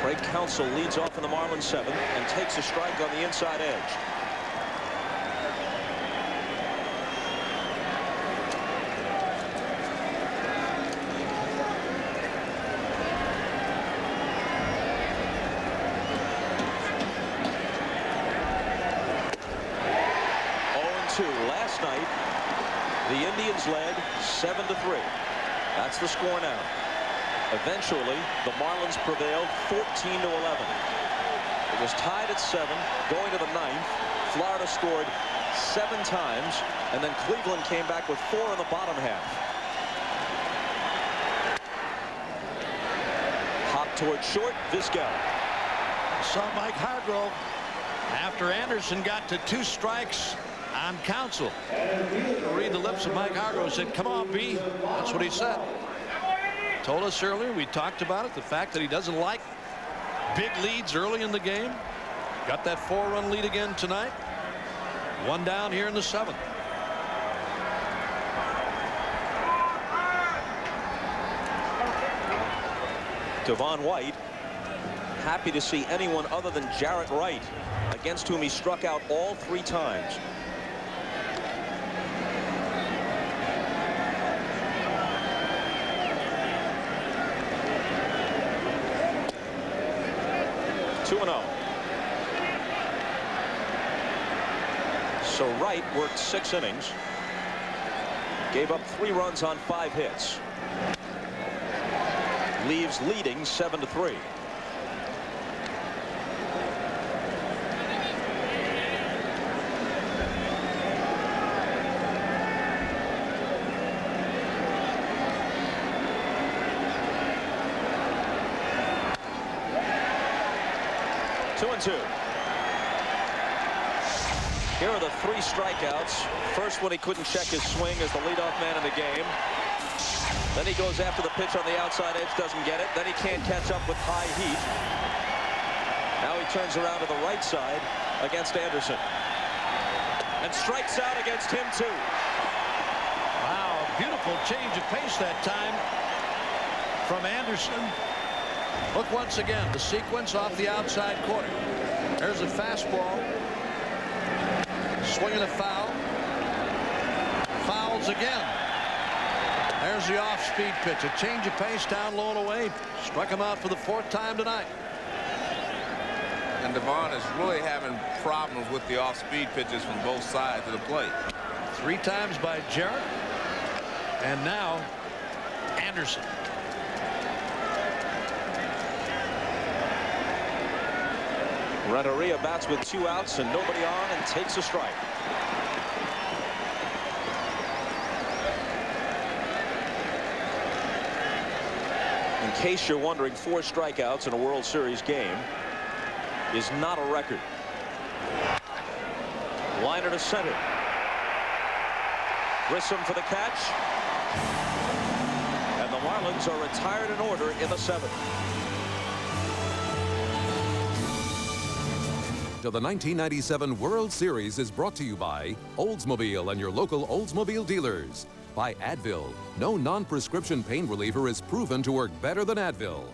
Craig Counsell leads off in the Marlins seventh and takes a strike on the inside edge. Last night, the Indians led 7-3. That's the score now. Eventually, the Marlins prevailed 14-11. It was tied at 7, going to the 9th. Florida scored 7 times, and then Cleveland came back with 4 in the bottom half. Hop toward short, Vizquel. Saw Mike Hargrove after Anderson got to 2 strikes on Counsell. Read the lips of Mike Hargrove, said, come on, B. That's what he said. Told us earlier, we talked about it, the fact that he doesn't like big leads early in the game. Got that 4-run lead again tonight. 1 down here in the 7th. Devon White happy to see anyone other than Jarrett Wright, against whom he struck out all 3 times. So Wright worked 6 innings, gave up 3 runs on 5 hits, leaves leading 7-3. Here are the 3 strikeouts. First one, he couldn't check his swing as the leadoff man in the game. Then he goes after the pitch on the outside edge, doesn't get it. Then he can't catch up with high heat. Now he turns around to the right side against Anderson. And strikes out against him, too. Wow, beautiful change of pace that time from Anderson. Look once again, the sequence off the outside corner. There's a fastball. Swinging a foul. Fouls again. There's the off-speed pitch. A change of pace down low and away. Struck him out for the 4th time tonight. And Devon is really having problems with the off-speed pitches from both sides of the plate. 3 times by Jarrett. And now Anderson. Renteria bats with 2 outs and nobody on and takes a strike. In case you're wondering, 4 strikeouts in a World Series game is not a record. Liner to center. Grissom for the catch. And the Marlins are retired in order in the 7th. coverage of the 1997 World Series is brought to you by Oldsmobile and your local Oldsmobile dealers. By Advil, no non-prescription pain reliever is proven to work better than Advil.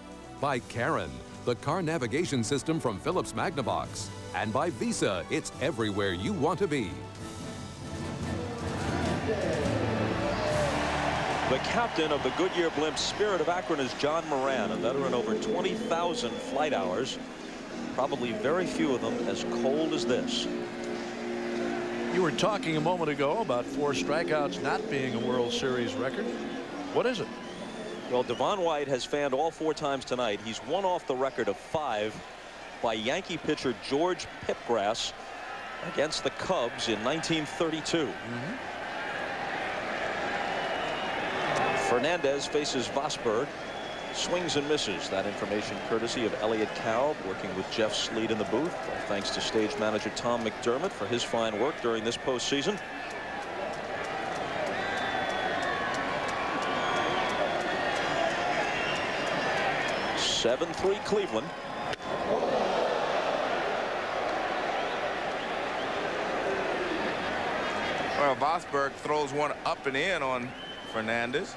By Karen, the car navigation system from Philips Magnavox. And by Visa, it's everywhere you want to be. The captain of the Goodyear Blimp Spirit of Akron is John Moran, a veteran over 20,000 flight hours. Probably very few of them as cold as this. You were talking a moment ago about 4 strikeouts not being a World Series record. What is it? Well, Devon White has fanned all 4 times tonight. He's one off the record of 5 by Yankee pitcher George Pipgrass against the Cubs in 1932. Fernandez faces Vosberg. Swings and misses. That information courtesy of Elliot Kalb, working with Jeff Sleet in the booth. All thanks to stage manager Tom McDermott for his fine work during this postseason. (7-3) Cleveland. Well, Vosberg throws one up and in on Fernandez.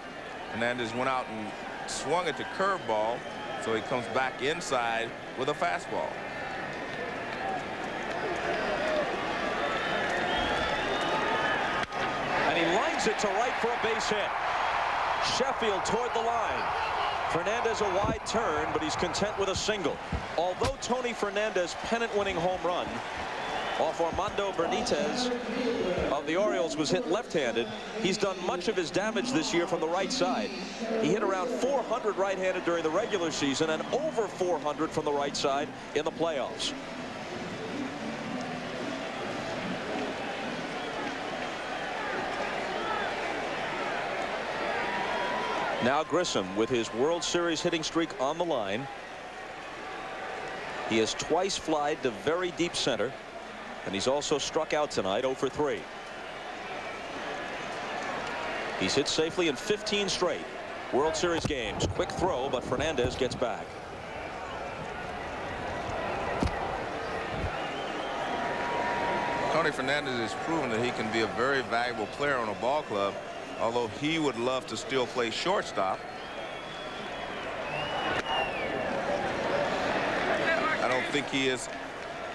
Fernandez went out and swung it to curveball, so he comes back inside with a fastball. And he lines it to right for a base hit. Sheffield toward the line. Fernandez a wide turn, but he's content with a single. Although Tony Fernandez pennant-winning home run off Armando Benitez of the Orioles was hit left-handed, he's done much of his damage this year from the right side. He hit around 400 right-handed during the regular season and over 400 from the right side in the playoffs. Now Grissom with his World Series hitting streak on the line. He has twice flied to very deep center. And he's also struck out tonight, 0 for 3. He's hit safely in 15 straight World Series games. Quick throw, but Fernandez gets back. Tony Fernandez has proven that he can be a very valuable player on a ball club, although he would love to still play shortstop. I don't think he is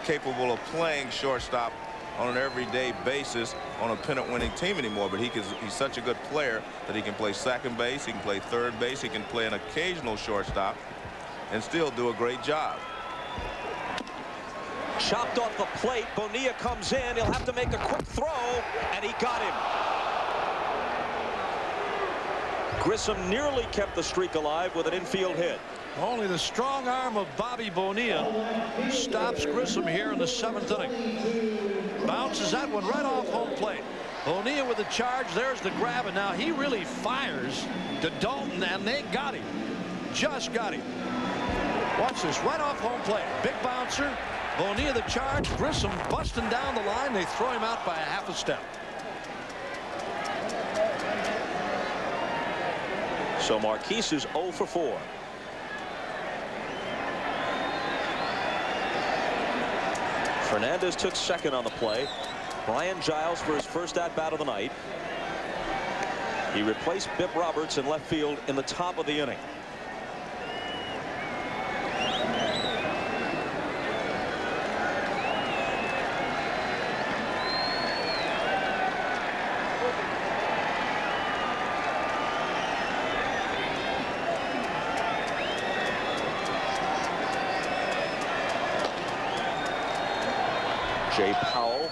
capable of playing shortstop on an everyday basis on a pennant-winning team anymore, but he's such a good player that he can play second base, he can play third base, he can play an occasional shortstop and still do a great job. Chopped off the plate. Bonilla comes in. He'll have to make a quick throw, and he got him. Grissom nearly kept the streak alive with an infield hit. Only the strong arm of Bobby Bonilla stops Grissom here in the 7th inning. Bounces that one right off home plate. Bonilla with the charge. There's the grab, and now he really fires to Dalton, and they got him. Just got him. Watch this, right off home plate. Big bouncer. Bonilla the charge. Grissom busting down the line. They throw him out by a half a step. So Marquise is 0 for 4. Fernandez took second on the play. Brian Giles for his first at-bat of the night. He replaced Bip Roberts in left field in the top of the inning. Jay Powell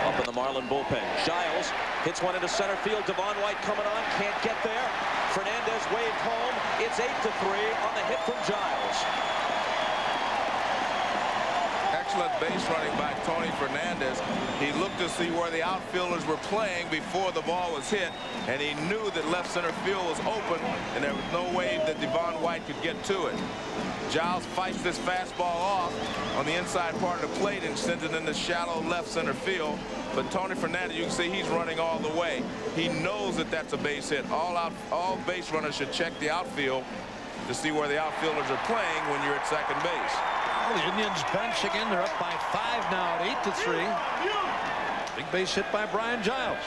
up in the Marlin bullpen. Giles hits one into center field. Devon White coming on, can't get there. Fernandez waved home. It's 8-3 on the hit from Giles. Excellent base running by Tony Fernandez. He looked to see where the outfielders were playing before the ball was hit, and he knew that left center field was open, and there was no way that Devon White could get to it. Giles fights this fastball off on the inside part of the plate and sends it into shallow left center field. But Tony Fernandez, you can see he's running all the way. He knows that that's a base hit. All base runners should check the outfield to see where the outfielders are playing when you're at second base. Well, the Indians bench again. They're up by 5 now at 8-3. Big base hit by Brian Giles.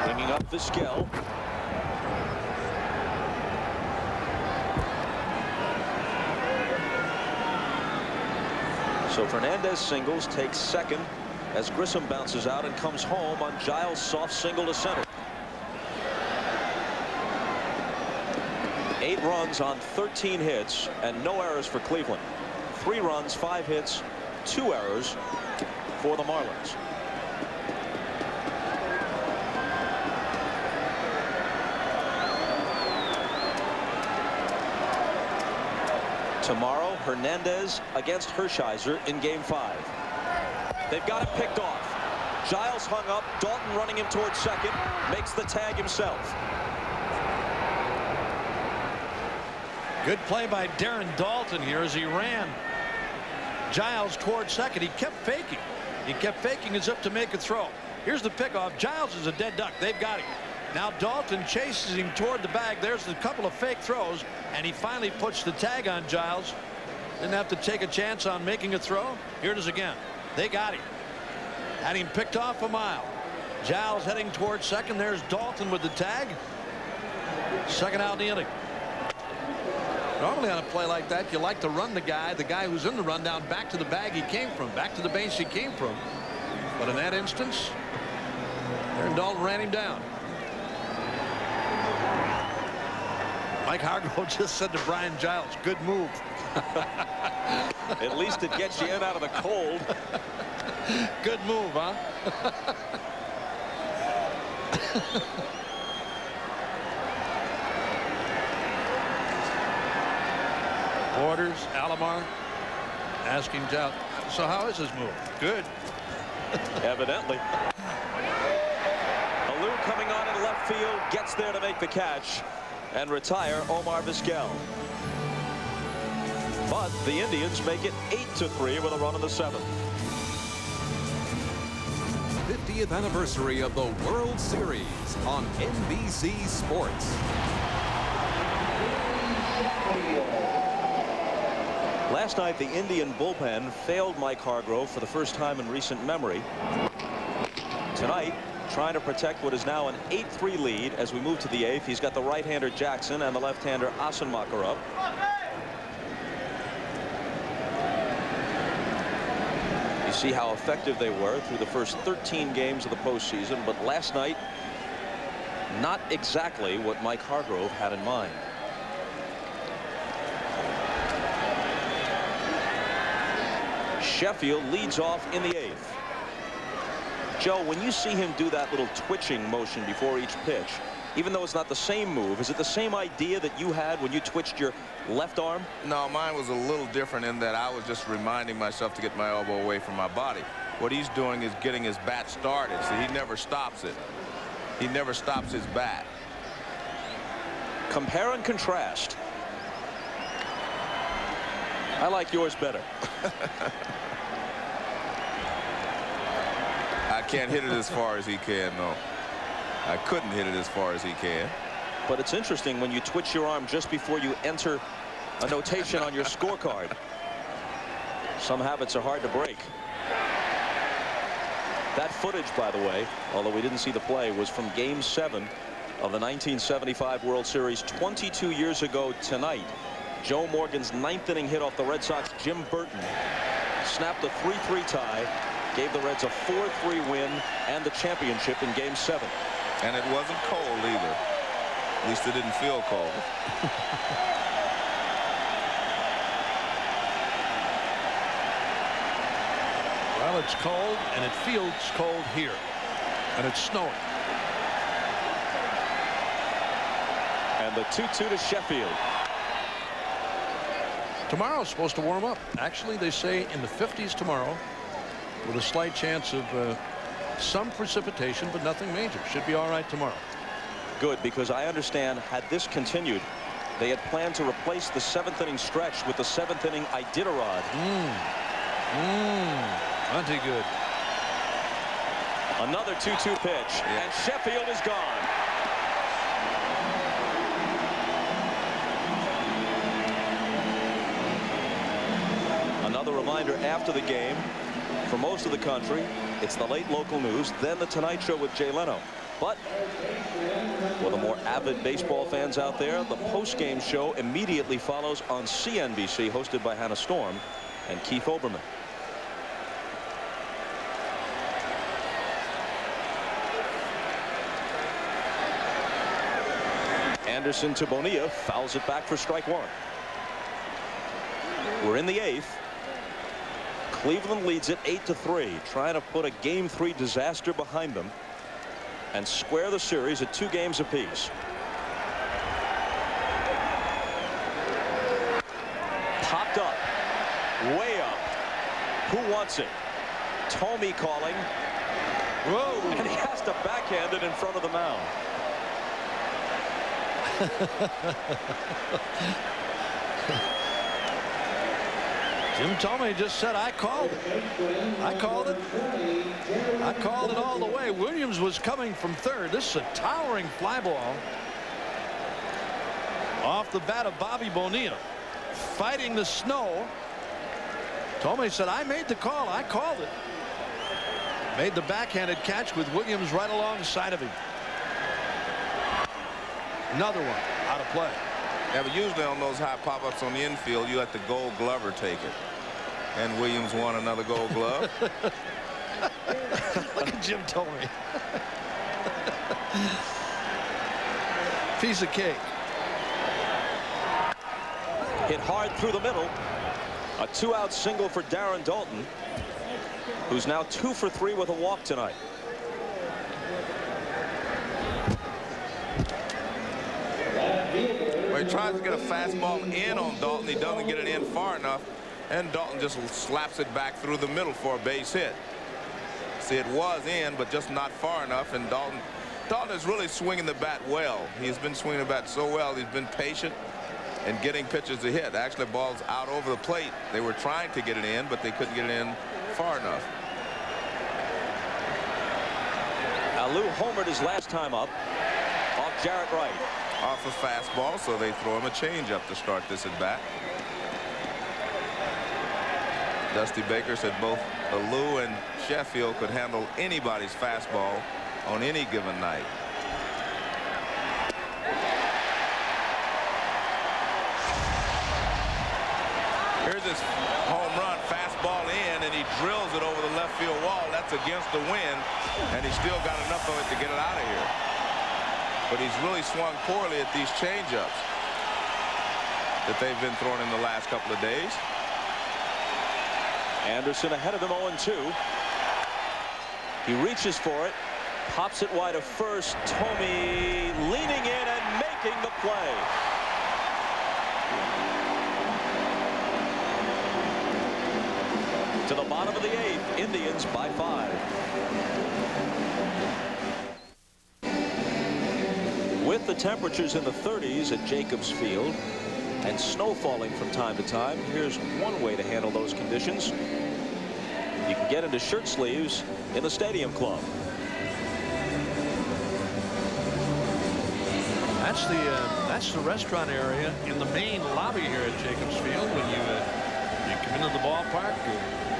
Bringing up Vizquel. So Fernandez singles, takes second as Grissom bounces out and comes home on Giles' soft single to center. 8 runs on 13 hits and no errors for Cleveland. 3 runs, 5 hits, 2 errors for the Marlins. Tomorrow, Hernandez against Hershiser in Game 5. They've got it picked off. Giles hung up, Dalton running him towards second, makes the tag himself. Good play by Darren Dalton here as he ran Giles towards second. He kept faking. He kept faking as if to make a throw. Here's the pickoff. Giles is a dead duck. They've got him. Now Dalton chases him toward the bag. There's a couple of fake throws, and he finally puts the tag on Giles. Didn't have to take a chance on making a throw. Here it is again. They got him. Had him picked off a mile. Giles heading towards second. There's Dalton with the tag. Second out in the inning. Normally on a play like that, you like to run the guy who's in the rundown back to the bag he came from, back to the base he came from. But in that instance, Darren Dalton ran him down. Mike Hargrove just said to Brian Giles, good move. At least it gets you in out of the cold. Good move, huh? Borders, Alomar asking Giles, so how is his move? Good. Evidently. Alou coming on in left field, gets there to make the catch and retire Omar Vizquel. But the Indians make it 8-3 with a run in the 7th. 50th anniversary of the World Series on NBC Sports. Last night, the Indian bullpen failed Mike Hargrove for the first time in recent memory. Tonight, trying to protect what is now an 8-3 lead as we move to the 8th. He's got the right-hander Jackson and the left-hander Assenmacher up. You see how effective they were through the first 13 games of the postseason, but last night, not exactly what Mike Hargrove had in mind. Sheffield leads off in the 8th. Joe, when you see him do that little twitching motion before each pitch, even though it's not the same move, is it the same idea that you had when you twitched your left arm? No, mine was a little different in that I was just reminding myself to get my elbow away from my body. What he's doing is getting his bat started, so he never stops it. He never stops his bat. Compare and contrast. I like yours better. I can't hit it as far as he can, no. I couldn't hit it as far as he can. But it's interesting when you twitch your arm just before you enter a notation on your scorecard. Some habits are hard to break. That footage, by the way, although we didn't see the play, was from Game 7 of the 1975 World Series 22 years ago tonight. Joe Morgan's 9th inning hit off the Red Sox Jim Burton snapped a 3-3 tie, gave the Reds a 4-3 win and the championship in Game 7. And it wasn't cold either. At least it didn't feel cold. Well, it's cold and it feels cold here, and it's snowing. And the 2-2 to Sheffield. Tomorrow's supposed to warm up. Actually, they say in the 50s tomorrow, with a slight chance of some precipitation, but nothing major. Should be all right tomorrow. Good, because I understand had this continued, they had planned to replace the 7th inning stretch with the 7th inning Iditarod. Plenty good. Another 2-2 pitch, and Sheffield is gone. reminder after the game, for most of the country, it's the late local news, then the Tonight Show with Jay Leno. But for the more avid baseball fans out there, the post-game show immediately follows on CNBC, hosted by Hannah Storm and Keith Olbermann. Anderson to Bonilla, fouls it back for strike one. We're in the 8th. Cleveland leads it 8-3, trying to put a Game 3 disaster behind them and square the series at 2 games apiece. Popped up, way up. Who wants it? Thome calling. Whoa! And he has to backhand it in front of the mound. Jim Thome just said, I called it. I called it. I called it all the way. Williams was coming from third. This is a towering fly ball off the bat of Bobby Bonilla, fighting the snow. Thome said, I made the call. I called it. Made the backhanded catch with Williams right alongside of him. Another one out of play. Yeah, but usually on those high pop-ups on the infield, you let the Gold Glover take it. And Williams won another Gold Glove. Look at Jim Thome. Piece of cake. Hit hard through the middle. A 2-out single for Darren Daulton, who's now 2 for 3 with a walk tonight. Well, he tries to get a fastball in on Daulton. He doesn't get it in far enough, and Daulton just slaps it back through the middle for a base hit. See, it was in, but just not far enough, and Daulton is really swinging the bat well. He's been swinging the bat so well. He's been patient and getting pitches to hit. Actually, ball's out over the plate. They were trying to get it in, but they couldn't get it in far enough. Lou homered his last time up off Jarrett Wright. Off a fastball, so they throw him a changeup to start this at bat. Dusty Baker said both Lou and Sheffield could handle anybody's fastball on any given night. Here's his home run, fastball in, and he drills it over the left field wall. That's against the wind, and he still got enough of it to get it out of here. But he's really swung poorly at these changeups that they've been throwing in the last couple of days. Anderson ahead of him 0-2. He reaches for it, pops it wide of first. Thome leaning in and making the play. To the bottom of the 8th, Indians by 5. With the temperatures in the 30s at Jacobs Field and snow falling from time to time, here's one way to handle those conditions. You can get into shirt sleeves in the Stadium Club. That's the restaurant area in the main lobby here at Jacobs Field. When you come into the ballpark,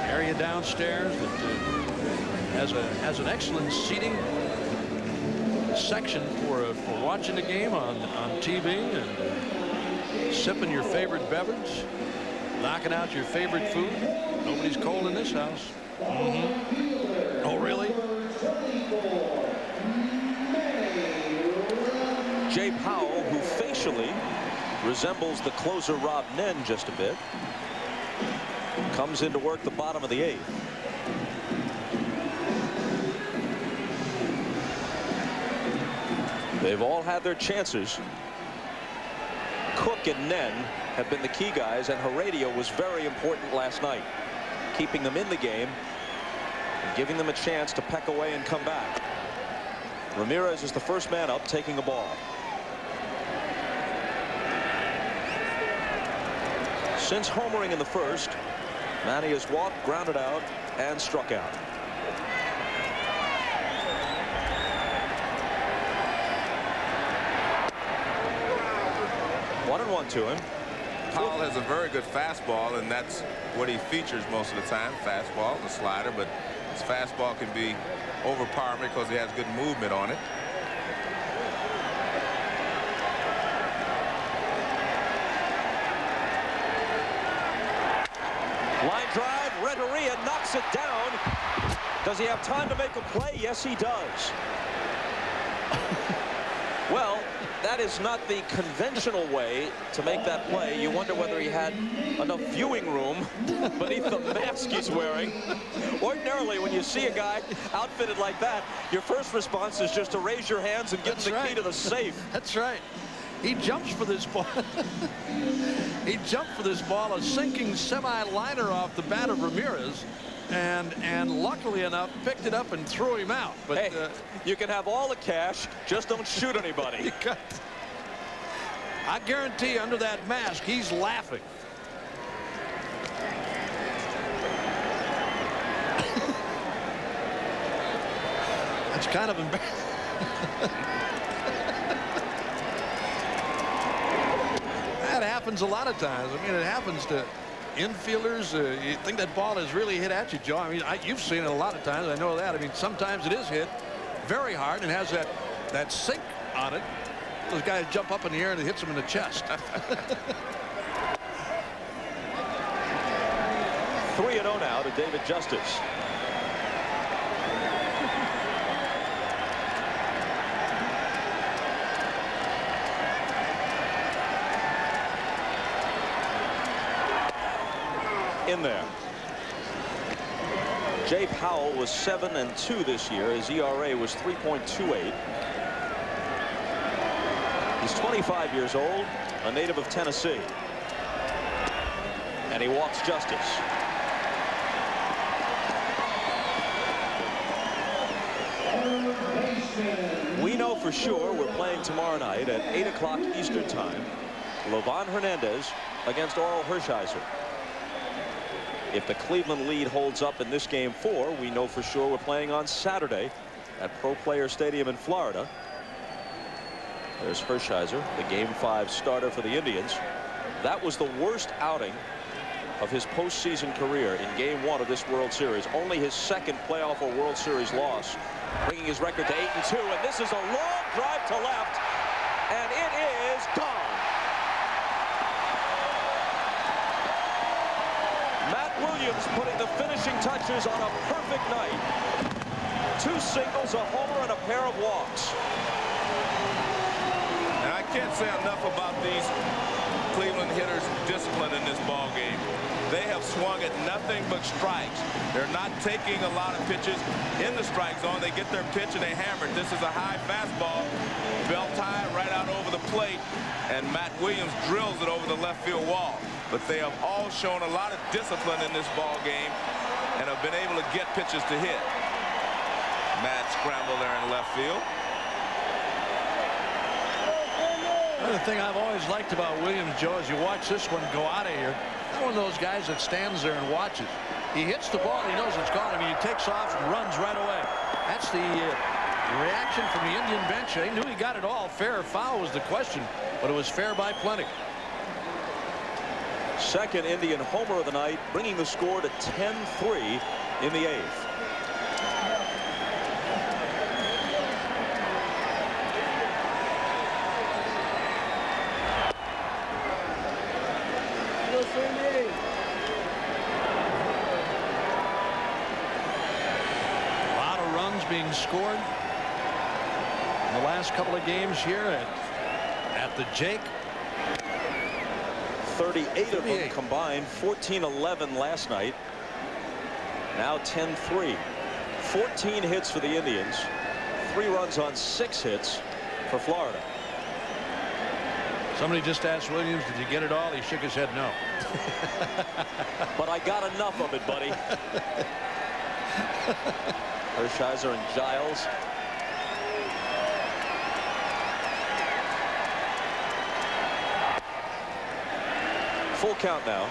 area downstairs that has an excellent seating section for watching the game on TV and sipping your favorite beverage, knocking out your favorite food. Nobody's cold in this house. Oh, really? Jay Powell, who facially resembles the closer Rob Nen just a bit, comes in to work the bottom of the 8th. They've all had their chances. Cook and Nen have been the key guys, and Heredia was very important last night, keeping them in the game and giving them a chance to peck away and come back. Ramirez is the first man up, taking a ball. Since homering in the first, Manny has walked, grounded out, and struck out. One and one to him. Powell has a very good fastball, and that's what he features most of the time, fastball, the slider, but his fastball can be overpowering because he has good movement on it. Line drive, Renteria knocks it down. Does he have time to make a play? Yes, he does. Well, that is not the conventional way to make that play. You wonder whether he had enough viewing room beneath the mask he's wearing. Ordinarily, when you see a guy outfitted like that, your first response is just to raise your hands and give him the key to the safe. That's right. He jumps for this ball. He jumped for this ball, a sinking semi-liner off the bat of Ramirez, and luckily enough picked it up and threw him out. But hey, you can have all the cash, just don't shoot anybody. I guarantee under that mask he's laughing. That's kind of embarrassing. That happens a lot of times. I mean, it happens to infielders. You think that ball has really hit at you, Joe. I mean, you've seen it a lot of times. I know that. I mean, sometimes it is hit very hard and has that sink on it. Those guys jump up in the air and it hits them in the chest. 3-0 now to David Justice. In there. Jay Powell was 7-2 this year. His ERA was 3.28. He's 25 years old, a native of Tennessee. And he walks Justice. We know for sure we're playing tomorrow night at 8 o'clock Eastern Time. Lovan Hernandez against Oral Hershiser. If the Cleveland lead holds up in this game 4, we know for sure we're playing on Saturday at Pro Player Stadium in Florida. There's Hershiser, the game 5 starter for the Indians. That was the worst outing of his postseason career in game 1 of this World Series. Only his second playoff or World Series loss, bringing his record to 8-2. And this is a long drive to left, and it is gone. Williams putting the finishing touches on a perfect night. 2 singles, a homer, and a pair of walks. And I can't say enough about these Cleveland hitters' discipline in this ball game. They have swung at nothing but strikes. They're not taking a lot of pitches in the strike zone. They get their pitch and they hammer it. This is a high fastball, belt tied right out over the plate, and Matt Williams drills it over the left field wall. But they have all shown a lot of discipline in this ball game and have been able to get pitches to hit. Mad scramble there in left field. Another thing I've always liked about Williams, Joe, is you watch this one go out of here. Not one of those guys that stands there and watches. He hits the ball, he knows it's gone. I mean, he takes off and runs right away. That's the reaction from the Indian bench. They knew he got it all. Fair or foul was the question, but it was fair by plenty. Second Indian homer of the night, bringing the score to 10-3 in the 8th. A lot of runs being scored in the last couple of games here at the Jake. 38 of them combined, 14-11 last night. Now 10-3. 14 hits for the Indians, 3 runs on 6 hits for Florida. Somebody just asked Williams, did you get it all? He shook his head no. But I got enough of it, buddy. Hershiser and Giles. Full count now.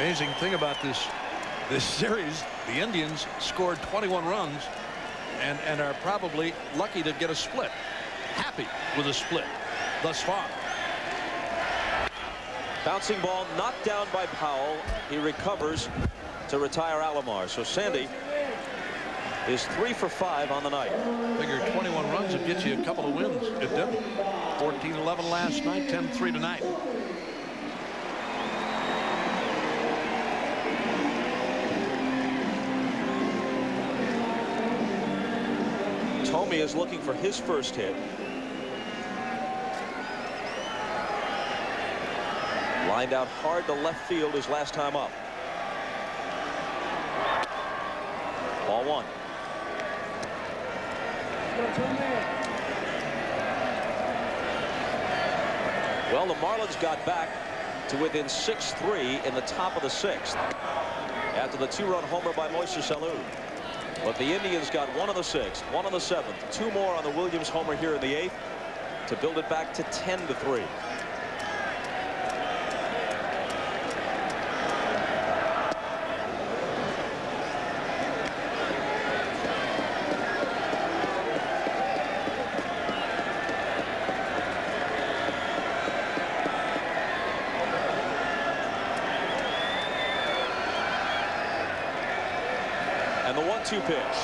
Amazing thing about this series, the Indians scored 21 runs and are probably lucky to get a split. Happy with a split thus far. Bouncing ball knocked down by Powell. He recovers to retire Alomar. So Sandy is 3 for 5 on the night. Figure 21 runs would get you a couple of wins. It didn't. 14-11 last night, 10-3 tonight. Thome is looking for his first hit. Lined out hard to left field his last time up. Ball 1. Well, the Marlins got back to within 6-3 in the top of the 6th after the 2-run homer by Moises Alou. But the Indians got 1 on the 6th, 1 on the 7th, 2 more on the Williams homer here in the 8th to build it back to 10-3. And the 1-2 pitch.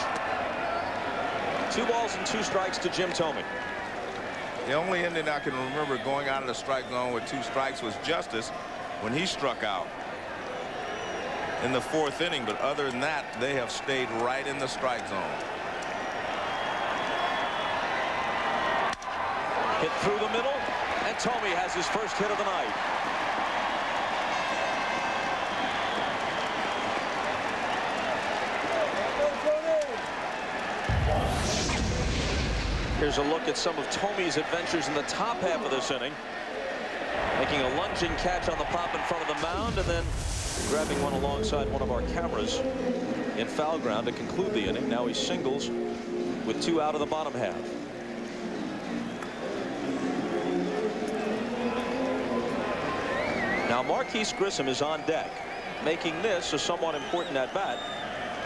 2 balls and 2 strikes to Jim Thome. The only Indian I can remember going out of the strike zone with 2 strikes was Justice when he struck out in the 4th inning. But other than that, they have stayed right in the strike zone. Hit through the middle, and Thome has his first hit of the night. Here's a look at some of Thome's adventures in the top half of this inning. Making a lunging catch on the pop in front of the mound, and then grabbing one alongside one of our cameras in foul ground to conclude the inning. Now he singles with 2 out of the bottom half. Now Marquise Grissom is on deck, making this a somewhat important at-bat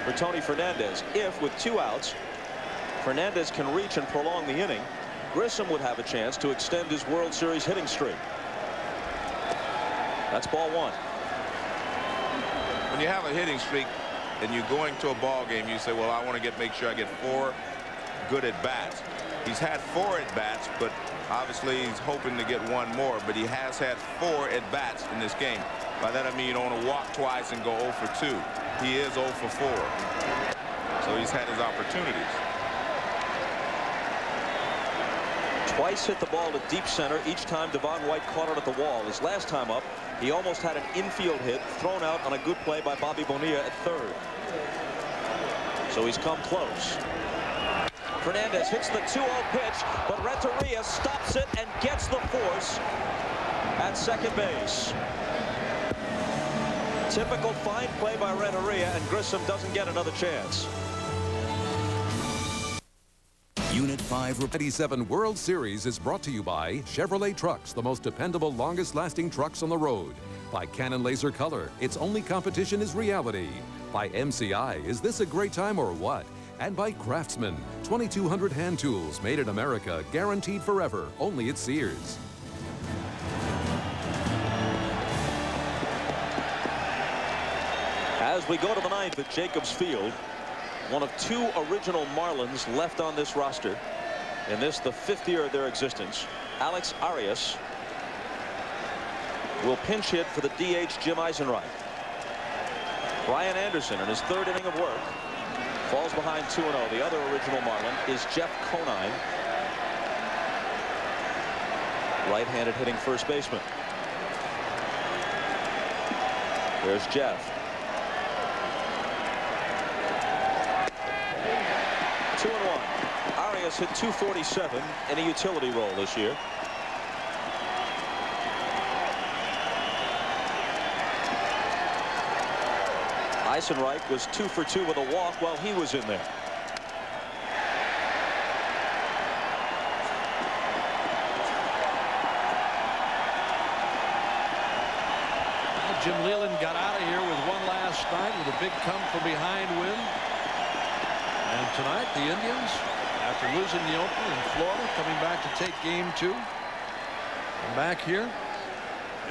for Tony Fernandez. If, with 2 outs, Fernandez can reach and prolong the inning, Grissom would have a chance to extend his World Series hitting streak. That's ball 1. When you have a hitting streak and you're going to a ball game, you say, well, I want to make sure I get 4 good at-bats. He's had 4 at-bats, but obviously he's hoping to get 1 more, but he has had 4 at-bats in this game. By that I mean you don't want to walk twice and go 0 for 2. He is 0 for 4. So he's had his opportunities. Twice hit the ball to deep center, each time Devon White caught it at the wall. His last time up, he almost had an infield hit thrown out on a good play by Bobby Bonilla at 3rd. So he's come close. Fernandez hits the 2-0 pitch, but Renteria stops it and gets the force at second base. Typical fine play by Renteria, and Grissom doesn't get another chance. Unit 5 97 World Series is brought to you by Chevrolet Trucks, the most dependable, longest-lasting trucks on the road. By Canon Laser Color, its only competition is reality. By MCI, is this a great time or what? And by Craftsman, 2,200 hand tools made in America, guaranteed forever, only at Sears. As we go to the 9th at Jacobs Field, one of 2 original Marlins left on this roster. In this, the 5th year of their existence, Alex Arias will pinch hit for the DH Jim Eisenreich. Brian Anderson, in his 3rd inning of work, falls behind 2-0. The other original Marlin is Jeff Conine, right-handed hitting first baseman. There's Jeff. 2-1. Arias hit .247 in a utility role this year. Eisenreich was 2 for 2 with a walk while he was in there. Jim Leland got out of here with one last night with a big come-from-behind win. And tonight, the Indians, after losing the opener in Florida, coming back to take game 2. And back here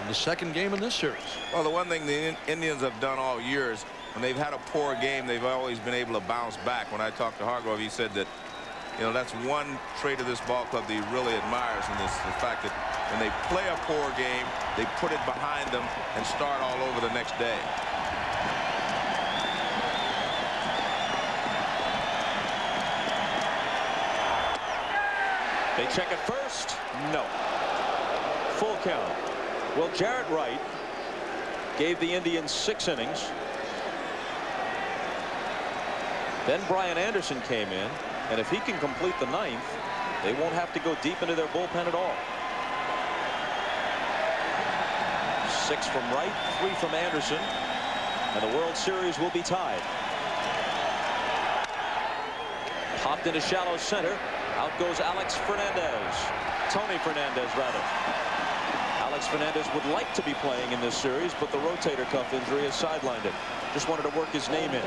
in the second game in this series. Well, the one thing the Indians have done all year is when they've had a poor game, they've always been able to bounce back. When I talked to Hargrove, he said that, you know, that's one trait of this ball club that he really admires, and this the fact that when they play a poor game, they put it behind them and start all over the next day. They check it first. No. Full count. Well, Jarrett Wright gave the Indians 6 innings. Then Brian Anderson came in, and if he can complete the 9th, they won't have to go deep into their bullpen at all. 6 from Wright, 3 from Anderson, and the World Series will be tied. Popped into shallow center. Out goes Alex Fernandez. Tony Fernandez, rather. Alex Fernandez would like to be playing in this series, but the rotator cuff injury has sidelined him. Just wanted to work his name in.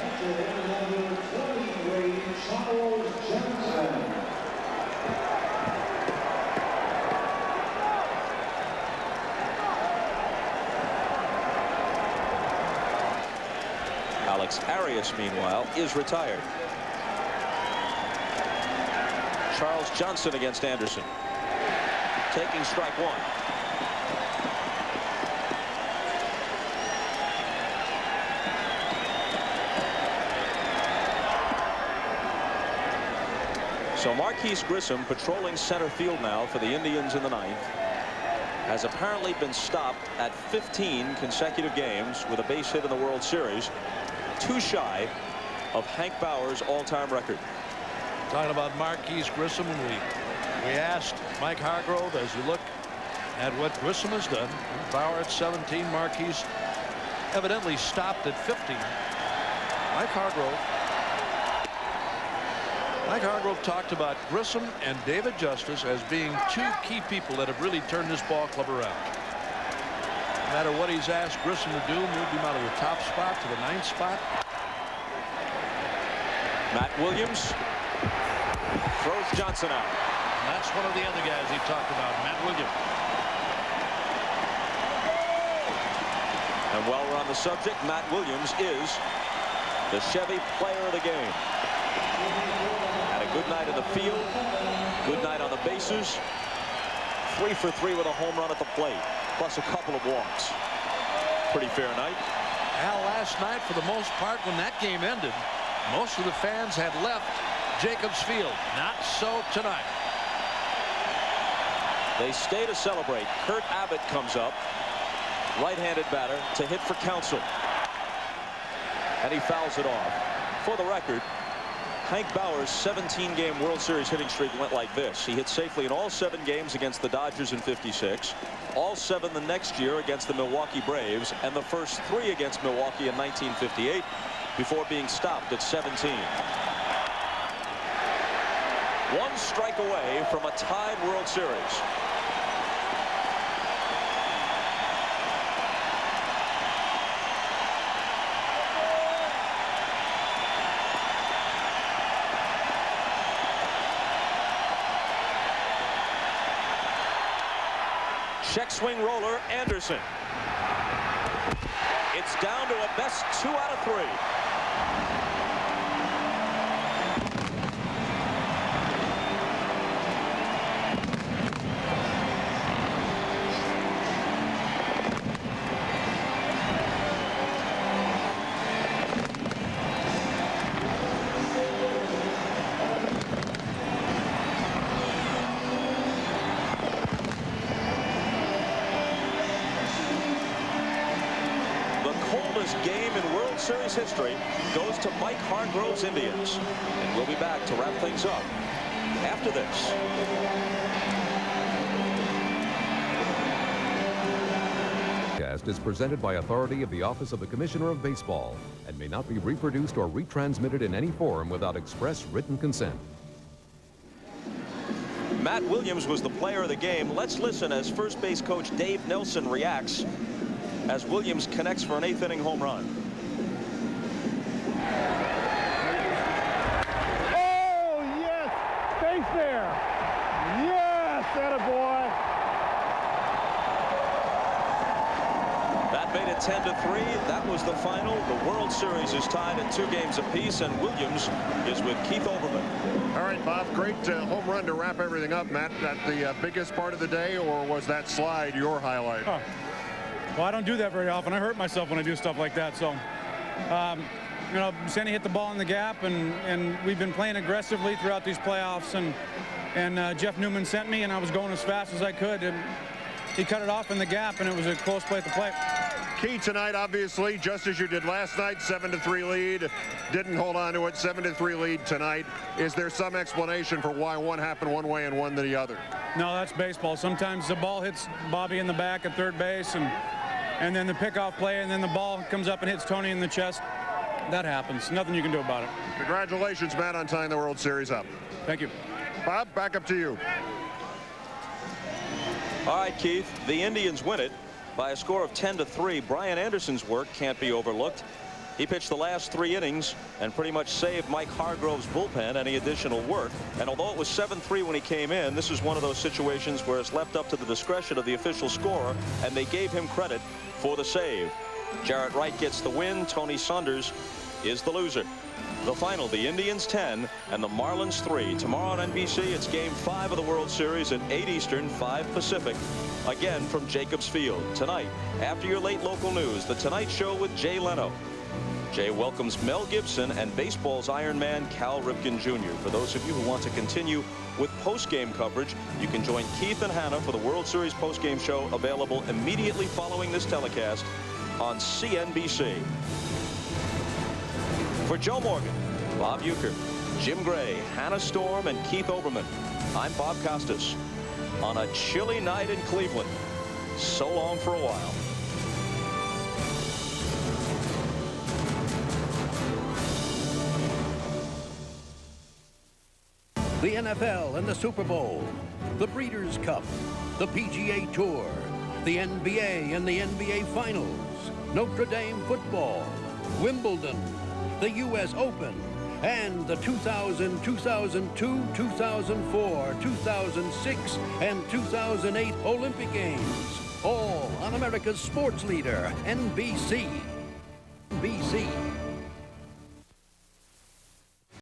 Alex Arias, meanwhile, is retired. Charles Johnson against Anderson. Taking strike 1. So Marquise Grissom, patrolling center field now for the Indians in the 9th, has apparently been stopped at 15 consecutive games with a base hit in the World Series, 2 shy of Hank Bauer's all-time record. Talking about Marquise Grissom, and we asked Mike Hargrove, as you look at what Grissom has done, Bauer at 17, Marquise evidently stopped at 15. Mike Hargrove talked about Grissom and David Justice as being 2 key people that have really turned this ball club around. No matter what he's asked Grissom to do, moved him out of the top spot to the 9th spot. Matt Williams throws Johnson out. And that's one of the other guys he talked about, Matt Williams. And while we're on the subject, Matt Williams is the Chevy player of the game. Had a good night in the field, good night on the bases, 3 for 3 with a home run at the plate, plus a couple of walks. Pretty fair night. Al, last night, for the most part, when that game ended, most of the fans had left Jacobs Field. Not so tonight. They stay to celebrate. Kurt Abbott comes up, right-handed batter, to hit for Counsell. And he fouls it off. For the record, Hank Bauer's 17-game World Series hitting streak went like this. He hit safely in all 7 games against the Dodgers in '56, all 7 the next year against the Milwaukee Braves, and the first 3 against Milwaukee in 1958 before being stopped at 17. 1 strike away from a tied World Series. Check swing roller, Anderson. It's down to a best 2 out of 3. Game in World Series history goes to Mike Hargrove's Indians. And we'll be back to wrap things up after this. Cast is presented by authority of the Office of the Commissioner of Baseball and may not be reproduced or retransmitted in any form without express written consent. Matt Williams was the player of the game. Let's listen as first base coach Dave Nelson reacts as Williams connects for an 8th inning home run. Oh, yes! Face there! Yes, attaboy! That made it 10-3. That was the final. The World Series is tied at 2 games apiece, and Williams is with Keith Olbermann. All right, Bob, great home run to wrap everything up. Matt, that the biggest part of the day, or was that slide your highlight? Oh. Well, I don't do that very often. I hurt myself when I do stuff like that. So, you know, Sandy hit the ball in the gap, and we've been playing aggressively throughout these playoffs. And Jeff Newman sent me, and I was going as fast as I could. And he cut it off in the gap, and it was a close play at the plate. Key tonight, obviously, just as you did last night, 7-3 lead. Didn't hold on to it, 7-3 lead tonight. Is there some explanation for why one happened one way and one the other? No, that's baseball. Sometimes the ball hits Bobby in the back at third base, and then the pickoff play, and then the ball comes up and hits Tony in the chest. That happens. Nothing you can do about it. Congratulations, Matt, on tying the World Series up. Thank you. Bob, back up to you. All right, Keith, the Indians win it by a score of 10-3. Brian Anderson's work can't be overlooked. He pitched the last 3 innings and pretty much saved Mike Hargrove's bullpen any additional work. And although it was 7-3 when he came in, this is one of those situations where it's left up to the discretion of the official scorer, and they gave him credit for the save. Jarrett Wright gets the win. Tony Saunders is the loser. The final, the Indians 10 and the Marlins 3. Tomorrow on NBC, it's Game 5 of the World Series at 8 Eastern, 5 Pacific. Again from Jacobs Field. Tonight, after your late local news, The Tonight Show with Jay Leno. Jay welcomes Mel Gibson and baseball's Iron Man Cal Ripken Jr. For those of you who want to continue with post-game coverage, you can join Keith and Hannah for the World Series post-game show, available immediately following this telecast on CNBC. For Joe Morgan, Bob Uecker, Jim Gray, Hannah Storm, and Keith Olbermann, I'm Bob Costas. On a chilly night in Cleveland, so long for a while. The NFL and the Super Bowl, the Breeders' Cup, the PGA Tour, the NBA and the NBA Finals, Notre Dame football, Wimbledon, the U.S. Open, and the 2000, 2002, 2004, 2006, and 2008 Olympic Games. All on America's sports leader, NBC. NBC.